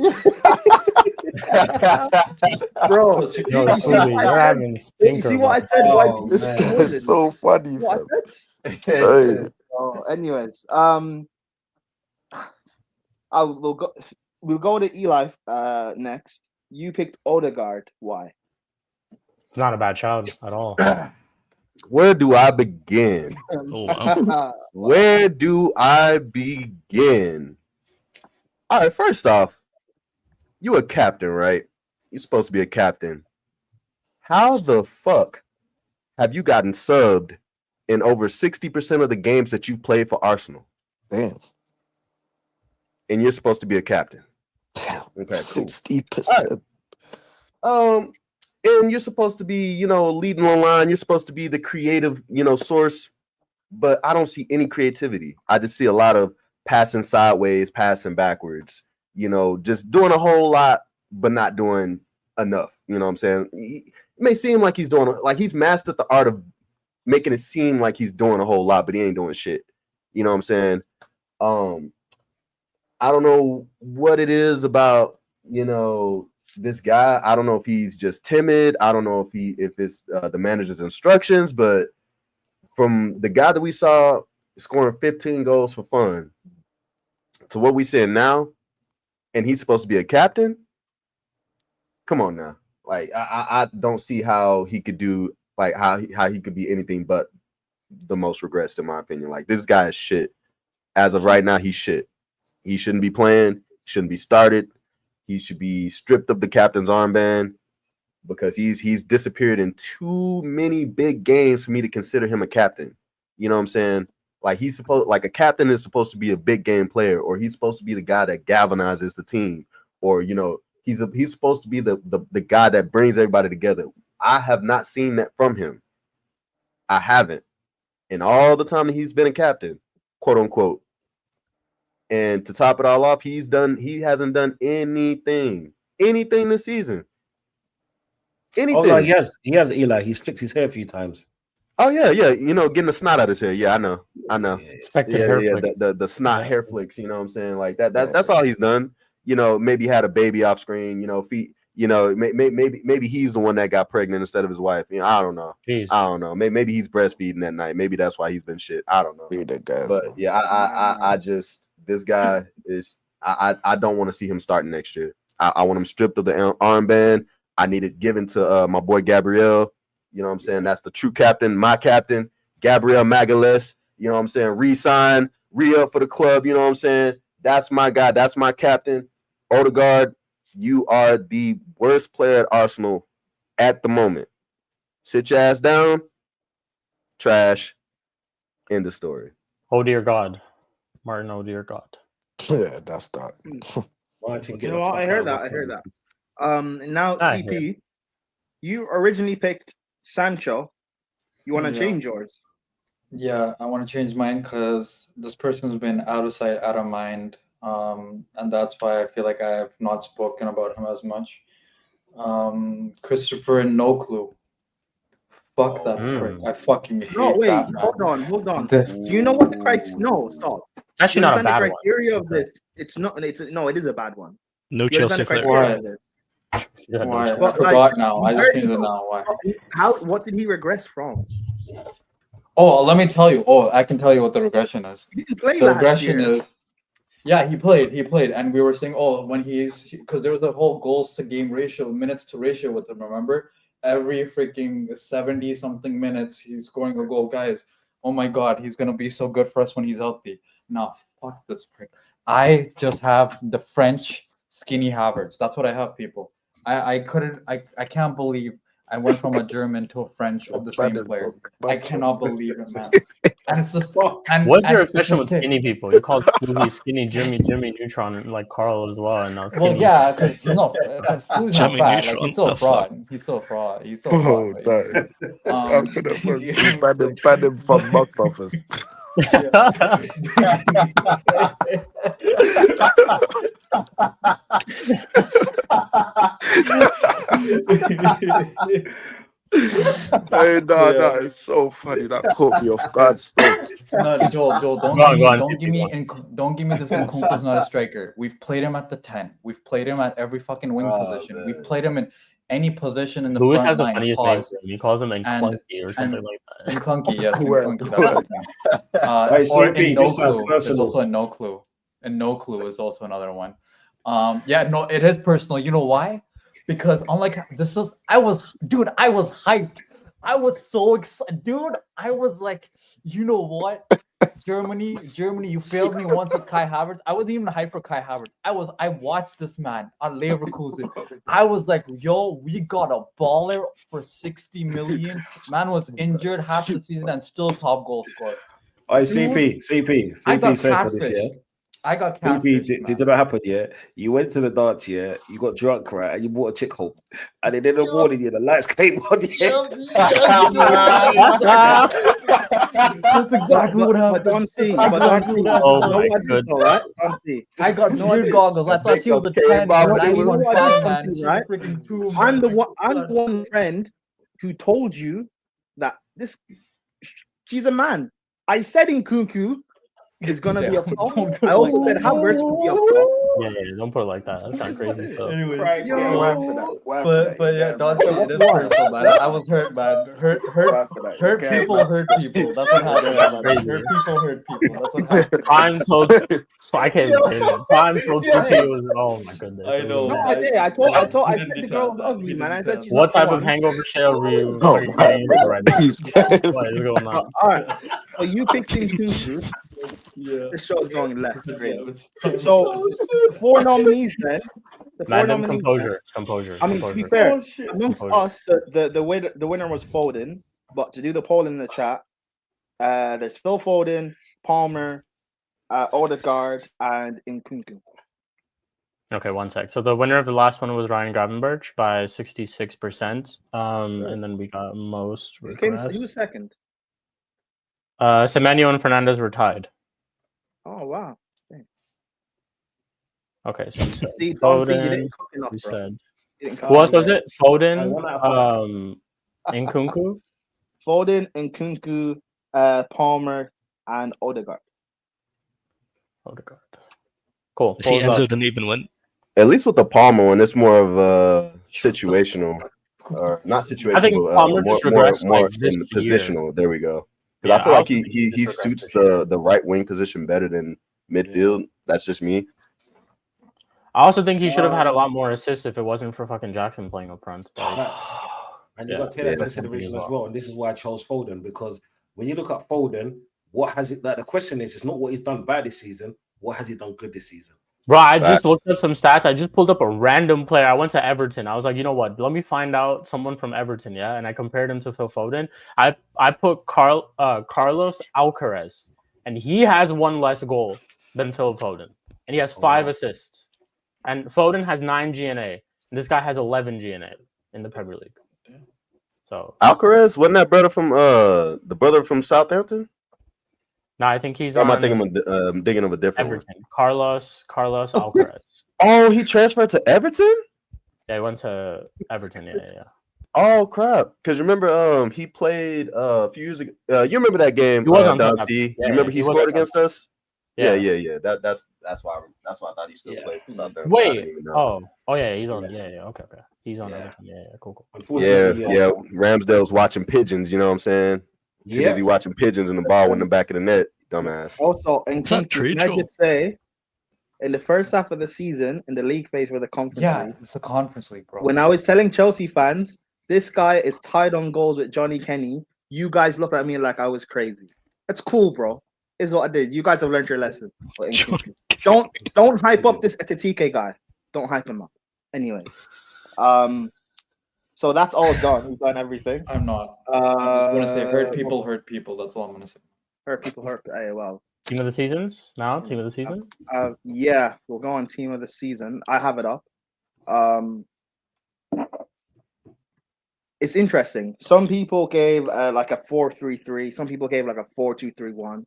Bro, So, see, Yo, you see Spooby, what you're I said? having You stinker. see what I vibes. said? Why Oh, people This think guy more is than so funny, what fam. I said? Hey, Oh, anyways, we'll go to Eli next. You picked Odegaard. Why? It's not a bad child at all. Where do I begin? Oh wow. Where do I begin? All right, first off, you a captain, right? You're supposed to be a captain. How the fuck have you gotten subbed in over 60% of the games that you've played for Arsenal? damn. And you're supposed to be a captain. Damn. Okay, cool. 60%. And you're supposed to be, leading the line. You're supposed to be the creative, source. But I don't see any creativity. I just see a lot of passing sideways, passing backwards, just doing a whole lot, but not doing enough. You know what I'm saying? It may seem like he's mastered the art of making it seem like he's doing a whole lot, but he ain't doing shit. You know what I'm saying? I don't know what it is about, this guy. I don't know if he's just timid. I don't know if it's the manager's instructions, but from the guy that we saw scoring 15 goals for fun to what we said now, and he's supposed to be a captain. Come on now. Like, I don't see how he could do, like, how he could be anything but the most regressed, in my opinion. Like, this guy is shit. As of right now, he's shit. He shouldn't be playing, shouldn't be started. He should be stripped of the captain's armband because he's disappeared in too many big games for me to consider him a captain. You know what I'm saying? Like, a captain is supposed to be a big game player, or he's supposed to be the guy that galvanizes the team, or he's supposed to be the guy that brings everybody together. I have not seen that from him. I haven't. In all the time that he's been a captain, quote unquote. And to top it all off, he hasn't done anything this season. Anything. Oh no, he has Eli. He's flicked his hair a few times. Oh yeah. Getting the snot out of his hair. Yeah, I know. Expected hair flick. The snot hair flicks, you know what I'm saying? Like that's all he's done. Maybe had a baby off screen, feet, maybe he's the one that got pregnant instead of his wife. I don't know. Jeez. I don't know. Maybe he's breastfeeding that night. Maybe that's why he's been shit. I don't know. But yeah, I just, this guy is, I don't want to see him starting next year. I want him stripped of the armband. I need it given to my boy Gabriel. You know what I'm saying? That's the true captain, my captain, Gabriel Magalhaes. You know what I'm saying? Re-sign, re-up for the club. You know what I'm saying? That's my guy. That's my captain. Odegaard, you are the worst player at Arsenal at the moment. Sit your ass down. Trash. End of story. Oh dear God. Martin, oh dear God. Yeah, that's that. Martin, You know what? I heard that. Now CP, you originally picked Sancho. You want to change yours? Yeah, I want to change mine because this person's been out of sight, out of mind. And that's why I feel like I have not spoken about him as much. Christopher No Clue. Fuck that prick. I fucking hate No, wait, that man. hold on. Do you know what the criteria? No, stop. Actually, not a bad the one. criteria of this. It's not. It is a bad one. No You understand Chelsea the player. criteria of this? Yeah, no Why? chance. I But, forgot now. I just where changed do it you- now. Why? What did he regress from? Oh, let me tell you. Oh, I can tell you what the regression is. He didn't play The last regression year. is, yeah, he played, and we were saying, oh, when because there was a whole goals to game ratio, minutes to ratio with him. Remember, every freaking 70 something minutes, he's scoring a goal, guys. Oh my God, he's gonna be so good for us when he's healthy. No, fuck this prick. I just have the French skinny Havertz. That's what I have, people. I can't believe I went from a German to a French of the same player. I cannot believe it, man. And it's just What's your and it's obsession just with skinny people? You called Spooby skinny Jimmy Neutron and like Carl as well, and now well, skinny. yeah, because he's not. Because Spoo's not Jimmy bad. Like Neutron, he's still a the fraud. He's still a fraud. He's still a Oh, fraud. that is. I'm gonna Um, ban him from box office. Hey, no, Yeah. that is so funny. That caught me off guard still. No, Joel, don't Go on, give me, CP, don't give me this. Nkunku's not a striker. We've played him at the 10. We've played him at every fucking wing Oh, position. man. We've played him in any position in the Lewis front has the line. funniest name Pause. for him. He calls him Clunky or something and- like that. And clunky, yes, and Where- clunky. That's his name. Hey, Or CP, in no this sounds clue. There's personal. also a no clue. And no clue is also another one. Yeah, no, it is personal. You know why? Because unlike I was hyped. I was so excited, dude. I was like, you know what? Germany, you failed me once with Kai Havertz. I wasn't even hyped for Kai Havertz. I watched this man on Leverkusen. I was like, yo, we got a baller for 60 million. Man was injured half the season and still top goal scorer. Hey, CP, I got say for this, yeah. catfish. I got CP, catfish. did that happen? Yeah, you went to the dance, yeah. You got drunk, right? And you bought a chick home, and then in the morning, yeah, the lights came on. Yeah. That's exactly what happened. But don't see. Exactly But don't see. what Oh happened. my What I did, though, right? Don't see. I got No, I weird did. goggles. I thought she was a 10 Bob, or what 91 I fan, did, man. Tom, She's right? freaking two. I'm the one friend who told you that she's a man. I said Nkunku is gonna be a flop. I also said Havertz would be a flop. Yeah, don't put it like that. That's kind of crazy stuff. Anyway, Why for that? Why for that? but yeah, You don't get say me? it is personal, man. I was hurt, man. Hurt Why for that? You hurt get me? people hurt people. That's what happened. That's man. crazy. Hurt people hurt people. That's what happened. Prime told I can't even say that. Prime told CP was oh my goodness. I know. No, I did. I told. I We said didn't the girl was detect that. ugly, We man. I didn't said detect she's What not the type of one. hangover shit are we Oh, fucking getting into right now? He's getting- What is going on? All right. So you picked Nkunku. Yeah. This show's going left. Great. So the four nominees then. The four Madam, nominees. composure. I mean, to be composure. fair, amongst Composure. us, the winner was Foden. But to do the poll in the chat, there's Phil Foden, Palmer, Odegaard, and Nkunku. Okay, one sec. So the winner of the last one was Ryan Gravenberch by 66%. And then we got most He requests. was second. Semenyo and Fernandez were tied. Oh wow. Okay, so we said See, don't see, you Foden. didn't cook enough, We bro. said You didn't cook who else enough. was it? Foden, one out of Nkunku. Foden, Nkunku, Palmer, and Odegaard. Odegaard. Cool. See, Pulls Enzo up. didn't even win. At least with the Palmer one, it's more of a situational, or not situational, I think but Palmer more, just regressed, more like, this in year. positional. There we go. Yeah, I feel I like also think he just regressed suits this year. the right wing position better than midfield. That's just me. I also think he should have had a lot more assists if it wasn't for fucking Jackson playing up front. And you Yeah, got to take that into that's something consideration as as well. And this is why I chose Foden, because when you look at Foden, what has it? Like the question is, it's not what he's done bad this season. What has he done good this season? Bro, I Facts. just looked up some stats. I just pulled up a random player. I went to Everton. I was like, you know what? Let me find out someone from Everton, yeah? And I compared him to Phil Foden. I put Carlos Alcaraz, and he has one less goal than Phil Foden. And he has 5 assists. And Foden has 9 GNA. And this guy has 11 GNA in the Premier League. So Alcaraz wasn't that brother from the brother from Southampton? no, I think he's Or am I on thinking of a different one? Everton. Carlos Alcaraz. Oh, he transferred to Everton? Yeah, he went to Everton. Yeah. Oh crap! Because remember, he played a few years ago. You remember that game? He was on Don Southampton. C. Yeah, You remember he he was scored on against us? Yeah. That's why I thought he still played for Southampton. I didn't Wait. even know. Oh yeah, he's on. Yeah. Okay. He's on. Yeah. Yeah. Cool. Unfortunately, Yeah. Ramsdale's watching pigeons. You know what I'm saying? Too busy watching pigeons and the ball in the back of the net. Dumbass. Also, and Is that true, can I Joel? just say, in the first half of the season, in the league phase for the Conference League, it's a Conference League, bro. when I was telling Chelsea fans, this guy is tied on goals with Johnny Kenny, you guys looked at me like I was crazy. That's cool, bro. Is what I did. You guys have learned your lesson. Don't hype up this Etatike guy. Don't hype him up. Anyways, so that's all done. We've done everything. I'm not. I'm just gonna say hurt people. That's all I'm gonna say. Hurt people. Hey, well. Team of the seasons now. Team of the season. Yeah, we'll go on team of the season. I have it up. It's interesting. Some people gave like a 4-3-3. Some people gave like a 4-2-3-1.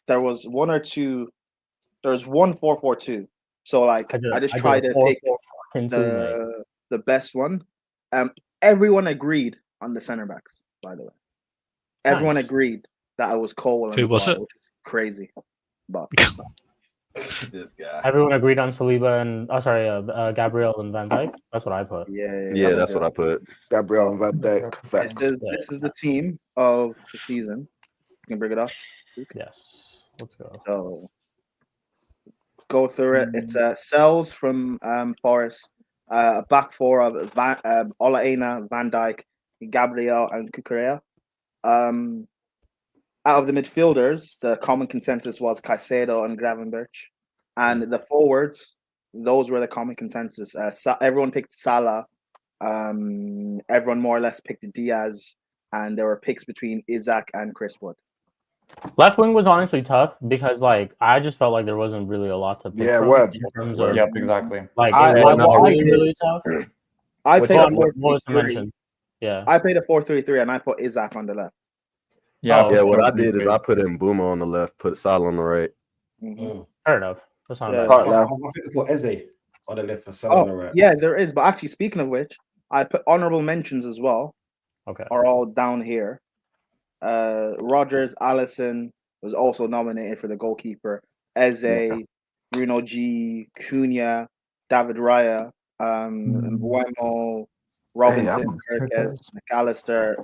There was one or two. There was 1-4-4-2. So like I just tried to pick the best one. Everyone agreed on the center backs. By the way, everyone agreed that it was Cole. Who was it? Which is crazy, but This guy. Everyone agreed on Saliba and Gabriel and Van Dijk. That's what I put. Yeah, that's what I put. Gabriel and Van Dijk. This is the team of the season. You can bring it up. Yes, let's go. So go through it. It's Sells from Forest, a back four of Olaena, Van Dijk, Gabriel, and Cucurella. Out of the midfielders, the common consensus was Caicedo and Gravenberch. And the forwards, those were the common consensus. Everyone picked Salah. Everyone more or less picked Diaz. And there were picks between Isaac and Chris Wood. Left wing was honestly tough because like I just felt like there wasn't really a lot to pick from in terms of exactly. like it was really tough. I played a 4-3-3. Yeah. I played a 4-3-3 and I put Isaac on the left. Yeah, what I did is I put in Boomer on the left, put Salah on the right. Fair enough. That's not bad. I think I put Eze on the left for Salah on the right. Yeah, there is. But actually, speaking of which, I put honorable mentions as well. Okay. Are all down here. Rogers, Allison was also nominated for the goalkeeper. Eze, Bruno G, Cunha, David Raya, Mbuemo, Robinson, McAllister,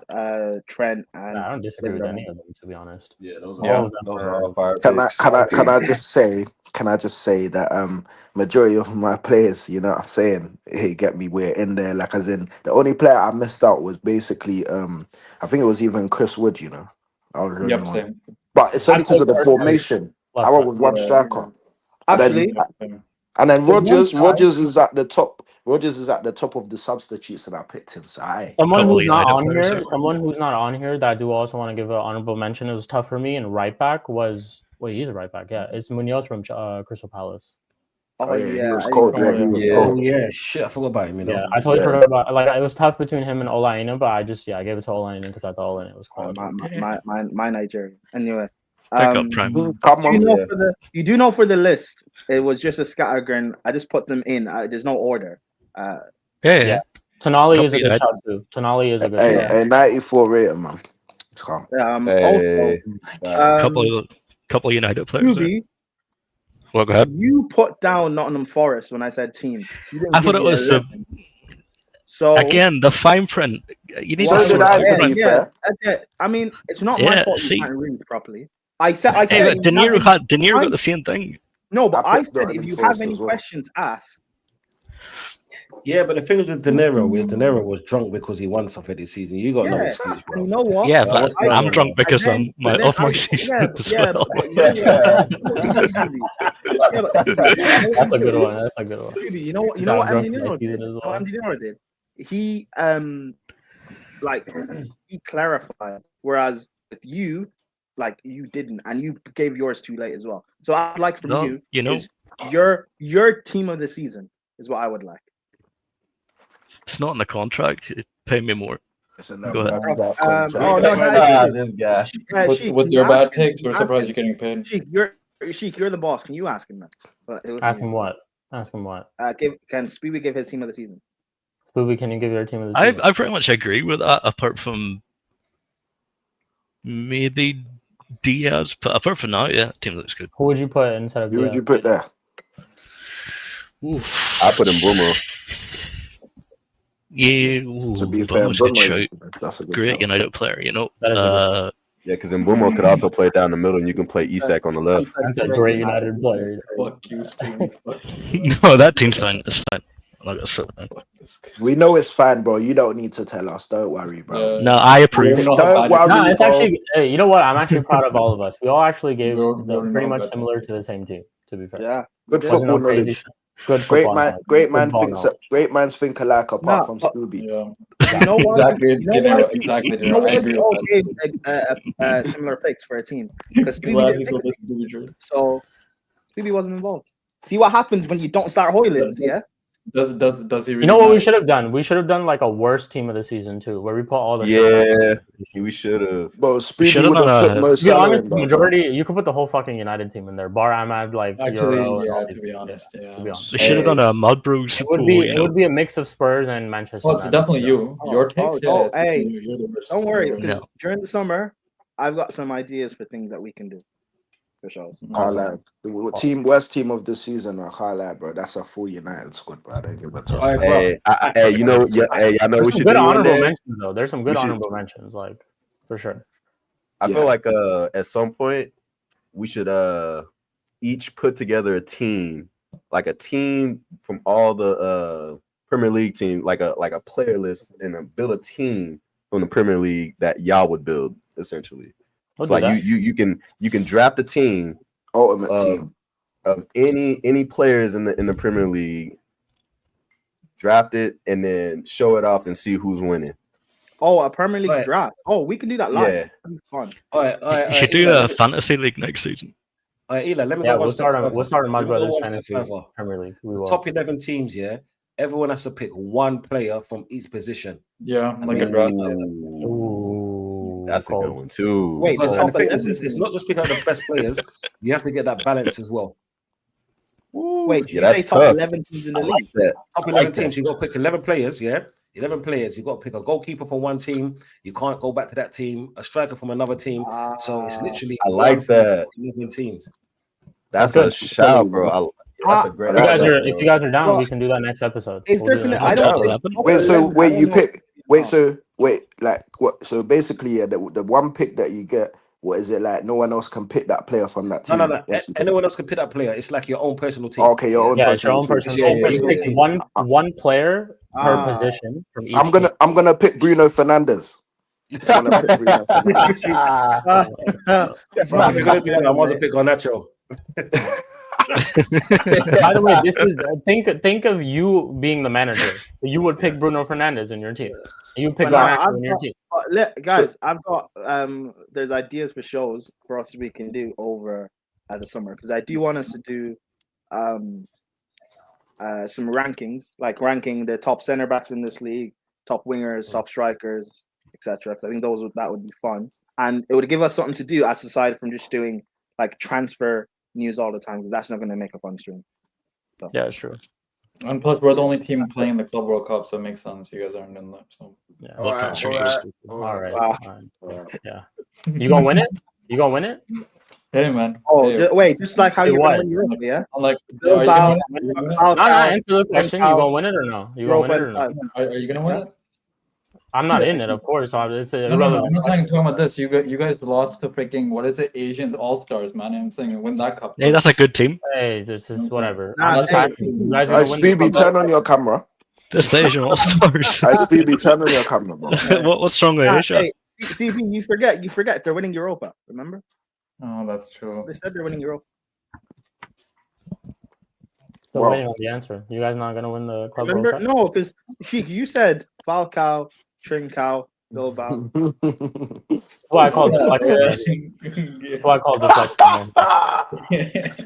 Trent, and I don't disagree with any of them, to be honest. Yeah, those are all fire Can picks. I just say that majority of my players, you know what I'm saying, get me, we're in there, like as in the only player I missed out was basically I think it was even Chris Wood, you know. I was the only one. But it's only because of the formation. I went with one striker. Actually, and then Rogers is at the top. Rogers is at the top of the substitutes, and I picked him. So someone who's not on here that I do also want to give an honorable mention. It was tough for me. And right back was he's a right back. Yeah, it's Munoz from Crystal Palace. Oh yeah, he was cold. Yeah, he was cold. Oh yeah, shit, I forgot about him. You know? Yeah, I totally forgot about. Like it was tough between him and Olaina, but I gave it to Olaina because I thought Olaina was cold. My Nigerian. Anyway, you do know for the list, it was just a scattergun. I just put them in. There's no order. Yeah. Tonali is a good shot too. Tonali is a good shot. Hey, 94 rating, man. Couple of United players. Spooby, well, go ahead. You put down Nottingham Forest when I said team. I thought it was so again the fine print. You need to be fair. I mean, it's not my fault you can't read properly. I said Mdinero got the same thing. No, but I said if you have any questions, ask. Yeah, but the thing with Mdinero was drunk because he won something this season. You got no excuse, bro. You know what? Yeah, but I'm drunk because I'm off my season as well. That's a good one. That's a good one. You know what Mdinero did? He he clarified, whereas with you, like you didn't, and you gave yours too late as well. So I'd like from your team of the season is what I would like. It's not in the contract. Pay me more. Go ahead. This guy. With your bad picks, we're surprised you're getting paid. Sheik, you're the boss. Can you ask him that? Ask him what? Can Spooby give his team of the season? Spooby, can you give your team of the season? I pretty much agree with that, apart from maybe Diaz, but apart from that, yeah, team looks good. Who would you put instead of Who would Diaz? you put there? Oof. I put in Bruno. Yeah, To be fair, Bruno's a good Bruno, shout. that's a good Great shout. United player, you know. That is a good Yeah, because Mbumo could also play down the middle, and you can play Isak on the left. That's a great United player. Fuck you, Spooby. Fuck you. No, that team's fine. It's fine. I'm not gonna sit there. We know it's fine, bro. You don't need to tell us. Don't worry, bro. Yeah. No, I approve. We know how Don't bad it is. worry. No, it's bro. actually. Hey, you know what? I'm actually proud of all of us. We all actually gave We already pretty know much that. similar to the same team. To be fair, Yeah. Good Yeah. football Wasn't no crazy knowledge. shit. Good football knowledge. Great minds think alike apart Nah, from but- Spooby. Yeah. You know what? Exactly, You know Dinero. what? Exactly, You Dinero. know I what? agree We all with gave similar picks for a team because that. Spooby Glad didn't he's pick with a this team, Spooby trade. so Spooby wasn't involved. See what happens when you don't start Hoyland, yeah? Does he really You know what we matter? should have done? We should have done like a worst team of the season too, where we put all the Yeah, we should have. Bro, Spooby should've would have done put a- most To be honest, Salah the in, majority you could put the whole fucking United team in there. Bar Ahmad, like Actually, Euro, and all yeah, these to be guys. honest, yeah. To be honest. They should have done a Mud Bros. It would be it would be a mix of Spurs and Manchester. Well, it's United. definitely you. Your takes, yeah. it's hey, definitely you. You're the worst. Don't worry, You're the because No. during the summer, I've got some ideas for things that we can do. For sure. Can't lie. The worst team of the season, I can't lie, bro. That's a full United squad, bro. I don't give a toss. All right, bro. Hey, you know, I know There's we some should good do in honorable there. mentions though. There's some good We should- honorable mentions, like for sure. I Yeah. feel like at some point we should each put together a team, like a team from all the Premier League team, like a player list, and build a team from the Premier League that y'all would build essentially. We'll So do like that. you can draft a team Ultimate team. of any players in the Premier League, draft it, and then show it off and see who's winning. Oh, a Premier League Right. draft. Oh, we can do that live. Yeah. That'd be fun. All right, You should do a fantasy league next season. All right, Eli, let me Yeah, go we'll one step further. start in my Let me go brother's one step fantasy further. Premier League. We The will. top 11 teams, yeah, everyone has to pick one player from each position. Yeah, like a Ooh. draft. Ooh, That's a cold. good one too. Wait, Because top the thing 11 is, it's not just picking out the best players, you have to get that balance as well. Wait, Yeah, you say that's top tough. 11 teams in the I league? like that. Top I 11 like that. teams, you got to pick 11 players, yeah? 11 players. You got to pick a goalkeeper from one team. You can't go back to that team. A striker from another team. So it's literally I like one from that. 11 teams. That's That's a good. shout, bro. That's a great. If you guys idea, are bro. if you guys are down, Well, we can do that next episode. Is We'll there do gonna? that I next don't top think. 11? top Wait, so 11, I wait, don't you know. pick. Wait, so wait, like what? So basically, yeah, the one pick that you get, what is it like? No one else can pick that player from that team. No. Anyone else can pick that player. It's like your own personal team. Oh, okay, your own Yeah, it's your own personal team. personal Yeah, team. yeah, You yeah, pick yeah. one player per Ah. position from each. I'm gonna pick Bruno Fernandes. I'm gonna pick Bruno Fernandes. If you're gonna do that, I want to pick Garnacho. By the way, this is think of you being the manager. You would pick Bruno Fernandes in your team. You would pick But Garnacho in your team. Guys, I've got there's ideas for shows for us we can do over the summer because I do want us to do some rankings, like ranking the top center backs in this league, top wingers, top strikers, etc. Because I think that would be fun, and it would give us something to do as aside from just doing like transfer news all the time because that's not going to make a fun stream. So. Yeah, it's true. And plus, we're the only team playing the Club World Cup, so it makes sense. You guys aren't in that. So Yeah. All right. Yeah. You gonna win it? You gonna win it? hey, man. Oh, Hey, wait, just like how Hey, you're what? going to win Europa, yeah? I'm like, Bill are you Bow- gonna win it? No, answer the question. You gonna win it or no? You gonna win it or no? Are you gonna win it? I'm not in it, of course. So it's No. irrelevant. I'm not talking about this. You guys lost to freaking what is it? Asians All Stars, man. I'm saying win that cup. Hey, that's a good team. Hey, this is whatever. Nah, I'm just hey. asking. You guys Hey, gonna win the Spooby, cup? turn on your camera. This Asian All Stars. Hey, Spooby, turn on your camera, bro. What's wrong with Asia? Hey, CP, you forget they're winning Europa. Remember? Oh, that's true. They said they're winning Europa. Still Wow. waiting on the answer. You guys not gonna win the club? Remember? World Cup? No, because you said Falcao, Trincao, Bilbao. That's why I called deflection. That's why I called deflection. That's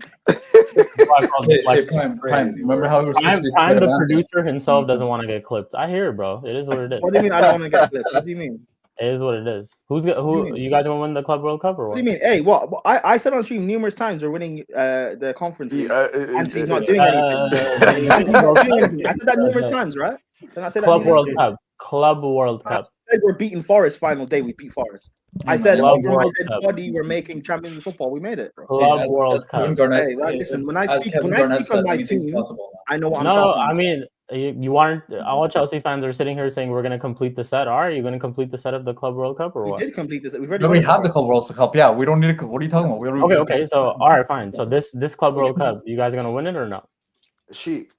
why I called deflection. Prime. Remember how we were supposed to be Prime, spread the around? producer himself doesn't want to get clipped. I hear it, bro. It is what it is. What do you mean I don't want to get clipped? What do you mean? It is what it is. Who you guys gonna win the Club World Cup or What what? do you mean? Hey, what? I said on stream numerous times we're winning the conference league. And he's not doing anything. He's not doing anything. I said that numerous times, right? Did I say that Club numerous World times? Cup. Club World I Cup. said we're beating Forest final day. We beat Forest. I man, said Club over my World dead Cup. body, we're making Champions League football. We made it, bro. Club as World Kevin Cup. Garnett, Hey, like, listen, when I as speak, Kevin when I Garnett speak on said, my anything's team, possible, man. I know what I'm No, talking I about. mean, you aren't. All Chelsea fans are sitting here saying we're going to complete the set. Are you going to complete the set of the Club World Cup or We what? did complete this. We've already No, won we it have the before. Club World Cup. Yeah, we don't need to. What are you talking about? We already, Okay. So all right, fine. So this Club World Cup, you guys are going to win it or no? Sheik.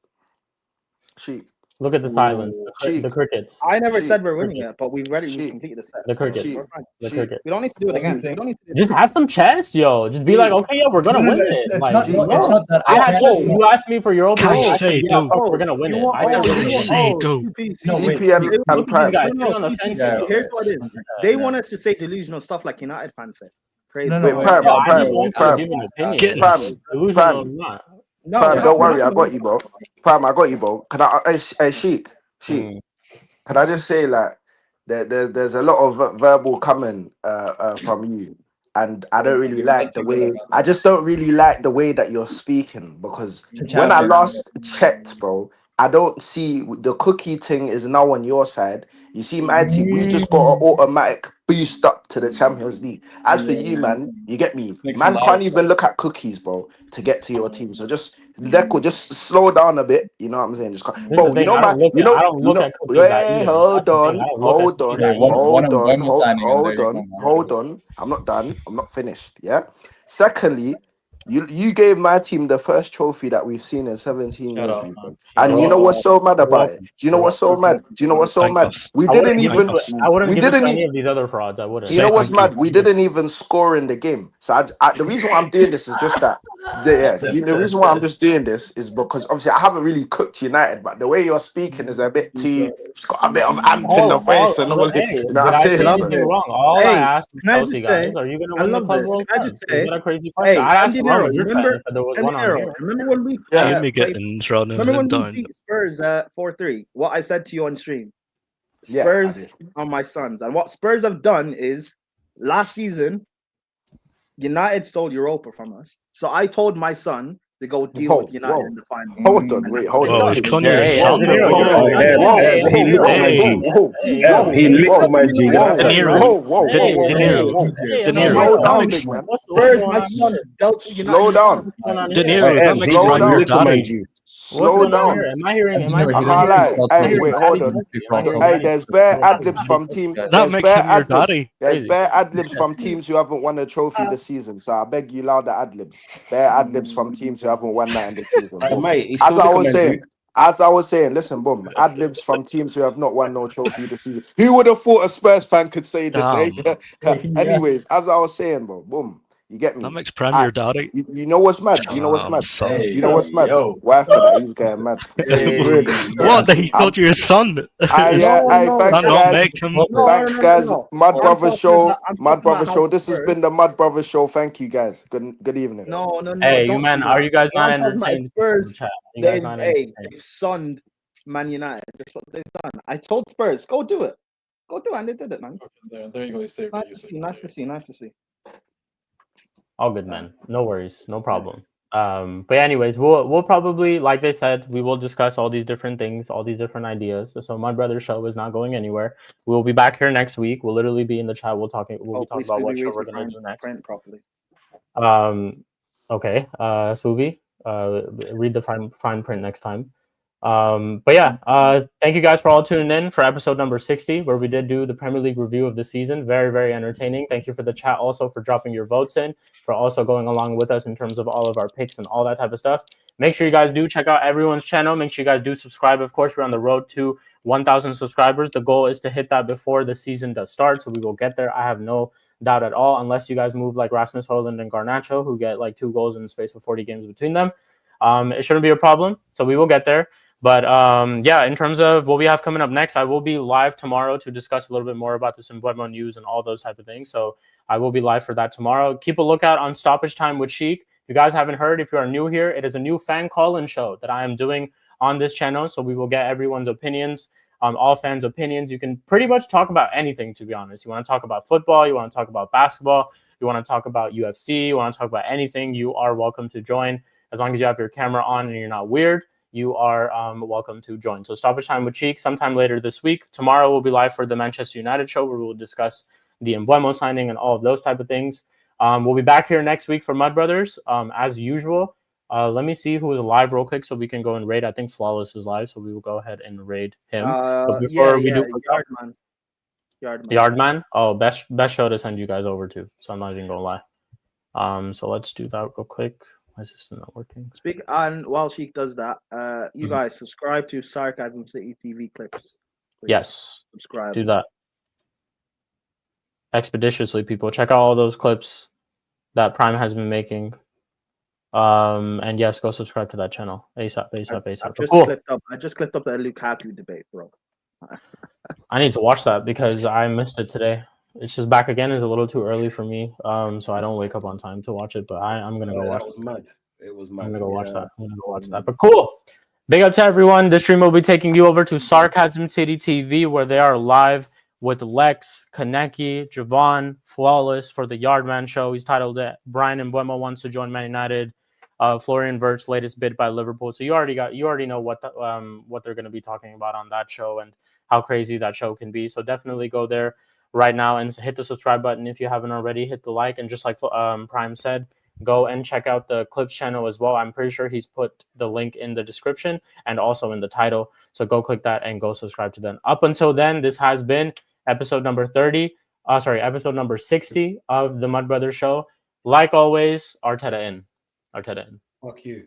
Look at the silence. Sheik. The crickets. I never Sheik. said we're winning it, but we've Sheik. completed the set. The So cricket. Sheik. we're fine. The Sheik. cricket. We don't need to do it What do you again. We think? don't need to do it Just again. have some chest, yo. Just be like, okay, yeah, we're gonna No, win it. it's Like, not. No, it's no. not that. I had Oh, you asked me for your opinion. I said, yeah, Caicedo. fuck, we're gonna win you it. want, I said, oh, we're you gonna Fuck's want, win it. sake. oh, CP. No, wait. CP and Look at these Prime. guys No, sitting on the see, fence. Yeah, here. here's what it is. They Yeah. want us to say delusional stuff like United fans say. Crazy. No, Wait, wait. Prime, No, I Prime, just want you to Prime, give an opinion. Goodness. Delusional or Prime. not. No, Prime, we're don't not worry, I gonna got win. you, bro. Prime, I got you, bro. Can I, hey, Sheik, Mm. can I just say, like, there's a lot of verbal coming from you, and I don't really like the way. I just don't really like the way that you're speaking, because when I last checked, bro, I don't see the cookie thing is now on your side. You see, my team, we just got an automatic boost up to the Champions League. As for you, man, you get me. Man can't even look at cookies, bro, to get to your team. So just just slow down a bit. You know what I'm saying? Just, This is bro, the thing. I don't look at cookies that Hey, eat 'em. hold That's the thing. on, I don't look at cookies that eat 'em. hold on. I'm not done. I'm not finished. Yeah. Secondly, you gave my team the first trophy that we've seen in 17 Shut years, up, you man. know. And you know what's so mad You're about it? welcome. Do you know You're what's so welcome. mad? Do you know what's so Thank mad? us. We I didn't wouldn't give even. it to, I wouldn't We give it to didn't. any of these other frauds. I wouldn't. You know what's Thank you. mad? We didn't even score in the game. So the reason why I'm doing this is just that. The reason why I'm just doing this is because obviously I haven't really cooked United, but the way you're speaking is a bit too. It's got a bit of amp in the voice and all. Hey, You know did what I'm I say saying? So, anything wrong? All I Hey, asked can I Chelsea just say, guys, are you gonna I win the love Club this. World Can I Cup? just Is say, that a crazy question? hey, I'd ask Real Mdinero, Madrid remember fan if there was one on here. Remember when we Jimmy played, Gittins running remember him when we down. beat Spurs 4-3? What I said to you on stream. yeah, I Spurs did. are my sons. And what Spurs have done is last season, United stole Europa from us. So I told my son to go deal with United in the final. Hold on, And wait, that's what hold they've Whoa, on. he's done. calling you his Hey, son. De Niro, you're Oh, his son. he licked my Hey. G. Hey, He licked my G. De Niro. Hey, De Niro. hey, De no, Niro. Slow That down, makes big man. what's Spurs, going my on son, here? dealt with United. Slow down. What's going on De here? Niro. That makes Slow Prime down. your Lick my daddy. G. What's Slow going on down. here? Am I hearing? I can't lie. Hey, wait, hold on. Hey, there's bare ad libs from team. That There's makes bare him your ad libs. daddy. There's Crazy. bare ad libs from teams who haven't won a trophy this season. So I beg you, louder ad libs. Bare ad libs from teams who haven't won that in the season. Hey, Boom. mate, he's As still I licking was my saying, G. listen, boom. Ad libs from teams who have not won no trophy this season. Who would have thought a Spurs fan could say this? Eh? Anyways, as I was saying, bro, boom. You get me? That makes Prem your daddy. You know what's mad? Do you know what's mad? Sorry. Do you know what's mad? Why for that? He's getting mad. Hey. What? That he called you his son? Thanks, That not guys. make him. Thanks, guys. Mud I'm Brother talking Show. about- I'm Mud talking Brother about Show. how This has Spurs- been the Mud Brother Show. Thank you, guys. Good evening. No, Hey, you don't man, do are that. you guys not I'm talking about entertained? Spurs, Chat. You guys not entertained? they've sunned Man United. That's what they've done. I told Spurs, go do it. Go do it, and they did it, man. There you go. You saved it. Nice to see. All good, man. No worries, no problem. But anyways, we'll probably, like they said, we will discuss all these different things, all these different ideas. So my brother's show is not going anywhere. We'll be back here next week. We'll literally be in the chat. We'll be talking about what show we're gonna do next. Print properly. Okay. Spooby, read the fine print next time. But yeah, thank you guys for all tuning in for episode number 60, where we did do the Premier League review of the season. Very, very entertaining. Thank you for the chat also for dropping your votes in, for also going along with us in terms of all of our picks and all that type of stuff. Make sure you guys do check out everyone's channel. Make sure you guys do subscribe. Of course, we're on the road to 1,000 subscribers. The goal is to hit that before the season does start, so we will get there. I have no doubt at all, unless you guys move like Rasmus Højlund and Garnacho, who get like 2 goals in the space of 40 games between them. It shouldn't be a problem, so we will get there. But yeah, in terms of what we have coming up next, I will be live tomorrow to discuss a little bit more about the Simbuemo news and all those type of things. So I will be live for that tomorrow. Keep a lookout on Stoppage Time with Sheik. If you guys haven't heard, if you are new here, it is a new fan call-in show that I am doing on this channel. So we will get everyone's opinions, all fans' opinions. You can pretty much talk about anything, to be honest. You want to talk about football, you want to talk about basketball, you want to talk about UFC, you want to talk about anything, you are welcome to join. As long as you have your camera on and you're not weird, you are welcome to join. So Stoppage Time with Cheek sometime later this week. Tomorrow we'll be live for the Manchester United show where we'll discuss the Mbeumo signing and all of those type of things. We'll be back here next week for Mud Brothers as usual. Let me see who is live real quick so we can go and raid. I think Flawless is live, so we will go ahead and raid him. But before we do Yardman. Oh, best show to send you guys over to. So I'm not even gonna lie. So let's do that real quick. My system not working. Speak and while Sheik does that, you guys subscribe to Sarcasm City TV clips. Please. Yes, subscribe. Do that expeditiously, people. Check out all those clips that Prime has been making. And yes, go subscribe to that channel ASAP. I just clipped up the Lukaku debate, bro. I need to watch that because I missed it today. It's just back again. Is a little too early for me, so I don't wake up on time to watch it. But I'm gonna go watch. That was mad. It was mad. I'm gonna go watch that. I'm gonna go watch that. But cool. Big up to everyone. This stream will be taking you over to Sarcasm City TV, where they are live with Lex, Kaneki, Javon, Flawless for the Yardman show. He's titled it Brian Mbeumo wants to join Man United. Florian Wirtz's latest bid by Liverpool. So you already know what they're going to be talking about on that show and how crazy that show can be. So definitely go there right now and hit the subscribe button if you haven't already. Hit the like, and just like Prime said, go and check out the Clips channel as well. I'm pretty sure he's put the link in the description and also in the title. So go click that and go subscribe to them. Up until then, this has been episode number 60 of the Mud Brothers Show. Like always, Arteta in. Fuck you.